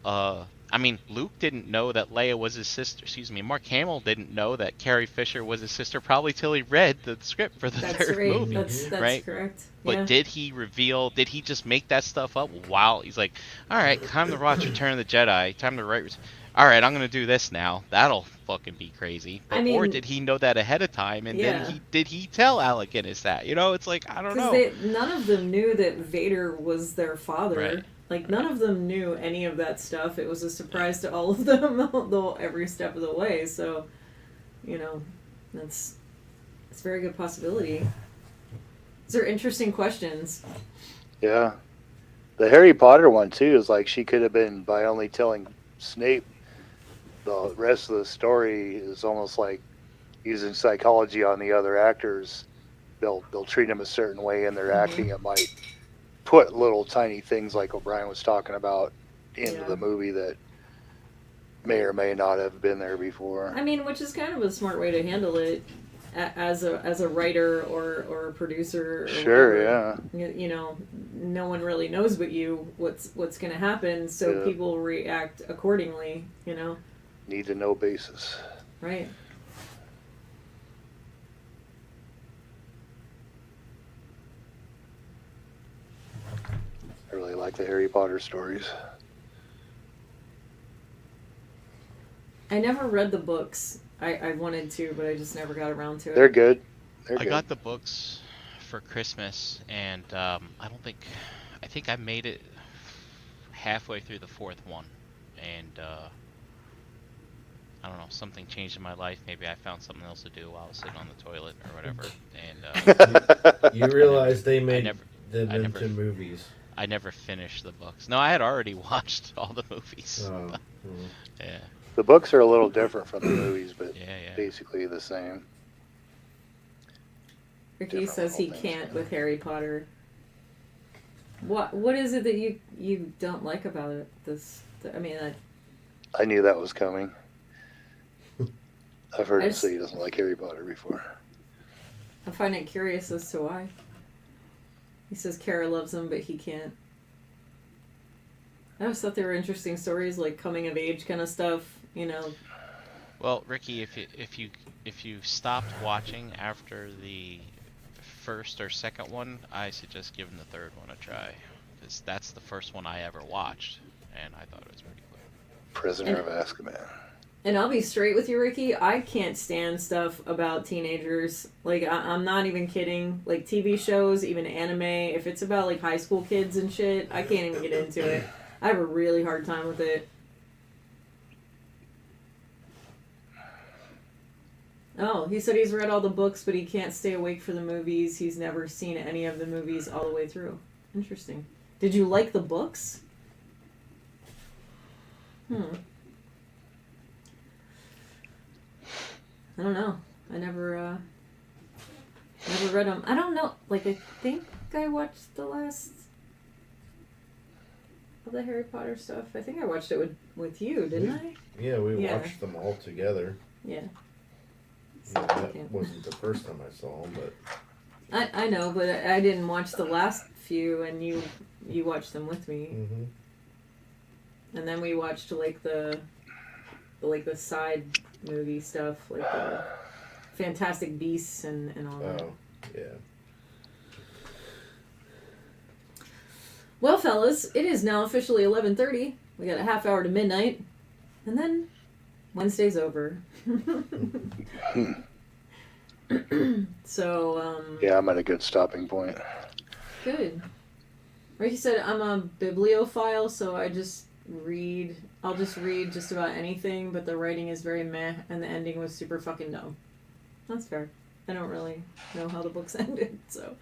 I mean, Luke didn't know that Leia was his sister. Excuse me, Mark Hamill didn't know that Carrie Fisher was his sister probably till he read the script for the That's third right. movie. That's right? correct. But Yeah. did he reveal? Did he just make that stuff up while he's like, all right, time to watch Return of the Jedi. Time to write. All right, I'm gonna do this now. That'll fucking be crazy. I mean- or did he know that ahead of time, and Yeah. then did he tell Alec Guinness that? It's like I don't know. None of them knew that Vader was their father. Right. Like, none of them knew any of that stuff. It was a surprise to all of them every step of the way. So, it's a very good possibility. These are interesting questions. Yeah. The Harry Potter one, too, is like she could have been, by only telling Snape the rest of the story, is almost like using psychology on the other actors. They'll treat them a certain way in their acting. It might put little tiny things like O'Brien was talking about into Yeah. the movie that may or may not have been there before. I mean, which is kind of a smart way to handle it as a writer or a producer. Or Sure, whatever. yeah. No one really knows but you what's going to happen, so Yeah. people react accordingly. Need to know basis. Right. I really like the Harry Potter stories. I never read the books. I wanted to, but I just never got around to it. They're good. I got the books for Christmas, and I think I made it halfway through the 4th one, and I don't know, something changed in my life. Maybe I found something else to do while I was sitting on the toilet or whatever, and You realize they made never- them I never- into movies. I never finished the books. No, I had already watched all the movies. Oh. Yeah, The books are a little different from the movies, but yeah. basically the same. Ricky different says he little things, can't yeah. with Harry Potter. What is it that you don't like about it? I mean, I knew that was coming. I've heard I him just- say he doesn't like Harry Potter before. I find it curious as to why. He says Kara loves him, but he can't. I always thought they were interesting stories, like coming of age kind of stuff. Well, Ricky, if you stopped watching after the first or second one, I suggest giving the third one a try, because that's the first one I ever watched, and I thought it was pretty cool. Prisoner of Azkaban. And I'll be straight with you, Ricky. I can't stand stuff about teenagers. Like, I'm not even kidding. Like, TV shows, even anime, if it's about, like, high school kids and shit, I can't even get into it. I have a really hard time with it. Oh, he said he's read all the books, but he can't stay awake for the movies. He's never seen any of the movies all the way through. Interesting. Did you like the books? I don't know. I never read them. I don't know. Like, I think I watched the last of the Harry Potter stuff. I think I watched it with you, didn't I? Yeah, we Yeah. watched them all together. Yeah. Yeah, that wasn't the first time I saw them, but I know, but I didn't watch the last few, and you watched them with me, and then we watched like the side movie stuff, like the Fantastic Beasts and all that. oh, yeah. Well, fellas, it is now officially 11:30. We got a half hour to midnight, and then Wednesday's over. So, Yeah, I'm at a good stopping point. good. Like you said, I'm a bibliophile, so I'll just read just about anything, but the writing is very meh, and the ending was super fucking dumb. That's fair. I don't really know how the books ended, so.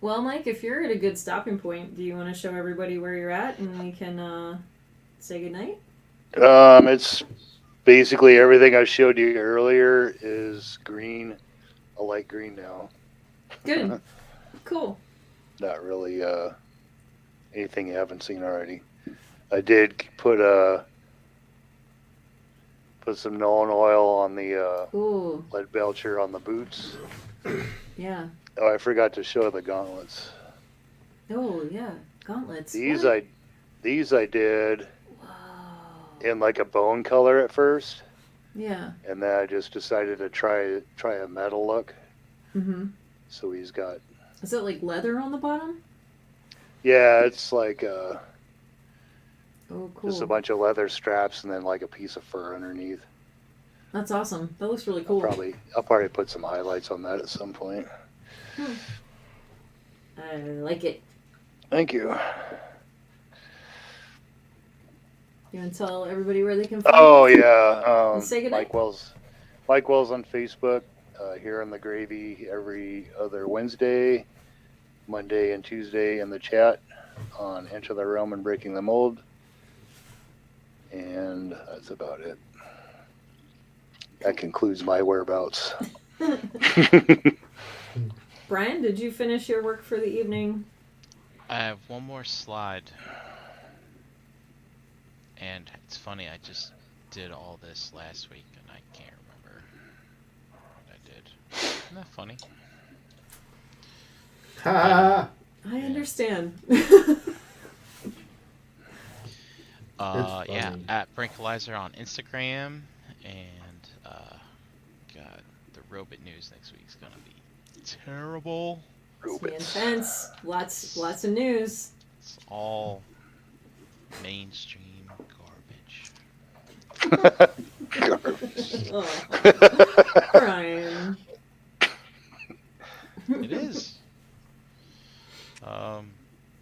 Well, Mike, if you're at a good stopping point, do you want to show everybody where you're at, and we can say goodnight? It's basically everything I showed you earlier is green, a light green now. Good. Cool. Not really anything you haven't seen already. I did put some Nolan oil on the Ooh. lead belcher on the boots. Yeah. Oh, I forgot to show the gauntlets. Oh, yeah. Gauntlets. These What? I did Wow. in like a bone color at first, Yeah. and then I just decided to try a metal look. Mm-hmm. So he's got, Is it like leather on the bottom? yeah, it's like Oh, cool. just a bunch of leather straps and then like a piece of fur underneath. That's awesome. That looks really cool. I'll probably put some highlights on that at some point. I like it. Thank you. You want to tell everybody where they can find Oh us? yeah, And say goodnight. Mike Wells on Facebook. Here on the Gravy every other Wednesday, Monday and Tuesday in the chat on Enter the Realm and Breaking the Mold. And that's about it. That concludes my whereabouts. Brian, did you finish your work for the evening? I have one more slide. And it's funny, I just did all this last week and I can't remember what I did. Isn't that funny? Ha! I understand. Yeah, at Brinkalizer on Instagram, and God, the Robot news next week's gonna be terrible. It's gonna be intense. Lots of news. It's all mainstream garbage. Garbage. Oh. Brian. It is.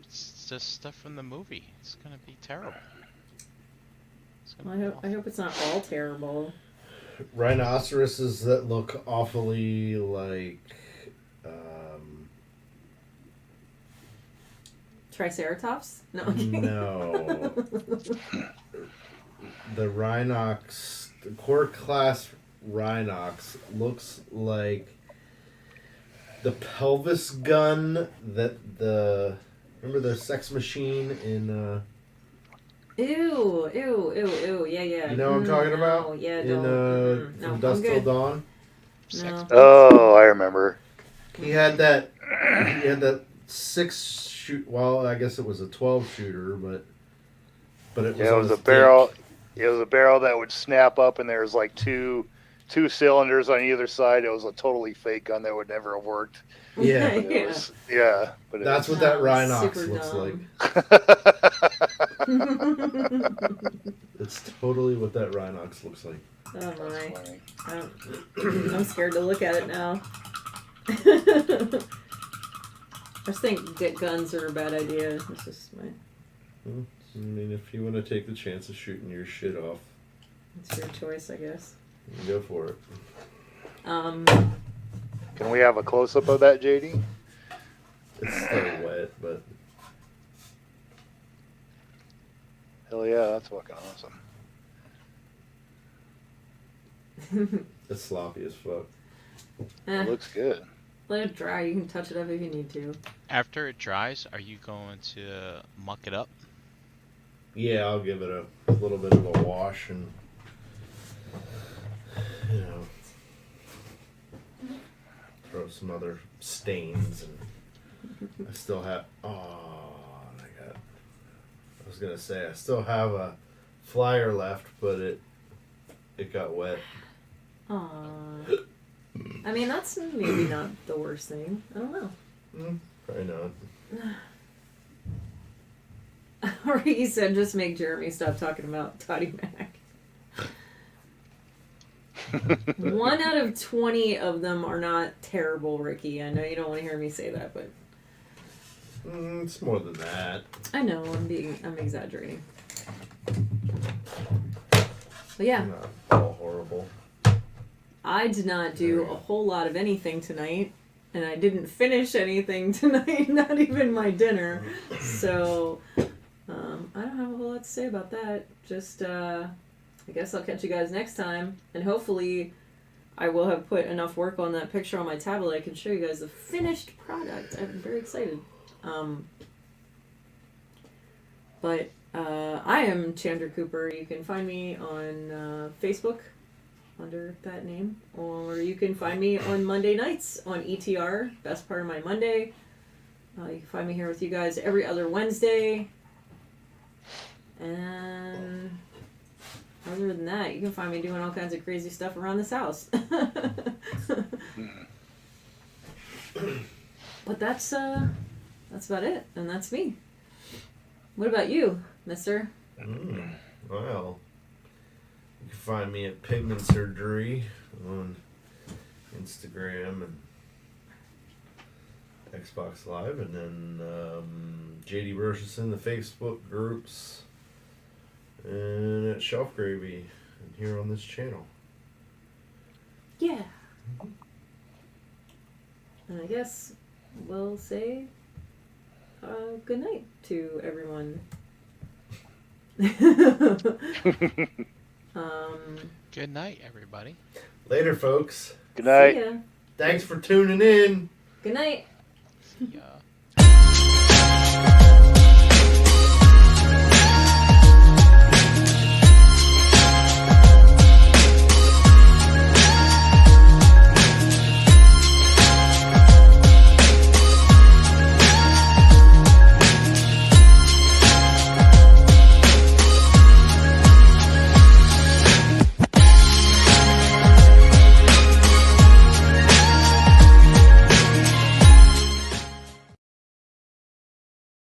It's just stuff from the movie. It's gonna be terrible. It's gonna be I hope it's not all terrible. Rhinoceroses that look awfully like Triceratops? No. I'm kidding. no. The Rhinox, the core class Rhinox looks like the pelvis gun that remember the sex machine in Ew. Yeah. you know what I'm talking about? No, yeah, In don't. From No, I'm Dusk Till good. Dawn. No. Oh, I remember. He had that 6 shoot, well, I guess it was a 12 shooter, but it was Yeah, it on was a his barrel. dick. It was a barrel that would snap up, and there was like two cylinders on either side. It was a totally fake gun that would never have worked. Yeah. But it was, yeah, but it That's was, what that No, Rhinox super looks dumb. like. It's totally what that Rhinox looks like. Oh That's my. funny. I'm scared to look at it now. I just think guns are a bad idea. It's just my. Well, I mean, if you want to take the chance of shooting your shit off, It's your choice, I guess. go for it. Can we have a close up of that, JD? It's still wet, but Hell yeah, that's fucking awesome. it's sloppy as fuck. It looks good. Let it dry. You can touch it up if you need to. After it dries, are you going to muck it up? Yeah, I'll give it a little bit of a wash and, you know, throw some other stains. And I still have, I was going to say, I still have a flyer left, but it got wet. Aww. I mean, that's maybe not the worst thing. I don't know. Probably not. Or he said, just make Jeremy stop talking about Toddy Mac. 1 out of 20 of them are not terrible, Ricky. I know you don't want to hear me say that, but It's more than that. I know I'm exaggerating. But yeah, Not all horrible. I did not do a whole lot of anything tonight, and I didn't finish anything tonight, not even my dinner. So I don't have a whole lot to say about that. Just I guess I'll catch you guys next time, and hopefully I will have put enough work on that picture on my tablet I can show you guys the finished product. I'm very excited. But I am Chandra Cooper. You can find me on Facebook under that name, or you can find me on Monday nights on ETR, best part of my Monday. You can find me here with you guys every other Wednesday. And other than that, you can find me doing all kinds of crazy stuff around this house. But that's about it, and that's me. What about you, mister? Well, you can find me at Pigment Surgery on Instagram and Xbox Live, and then JD Burchison, the Facebook groups, and at ShelfGravy, and here on this channel. Yeah. And I guess we'll say good night to everyone. Good night, everybody. Later, folks. Good night. See ya. Thanks for tuning in. Good night. See ya.